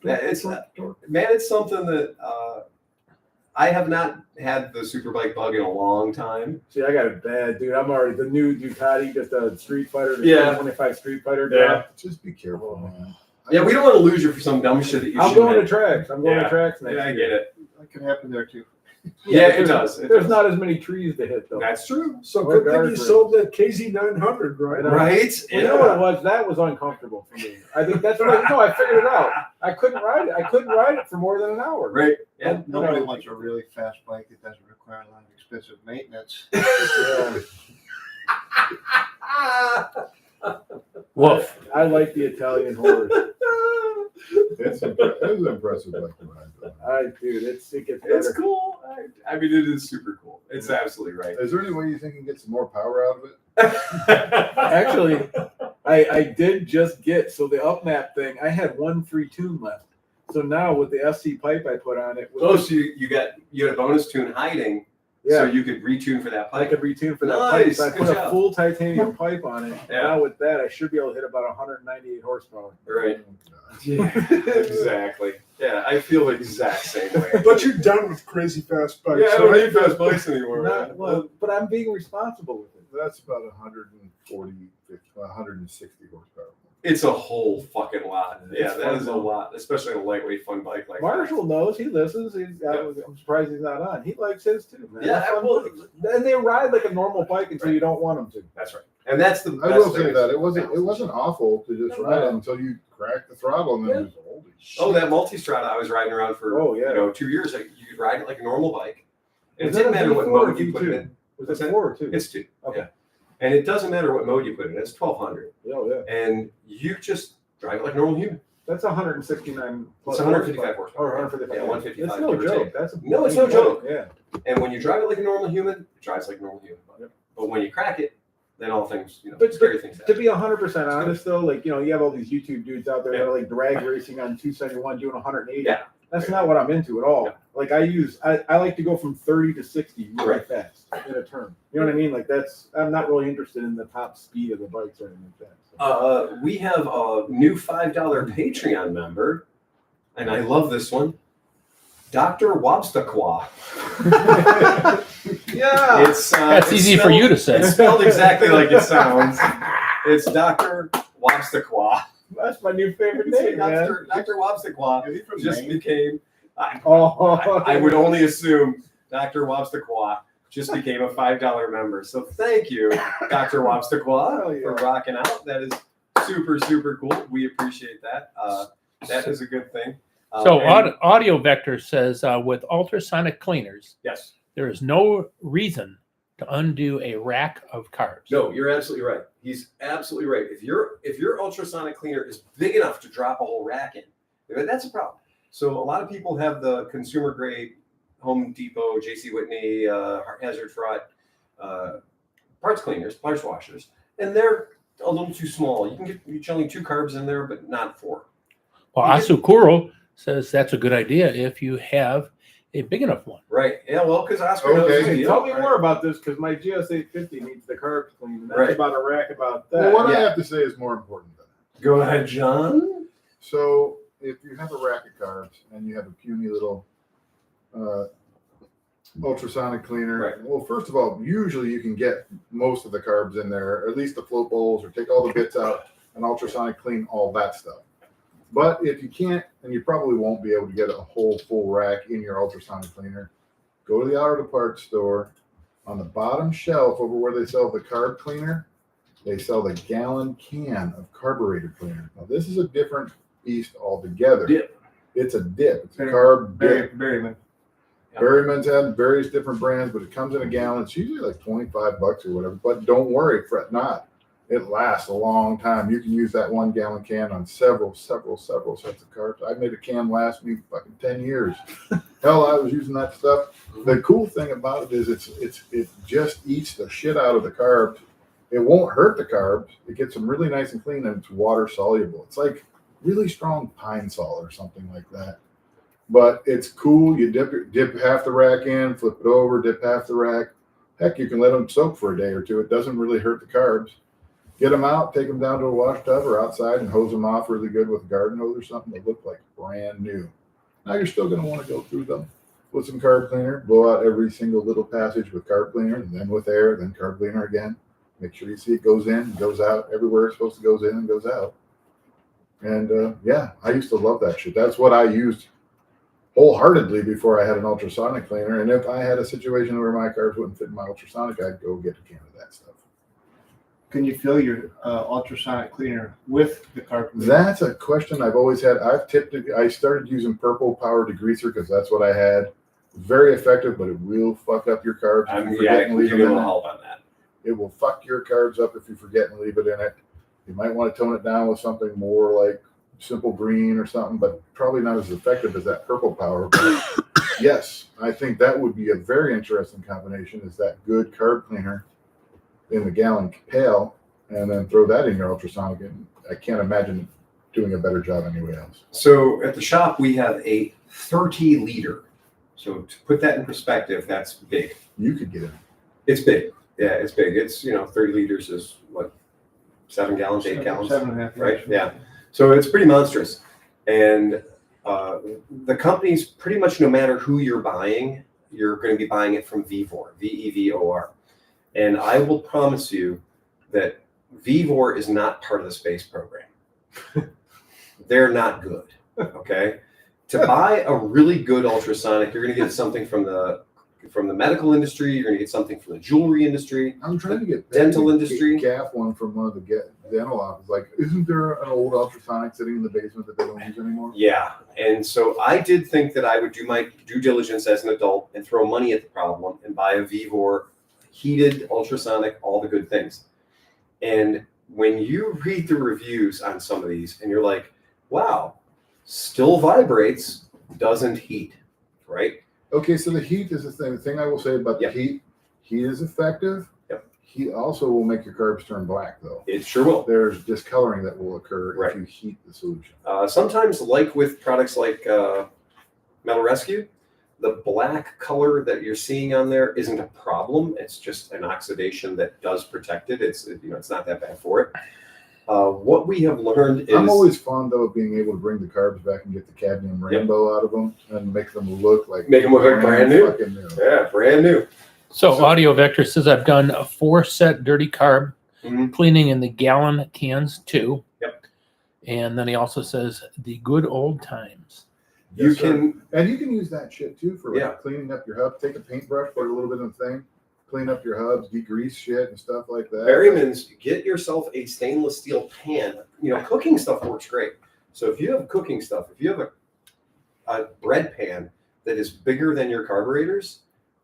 Yeah, it's man, it's something that I have not had the superbike bug in a long time. See, I got it bad, dude. I'm already the new Ducati, just a Street Fighter, the Yeah. 25 Street Fighter. Yeah. Just be careful, man. Yeah, we don't want to lose you for some dumb shit that you I'm shouldn't going to have. tracks. I'm going Yeah. to tracks next Yeah, I year. get it. That can happen there too. Yeah, it there's- does. It There's does. not as many trees to hit though. That's true. So Or good thing you guardrails. sold that KZ900, right? Right? Well, you know what it was? That was uncomfortable for me. I think that's what I figured it out. I couldn't ride it. I couldn't ride it for more than an hour. Right. Yeah. Nobody wants a really fast bike that doesn't require a lot of expensive maintenance. Yeah. Woof. I like the Italian horse. It's an impressive bike to ride, though. Dude, it gets It's better. cool. I mean, it is super cool. It's absolutely right. Is there any way you think you can get some more power out of it? Actually, I did just get so the upmap thing. I had one free tune left. So now with the SC pipe I put on it, Oh, so you had a bonus tune hiding, so yeah, you could retune for that I pipe. could retune for that Nice, pipe. So I good put a job. full titanium pipe on it. Yeah. Now with that, I should be able to hit about 198 horsepower. Right. Oh, Exactly. Yeah, I feel the exact same way. But you're done with crazy fast bikes. Yeah, I don't need fast bikes anymore. Not, Man. well, but I'm being responsible with it. That's about 140, 160 horsepower. It's a whole fucking lot. Yeah, It's that fun, is a though. lot, especially on a lightweight fun bike like Marshall knows. He listens. I'm surprised he's not on. He likes his too, man. Yeah, They're fun well- bikes. And they ride like a normal bike until you don't want them to. that. That's right. And that's the I best will thing say is- that it wasn't awful to just ride it until you crack the throttle and then it was holy shit. Oh, that multi-strada I was riding around for Oh, yeah. 2 years. Like, you could ride it like a normal bike. And it Is that didn't a matter what V4 or mode you put it V2? in. Was What's it that? 4 or 2? It's 2. Okay. Yeah. And it doesn't matter what mode you put it in. It's 1200. Oh, yeah. And you just drive it like a normal human. That's 169 plus It's 155 horsepower. horsepower. Or 155. Yeah, 155, It's no give or joke. take. That's a No, it's no joke. Yeah. And when you drive it like a normal human, it drives like a normal human. Yep. But when you crack it, then all things, But- scary things To happen. be 100% honest, though, like, you have all these YouTube dudes out there that Yeah. are like drag racing on 271 doing 180. Yeah. That's not what I'm into at all. Yeah. Like, I like to go from 30 to 60 really Right. fast in a turn. You know what I mean? Like, I'm not really interested in the top speed of the bikes or anything like that. So. We have a new $5 Patreon member, and I love this one. Dr. Wobstaqua. Yeah. That's easy for you to say. It's spelled exactly like it sounds. It's Dr. Wobstaqua. That's my new favorite name, man. Dr. Wobstaqua Is he from just Maine? became, Oh, I would only assume Dr. Wobstaqua just became a $5 member. So thank you, Dr. Wobstaqua, Hell yeah. for rocking out. That is super, super cool. We appreciate that. That is a good thing. So And- Audio Vector says with ultrasonic cleaners, yes. there is no reason to undo a rack of carbs. No, you're absolutely right. He's absolutely right. If your ultrasonic cleaner is big enough to drop a whole rack in, that's a problem. So a lot of people have the consumer grade Home Depot, JC Whitney, Hazard Front parts cleaners, parts washers, and they're a little too small. You can get only 2 carbs in there, but not 4. Well, Asukuro says that's a good idea if you have a big enough one. Right. Yeah. Well, because Oscar knows Okay. his Hey, deal, tell me right? more about this because my GS850 needs the carbs cleaned. And that's Right. about a rack about that. Well, what I Yeah. have to say is more important than that. Go ahead, John. So if you have a rack of carbs and you have a puny little ultrasonic cleaner, Right. well, first of all, usually you can get most of the carbs in there, or at least the float bowls, or take all the bits out and ultrasonic clean all that stuff. But if you can't, and you probably won't be able to get a whole full rack in your ultrasonic cleaner, go to the auto parts store. On the bottom shelf over where they sell the carb cleaner, they sell the gallon can of carburetor cleaner. Now this is a different beast altogether. Dip. It's a dip. It's a carb dip. Berryman. Berryman's had various different brands, but it comes in a gallon. It's usually like $25 or whatever. But don't worry, fret not. It lasts a long time. You can use that 1 gallon can on several sets of carbs. I made a can last me fucking 10 years. Hell, I was using that stuff. The cool thing about it is it just eats the shit out of the carbs. It won't hurt the carbs. It gets them really nice and clean, and it's water soluble. It's like really strong pine salt or something like that. But it's cool. You dip half the rack in, flip it over, dip half the rack. Heck, you can let them soak for a day or two. It doesn't really hurt the carbs. Get them out, take them down to a wash tub or outside and hose them off really good with a garden hose or something. They look like brand new. Now you're still going to want to go through them with some carb cleaner, blow out every single little passage with carb cleaner, and then with air, then carb cleaner again. Make sure you see it goes in, goes out, everywhere it's supposed to goes in and goes out. And yeah, I used to love that shit. That's what I used wholeheartedly before I had an ultrasonic cleaner. And if I had a situation where my carbs wouldn't fit in my ultrasonic, I'd go get a can of that stuff. Can you fill your ultrasonic cleaner with the carb cleaner? That's a question I've always had. I started using purple power degreaser because that's what I had. Very effective, but it will fuck up your carbs. I can give you a little help on that. It will fuck your carbs up if you forget and leave it in it. You might want to tone it down with something more like simple green or something, but probably not as effective as that purple power. But yes, I think that would be a very interesting combination, is that good carb cleaner in the gallon pail, and then throw that in your ultrasonic. And I can't imagine doing a better job anywhere else. So at the shop, we have a 30 liter. So to put that in perspective, that's big. You could get it. It's big. Yeah, it's big. It's, 30 liters is what, 7 gallons, 8 gallons? 7.5. Right? Yeah. So it's pretty monstrous. And the companies, pretty much no matter who you're buying, you're going to be buying it from Vevor, Vevor. And I will promise you that Vevor is not part of the space program. They're not good. Okay. To buy a really good ultrasonic, you're going to get something from the medical industry. You're going to get something from the jewelry industry. I'm trying to get dental industry. Gaff one from one of the dental offices. Like, isn't there an old ultrasonic sitting in the basement that they don't use anymore? Yeah. And so I did think that I would do my due diligence as an adult and throw money at the problem and buy a Vevor heated ultrasonic, all the good things. And when you read the reviews on some of these and you're like, wow, still vibrates, doesn't heat, right? Okay, so the heat is the thing. The thing I will say about the heat is effective. Yep. Heat also will make your carbs turn black, though. It sure will. There's discoloring that will occur Right. if you heat the solution. Sometimes, like with products like Metal Rescue, the black color that you're seeing on there isn't a problem. It's just an oxidation that does protect it. It's not that bad for it. What we have learned is I'm always fond though of being able to bring the carbs back and get the cadmium rainbow out of them and make them look like brand new. fucking new. Yeah, brand new. So Audio Vector says I've done a 4-set dirty carb cleaning in the gallon cans too. Yep. And then he also says the good old times. You can use that shit too for Yeah. cleaning up your hub. Take a paintbrush, put a little bit of thing, clean up your hubs, degrease shit and stuff like that. Berryman's, get yourself a stainless steel pan. Cooking stuff works great. So if you have cooking stuff, if you have a bread pan that is bigger than your carburetors,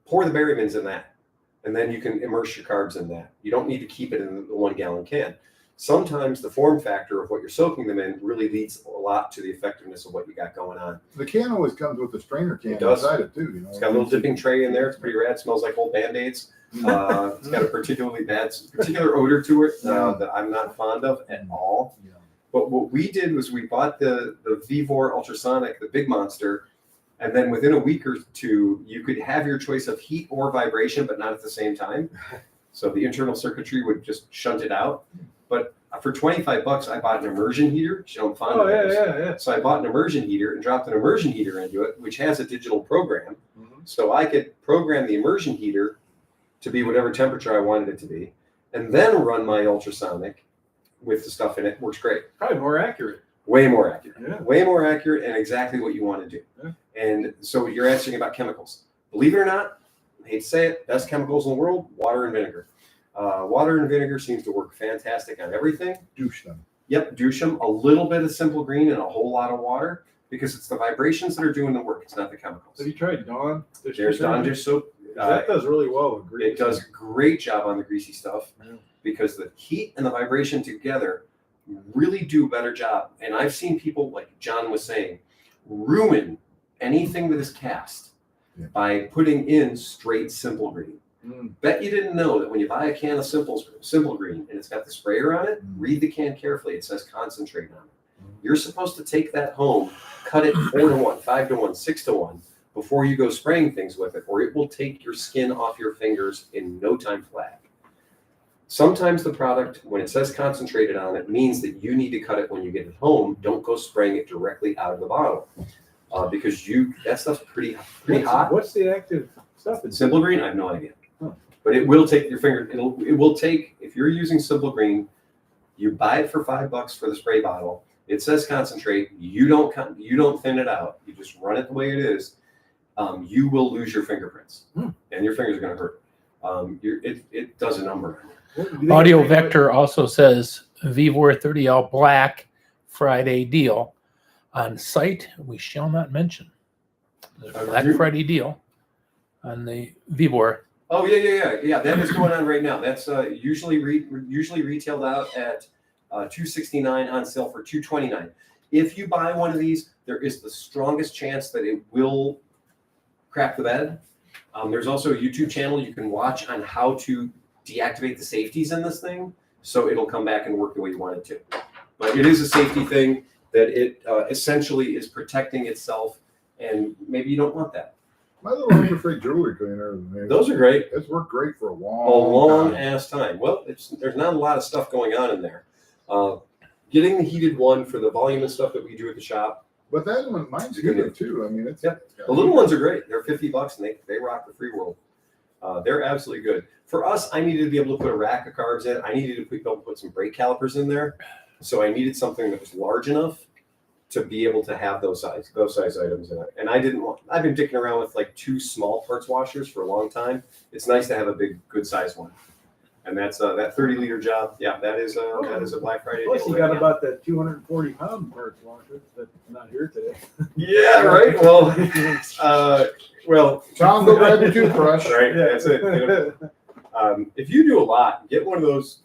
pour the Berryman's in that. And then you can immerse your carbs in that. You don't need to keep it in the 1 gallon can. Sometimes the form factor of what you're soaking them in really leads a lot to the effectiveness of what you got going on. The can always comes with the strainer can It does. inside it too. It's got a little dipping tray in there. It's pretty rad. It smells like old Band-Aids. It's got a particular odor to it that I'm not fond of at all. Yeah. But what we did was we bought the Vevor Ultrasonic, the big monster, and then within a week or two, you could have your choice of heat or vibration, but not at the same time. So the internal circuitry would just shunt it out. But for $25, I bought an immersion heater. I'm fond of those. Yeah. So I bought an immersion heater and dropped an immersion heater into it, which has a digital program. So I could program the immersion heater to be whatever temperature I wanted it to be, and then run my ultrasonic with the stuff in it. Works great. Probably more accurate. Way more accurate. Yeah. Way more accurate and exactly what you want to do. Yeah. And so you're asking about chemicals. Believe it or not, I hate to say it, best chemicals in the world, water and vinegar. Water and vinegar seems to work fantastic on everything. Douche them. Yep, douche them. A little bit of Simple Green and a whole lot of water because it's the vibrations that are doing the work. It's not the chemicals. Have you tried Dawn? There's Dawn dish soap. That does really well with grease. It does a great job on the greasy stuff Yeah. because the heat and the vibration together really do a better job. And I've seen people, like John was saying, ruin anything that is cast by putting in straight Simple Green. Bet you didn't know that when you buy a can of Simple Green and it's got the sprayer on it, read the can carefully. It says concentrate on it. You're supposed to take that home, cut it 4-to-1, 5-to-1, 6-to-1 before you go spraying things with it, or it will take your skin off your fingers in no time flat. Sometimes the product, when it says concentrated on it, means that you need to cut it when you get it home. Don't go spraying it directly out of the bottle because that stuff's pretty hot. What's the active stuff in Simple Green, I have no idea. Huh. But it will take your finger. It will take, if you're using Simple Green, you buy it for $5 for the spray bottle. It says concentrate. You don't thin it out. You just run it the way it is. You will lose your fingerprints, and your fingers are going to hurt. It does a number. Audio Vector also says Vivor 30L Black Friday deal on site. We shall not mention the Black Friday deal on the Vivor. Oh yeah. That is going on right now. That's usually retailed out at $269 on sale for $229. If you buy one of these, there is the strongest chance that it will crack the bed. There's also a YouTube channel you can watch on how to deactivate the safeties in this thing, so it'll come back and work the way you want it to. But it is a safety thing that it essentially is protecting itself, and maybe you don't want that. My little Hyperfreight jewelry cleaner. Those are great. It's worked great for a long time. Ass time. Well, there's not a lot of stuff going on in there. Getting the heated one for the volume and stuff that we do at the shop. But that one, mine's Good. good too. I mean, it's The little ones are great. They're $50 and they rock the free world. They're absolutely good. For us, I needed to be able to put a rack of carbs in. I needed to be able to put some brake calipers in there. So I needed something that was large enough to be able to have those size items in it. And I've been dicking around with like 2 small parts washers for a long time. It's nice to have a big, good size one. And that's that 30-liter job. Yeah, that is a Black Friday Plus, deal you got right about that 240-pound parts washer that's not here today. Yeah, right. Well, Tom, go grab your toothbrush. Right, that's it. If you do a lot, get one of those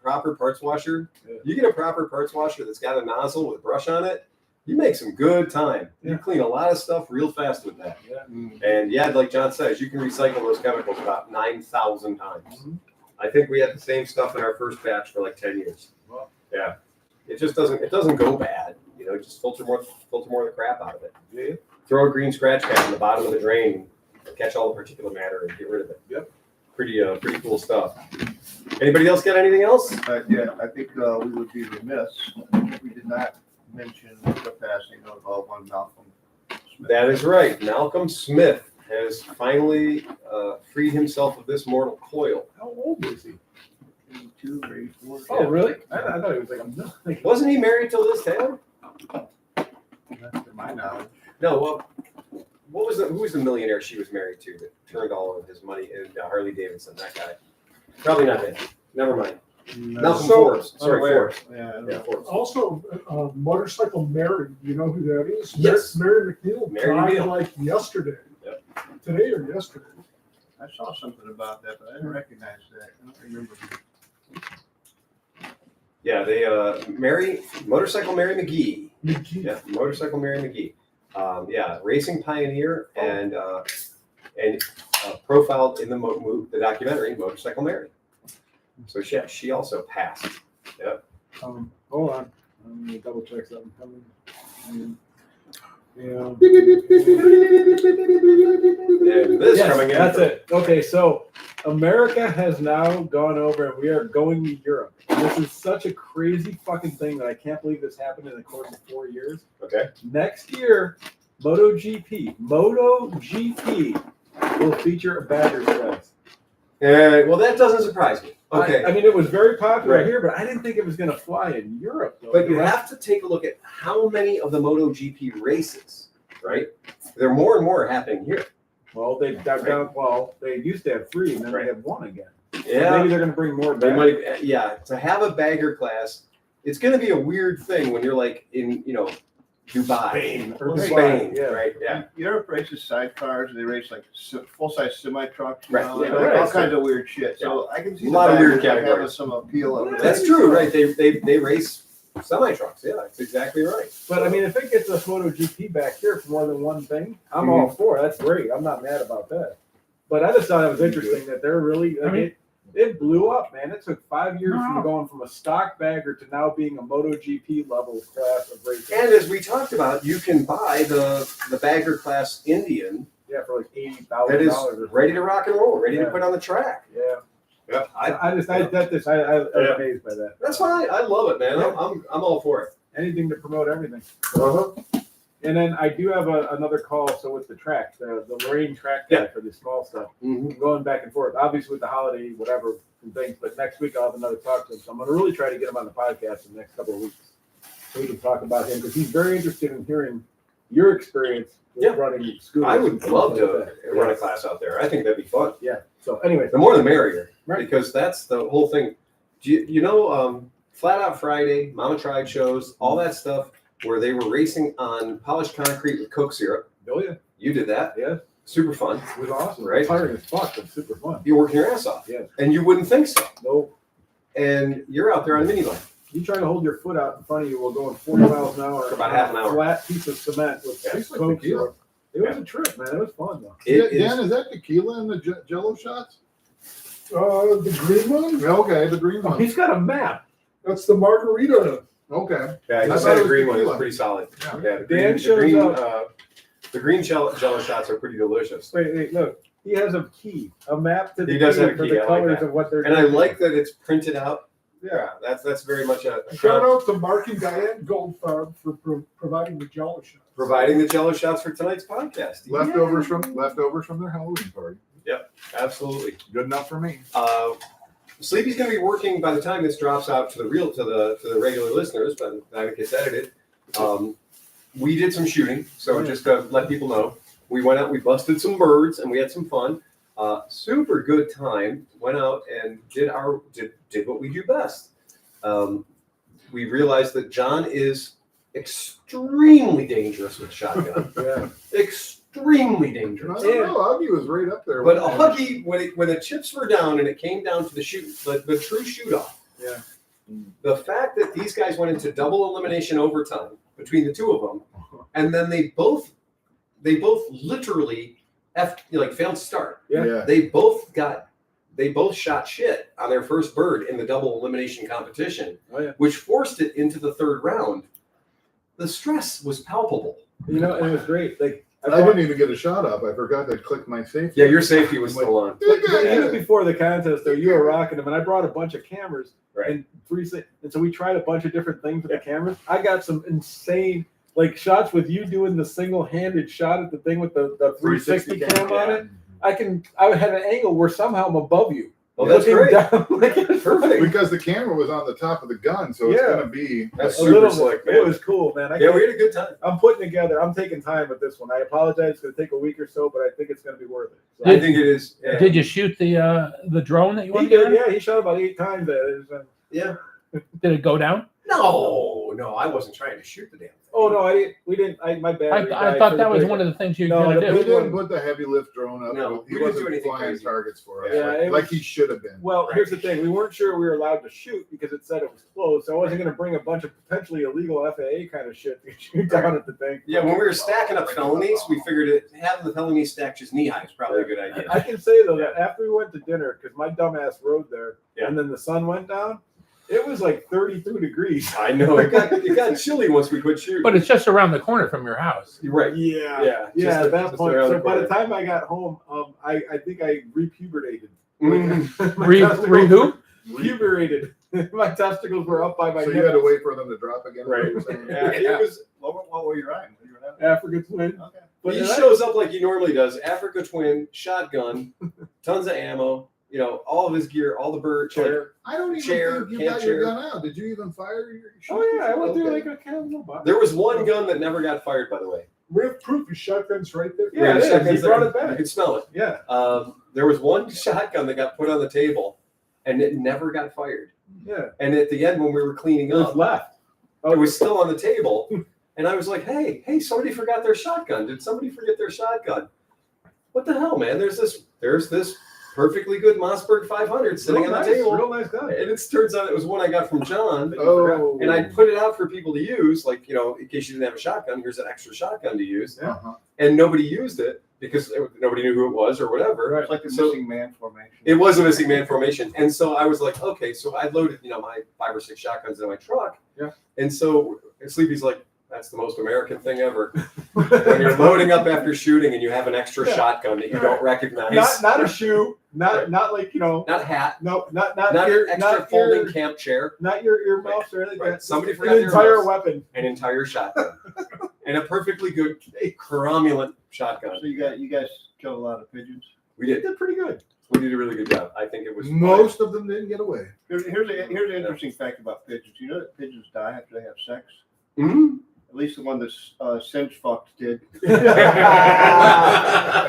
proper parts washer. Yeah. You get a proper parts washer that's got a nozzle with a brush on it. You make some good time. You clean a lot of stuff real fast with that. Yeah. And like John says, you can recycle those chemicals about 9,000 times. Mm-hmm. I think we had the same stuff in our first batch for like 10 years. Wow. Yeah. It doesn't go bad. Just filter more of the crap out of it. Yeah. Throw a green scratch pad in the bottom of the drain, catch all the particulate matter and get rid of it. Yep. Pretty cool stuff. Anybody else got anything else? Yeah, I think we would be remiss if we did not mention the passing of one Malcolm Smith. That is right. Malcolm Smith has finally freed himself of this mortal coil. How old is he? 82 or 84. Oh, really? I thought he was like Wasn't he married to Liz Taylor? Not to my knowledge. No. Well, who was the millionaire she was married to that turned all of his money into Harley Davidson? That guy. Probably not him. Never mind. Malcolm Forbes. Sorry, Forbes. Yeah. Forbes. Also, Motorcycle Mary, you know who that is? Yes. Mary McNeil Mary died McNeil. like yesterday. Yep. Today or yesterday. I saw something about that, but I didn't recognize that. I don't remember. Yeah, they Motorcycle Mary McGee. Yeah, Motorcycle Mary McGee. Racing pioneer and profiled in the documentary Motorcycle Mary. So she also passed. Yep. hold on. I'm gonna double check something. Yeah. And this Yes, coming in. that's it. Okay, so America has now gone over and we are going to Europe. This is such a crazy fucking thing that I can't believe this happened in the course of 4 years. Okay. Next year, MotoGP will feature a Bajaj race. Well, that doesn't surprise me. Okay. I mean, it was very popular Right. here, but I didn't think it was going to fly in Europe. Though. But you have to take a look at how many of the MotoGP races, right? There are more and more happening here. Well, they got down. Well, they used to have 3, and then Right. they have 1 again. So Yeah. maybe they're going to bring more They back. might, yeah. To have a bagger class, it's going to be a weird thing when you're like in, Dubai Spain or Spain, Dubai, yeah. right? Yeah. Europe races sidecars, and they race like full-size semi-trucks, Right, like right. all kinds of weird shit. So I can see A lot of weird baggers, like, having categories. some appeal over that. That's true, right? They race semi trucks. Yeah, that's exactly right. But I mean, if it gets us MotoGP back here for more than one thing, I'm all for it. That's great. I'm not mad about that. But I just thought it was interesting that they're really. I mean- it blew up, man. It took 5 years from going from a stock bagger to now being a MotoGP level class of racing. And as we talked about, you can buy the bagger class Indian Yeah, for like that $80,000 is or ready to rock and roll, ready to Yeah. put on the track. Yeah, Yeah, I was amazed by that. that's fine. I love it, man. I'm all for it. Anything to promote everything. And then I do have another call. So with the track, the Lorraine track guy for the small stuff, Mhm. I'm going back and forth. Obviously with the holiday, whatever and things. But next week I'll have another talk to him. So I'm going to really try to get him on the podcast in the next couple of weeks, so we can talk about him because he's very interested in hearing your experience with running scooters. I would and things love like to that. run a class out there. I think that'd be fun. Yeah. So anyway, The more the merrier, Right. because that's the whole thing. Do you know, Flat Out Friday, Mama Tried shows, all that stuff where they were racing on polished concrete with Coke syrup. oh yeah, You did that. yeah, Super fun. it was awesome. Right. Tiring as fuck, but super fun. You're working your ass off. Yeah. And you wouldn't think so. No. And you're out there on mini bike. You try to hold your foot out in front of you while going 40 miles an hour For about on half an a hour. flat piece of cement with Yeah. Tastes like Coke tequila. syrup. It was a trip, man. It was fun though. Dan, is that tequila in the Jello shots? The green one, Okay, the green Oh, one. he's got a map. that's the margarita. Okay. Yeah, I you thought said it the was green one is tequila. pretty solid. Yeah. Yeah, the Dan green, shows the green, up. the green jello shots are pretty delicious. Wait, look. He has a key, a map to the He does key have a for key, the I like colors that. of what they're And I doing. like that it's printed out. Yeah, that's very much a Shout out to Mark and Diane Goldfarb for providing the Jello shots. providing the jello shots for tonight's podcast. Leftovers from their Halloween party. Absolutely. Good enough for me. Sleepy's going to be working by the time this drops out to the regular listeners. By the time it gets edited, we did some shooting. So just to let people know, we went out, we busted some birds, and we had some fun. Super good time. Went out and did what we do best. We realized that John is extremely dangerous with shotgun. Yeah. Extremely I dangerous. don't know. Huggy was right up there. But with Huggy, when the chips were down and it came down to the true shoot off. Yeah. The fact that these guys went into double elimination overtime between the two of them, and then they both literally failed to start. Yeah. They both shot shit on their first bird in the double elimination competition, which forced it into the third round. The stress was palpable. You know, and it was great. Like I didn't even get a shot up. I forgot to click my safety. Yeah, your safety was still on. But even before the contest, though, you were rocking them, and I brought a bunch of cameras Right. and so we tried a bunch of different things with the cameras. I got some insane shots with you doing the single-handed shot at the thing with the 360 cam on it. I had an angle where somehow I'm above you. Oh, that's looking great. down, it's Perfect. Because the camera was on the top of the gun, so it's Yeah. gonna be. That's a super little slick, bit. man. It was cool, man. Yeah, we had a good time. I'm taking time with this one. I apologize. It's going to take a week or so, but I think it's going to be worth it. So I think it is. Yeah. Did you shoot the drone that you he wanted to did, get? yeah. He shot about 8 times at it. Yeah. Did it go down? No, I wasn't trying to shoot the damn thing. Oh no, I didn't. We didn't. My battery. I thought that was one of the things you were No, going to the We do. big didn't put the heavy lift drone up. No, He we didn't do wasn't anything flying crazy. targets for us. Yeah, like, it like was- he should have been. Well, here's the thing. We weren't sure we were allowed to shoot because it said it was closed. So I wasn't going to bring a bunch of potentially illegal FAA kind of shit to shoot down at the thing. Yeah, when we were stacking up felonies, we figured having the felonies stacked just knee high is probably a good idea. I can say though that after we went to dinner, because my dumbass rode there, Yeah. and then the sun went down, it was like 32 degrees. I know it got chilly once we quit shooting. But it's just around the corner from your house. You're right. Yeah, Yeah, yeah. just At that just point, around so the by the corner. time I got home, I think I repuberated. Mm. My Re testicles who? Puberated. My testicles were up by my So you had to nipples. wait for them to drop again. Right. What you're saying? Yeah, It was. What were you riding? What were you riding? Africa twin. Okay. But He then shows up like he normally does. Africa twin, shotgun, tons of ammo. you know, all of his gear, all the bird Chair. I don't even Chair, think you camp got your chair. gun out. Did you even fire your shot? Oh yeah, I went through Okay. like a kind of little box. There was one gun that never got fired, by the way. We have proof. His shotgun's right there. Yeah, it is. shotguns He brought there. it back. You could smell it. Yeah. There was one shotgun that got put on the table, and it never got fired. Yeah. And at the end, when we were cleaning It was up, left. it was still on the table, and I was like, "Hey, somebody forgot their shotgun. Did somebody forget their shotgun? What the hell, man? There's this perfectly good Mossberg 500 sitting Real on nice, the table, Real nice gun. and it turns out it was one I got from John." Oh. And I put it out for people to use, like, you know, in case you didn't have a shotgun, here's an extra shotgun to use. Yeah. Uh-huh. And nobody used it because nobody knew who it was or whatever. It's like the So- missing man formation. It was a missing man formation. And so I was like, okay, so I loaded, you know, my 5 or 6 shotguns in my truck. Yeah. And so Sleepy's like, that's the most American thing ever. When you're loading up after shooting and you have an extra Yeah. shotgun that you don't recognize. Not a shoe. Not like, you know. Not a hat. No, not Not your an extra not folding your, camp chair. not your earmuffs or anything like Right. that. Somebody An forgot their entire earmuffs. weapon. An entire shotgun. And a perfectly good cromulent shotgun. So you guys killed a lot of pigeons. We They did. did pretty good. We did a really good job. I think it was Most of them didn't get away. Here's an interesting fact about pigeons. You know that pigeons die after they have sex? Mhm. At least the one that's cinch fucked did.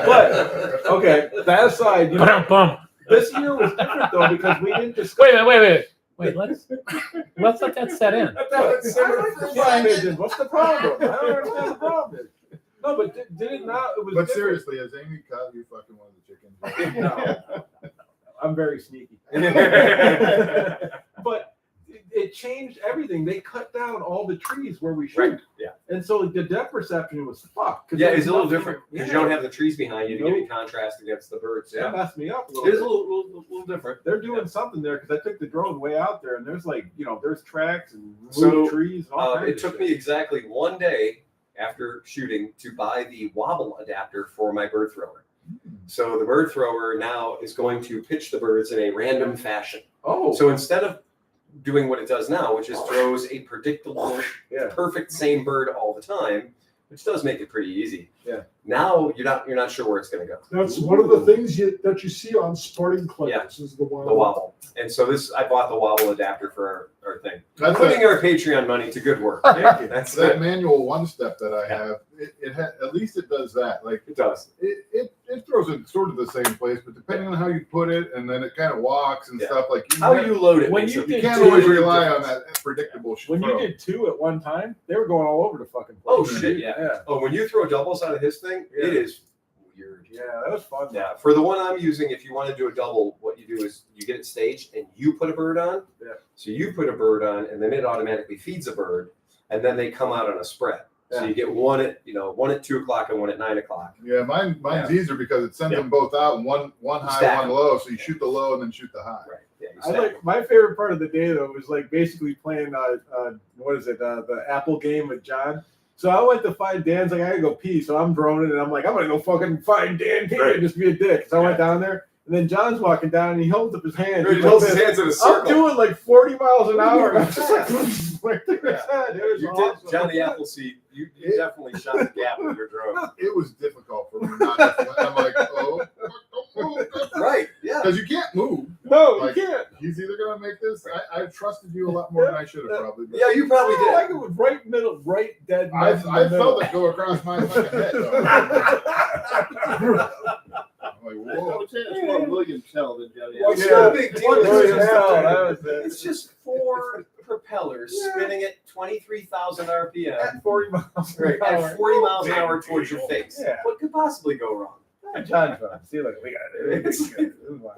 But okay, that aside, you know, Ba-dum-bum. this year was different though because we didn't discuss. Wait. Let's let that set in. I like the flying pigeons. What's the problem? I don't understand the problem. Is. No, but did it not? It was But different. seriously, has Amy caught you fucking one of the chickens? No, I'm very sneaky. But it changed everything. They cut down all the trees where we shoot. Right. Yeah. And so the depth perception was fucked. 'cause Yeah, there it's was a little nothing- different because yeah. you don't have the trees behind you to give Nope. you contrast against the birds. That Yeah. messed me up a little It is bit. a little different. They're doing something there because I took the drone way out there and there's like, you know, there's tracks and So, moved trees and all kinds It of took shit. me exactly 1 day after shooting to buy the wobble adapter for my bird thrower. So the bird thrower now is going to pitch the birds in a random fashion. Oh, So instead of doing what it does now, which is throws a predictable, yeah. perfect same bird all the time, which does make it pretty easy. Yeah. Now you're not sure where it's going to go. That's one of the things that you see on sporting clays Yeah. is the wild. The wobble. And so I bought the wobble adapter for our thing. That's Putting a, our Patreon money to good work. Thank you. That's that it. manual one step that I Yeah. have. At least it does that. Like It does. it throws it sort of the same place, but depending on how you put it, and then it kind of walks and Yeah. stuff. Like How you load it. When makes you a you did can't two always different rely on difference. that predictable When throw. you did 2 at one time, they were going all over the fucking place. Oh, shit, yeah. Oh, when you throw doubles out of his thing, Yeah. it is weird. Yeah, that was fun. Yeah, for the one I'm using, if you want to do a double, what you do is you get it staged and you put a bird on. Yeah. So you put a bird on, and then it automatically feeds a bird, and then they come out on a spread. So Yeah. you get one at 2 o'clock and one at 9 o'clock. Yeah, mine's easier because it sends Yeah. them both out, and one high, Stack one them. low. So you shoot the low and then shoot the high. Right. Yeah. You I stack like my favorite part of the day though was like basically playing what is it the Apple game with John. So I went to find Dan's like I gotta go pee, so I'm droning and I'm like I'm gonna go fucking find Dan Pee Right. and just be a dick. So I went down there and then John's walking down and he holds up his hand. He He's holds like his this. hands in a I'm circle. doing like 40 miles an hour. And I'm just like right through his head. It was You awesome. did, Johnny Appleseed. You definitely shot the gap with your drone. It was difficult for me not to. I'm like, oh, don't move. Right. Yeah. Because you can't move. No, Like, you can't. He's either gonna make this. I trusted you a lot more than I should have probably. But Yeah, you probably Oh, like did. it was right middle, right dead. I in the middle. felt it go across my fucking head. Though. I'm like, whoa. It's more William Tell than Johnny. Well, it's Yeah. no big deal. What It's the just- hell? That was it. It's just 4 propellers spinning at 23,000 RPM. At 40 miles Right, an hour. at 40 miles an hour towards your face. Yeah. What could possibly go wrong? John's fun. See, look, we got it.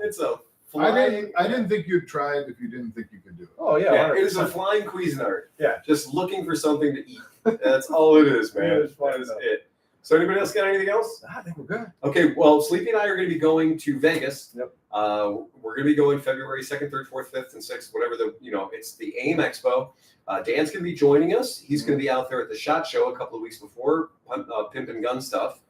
It's a I flying. didn't think you'd try it if you didn't think you could do it. Oh yeah, Yeah, it is a 100%. flying Cuisinart. Yeah. Just looking for something to eat. That's all it is, man. Yeah, it's fun That is enough. it. So anybody else got anything else? I think we're good. Okay, well, Sleepy and I are going to be going to Vegas. Yep. We're going to be going February 2nd, 3rd, 4th, 5th, and 6th, whatever it's the AIM Expo. Dan's going to be joining us. He's going to be out there at the SHOT Show a couple of weeks before Pimp and Gun stuff.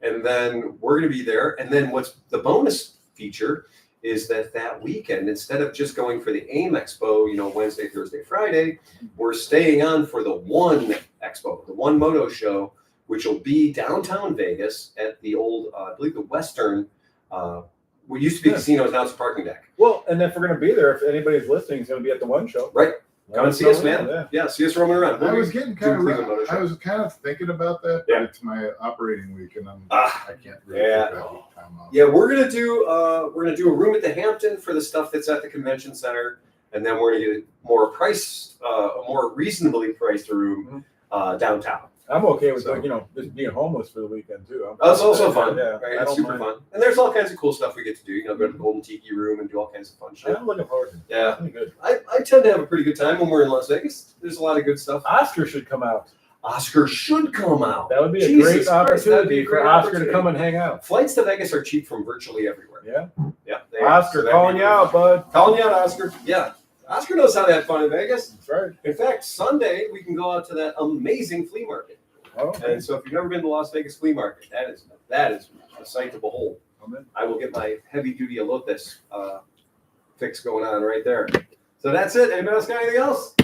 And then we're going to be there. And then what's the bonus feature is that weekend, instead of just going for the AIM Expo, Wednesday, Thursday, Friday, we're staying on for the One Expo, the One Moto Show, which will be downtown Vegas at the old, I believe the Western what used to be a casino is now it's a parking deck. Well, and if we're gonna be there, if anybody's listening, is gonna be at the one show. Right. Let Come and see us, know, man. yeah. Yeah, see us roaming around. I was getting kind Doing Cleveland Moto of, Show. I was kind of thinking about that, but Yeah. it's my operating week and Ah, I can't really yeah. take that week time off. Yeah, we're gonna do a room at the Hampton for the stuff that's at the convention center, and then we're gonna get a more reasonably priced room downtown. I'm okay with So- just being homeless for the weekend too. That's also fun. Yeah, Right? I It's don't super mind. fun. And there's all kinds of cool stuff we get to do. Go to the Golden Tiki room and do all kinds of fun shit. I'm looking forward to it. Yeah. It's gonna be good. I tend to have a pretty good time when we're in Las Vegas. There's a lot of good stuff. Oscar should come out. Oscar should come out. That would be a Jesus great Christ, that'd be opportunity a for great Oscar opportunity. to come and hang out. Flights to Vegas are cheap from virtually everywhere. Yeah. Yeah. they are. Oscar, So that'd calling be you great. out, bud. Calling you out, Oscar. Yeah. Oscar knows how to have fun in Vegas. That's right. In fact, Sunday we can go out to that amazing flea market. Oh, And so if you've never been to Las Vegas flea market, that is a sight to behold. Amen. I will get my heavy duty elotes fix going on right there. So that's it. Anybody else got anything else?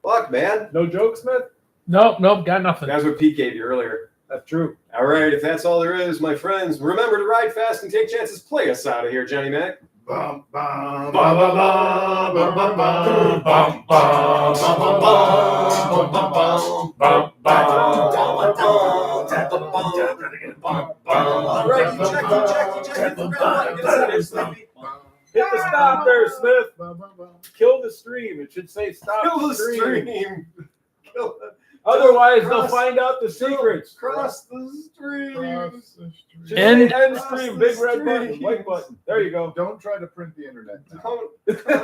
Fuck, man. No joke, Smith? Nope, got nothing. That's what Pete gave you earlier. That's true. All right, if that's all there is, my friends, remember to ride fast and take chances. Play us out of here, Johnny Mac. Bum, bum, Bum, bum, bum, bum, bum, bum, bum, bum, bum, bum, bum. All right, you check. Hit the stop there, Smith. bum, bum, bum. Kill the stream. It should say stop Kill the stream. stream. Kill the Otherwise, they'll Cross- find out the secrets. Cross the stream. Cross the street. Should say End- end Cross stream. the Big red button. stream. White button. There you go. Don't try to print the internet. Cross the stream.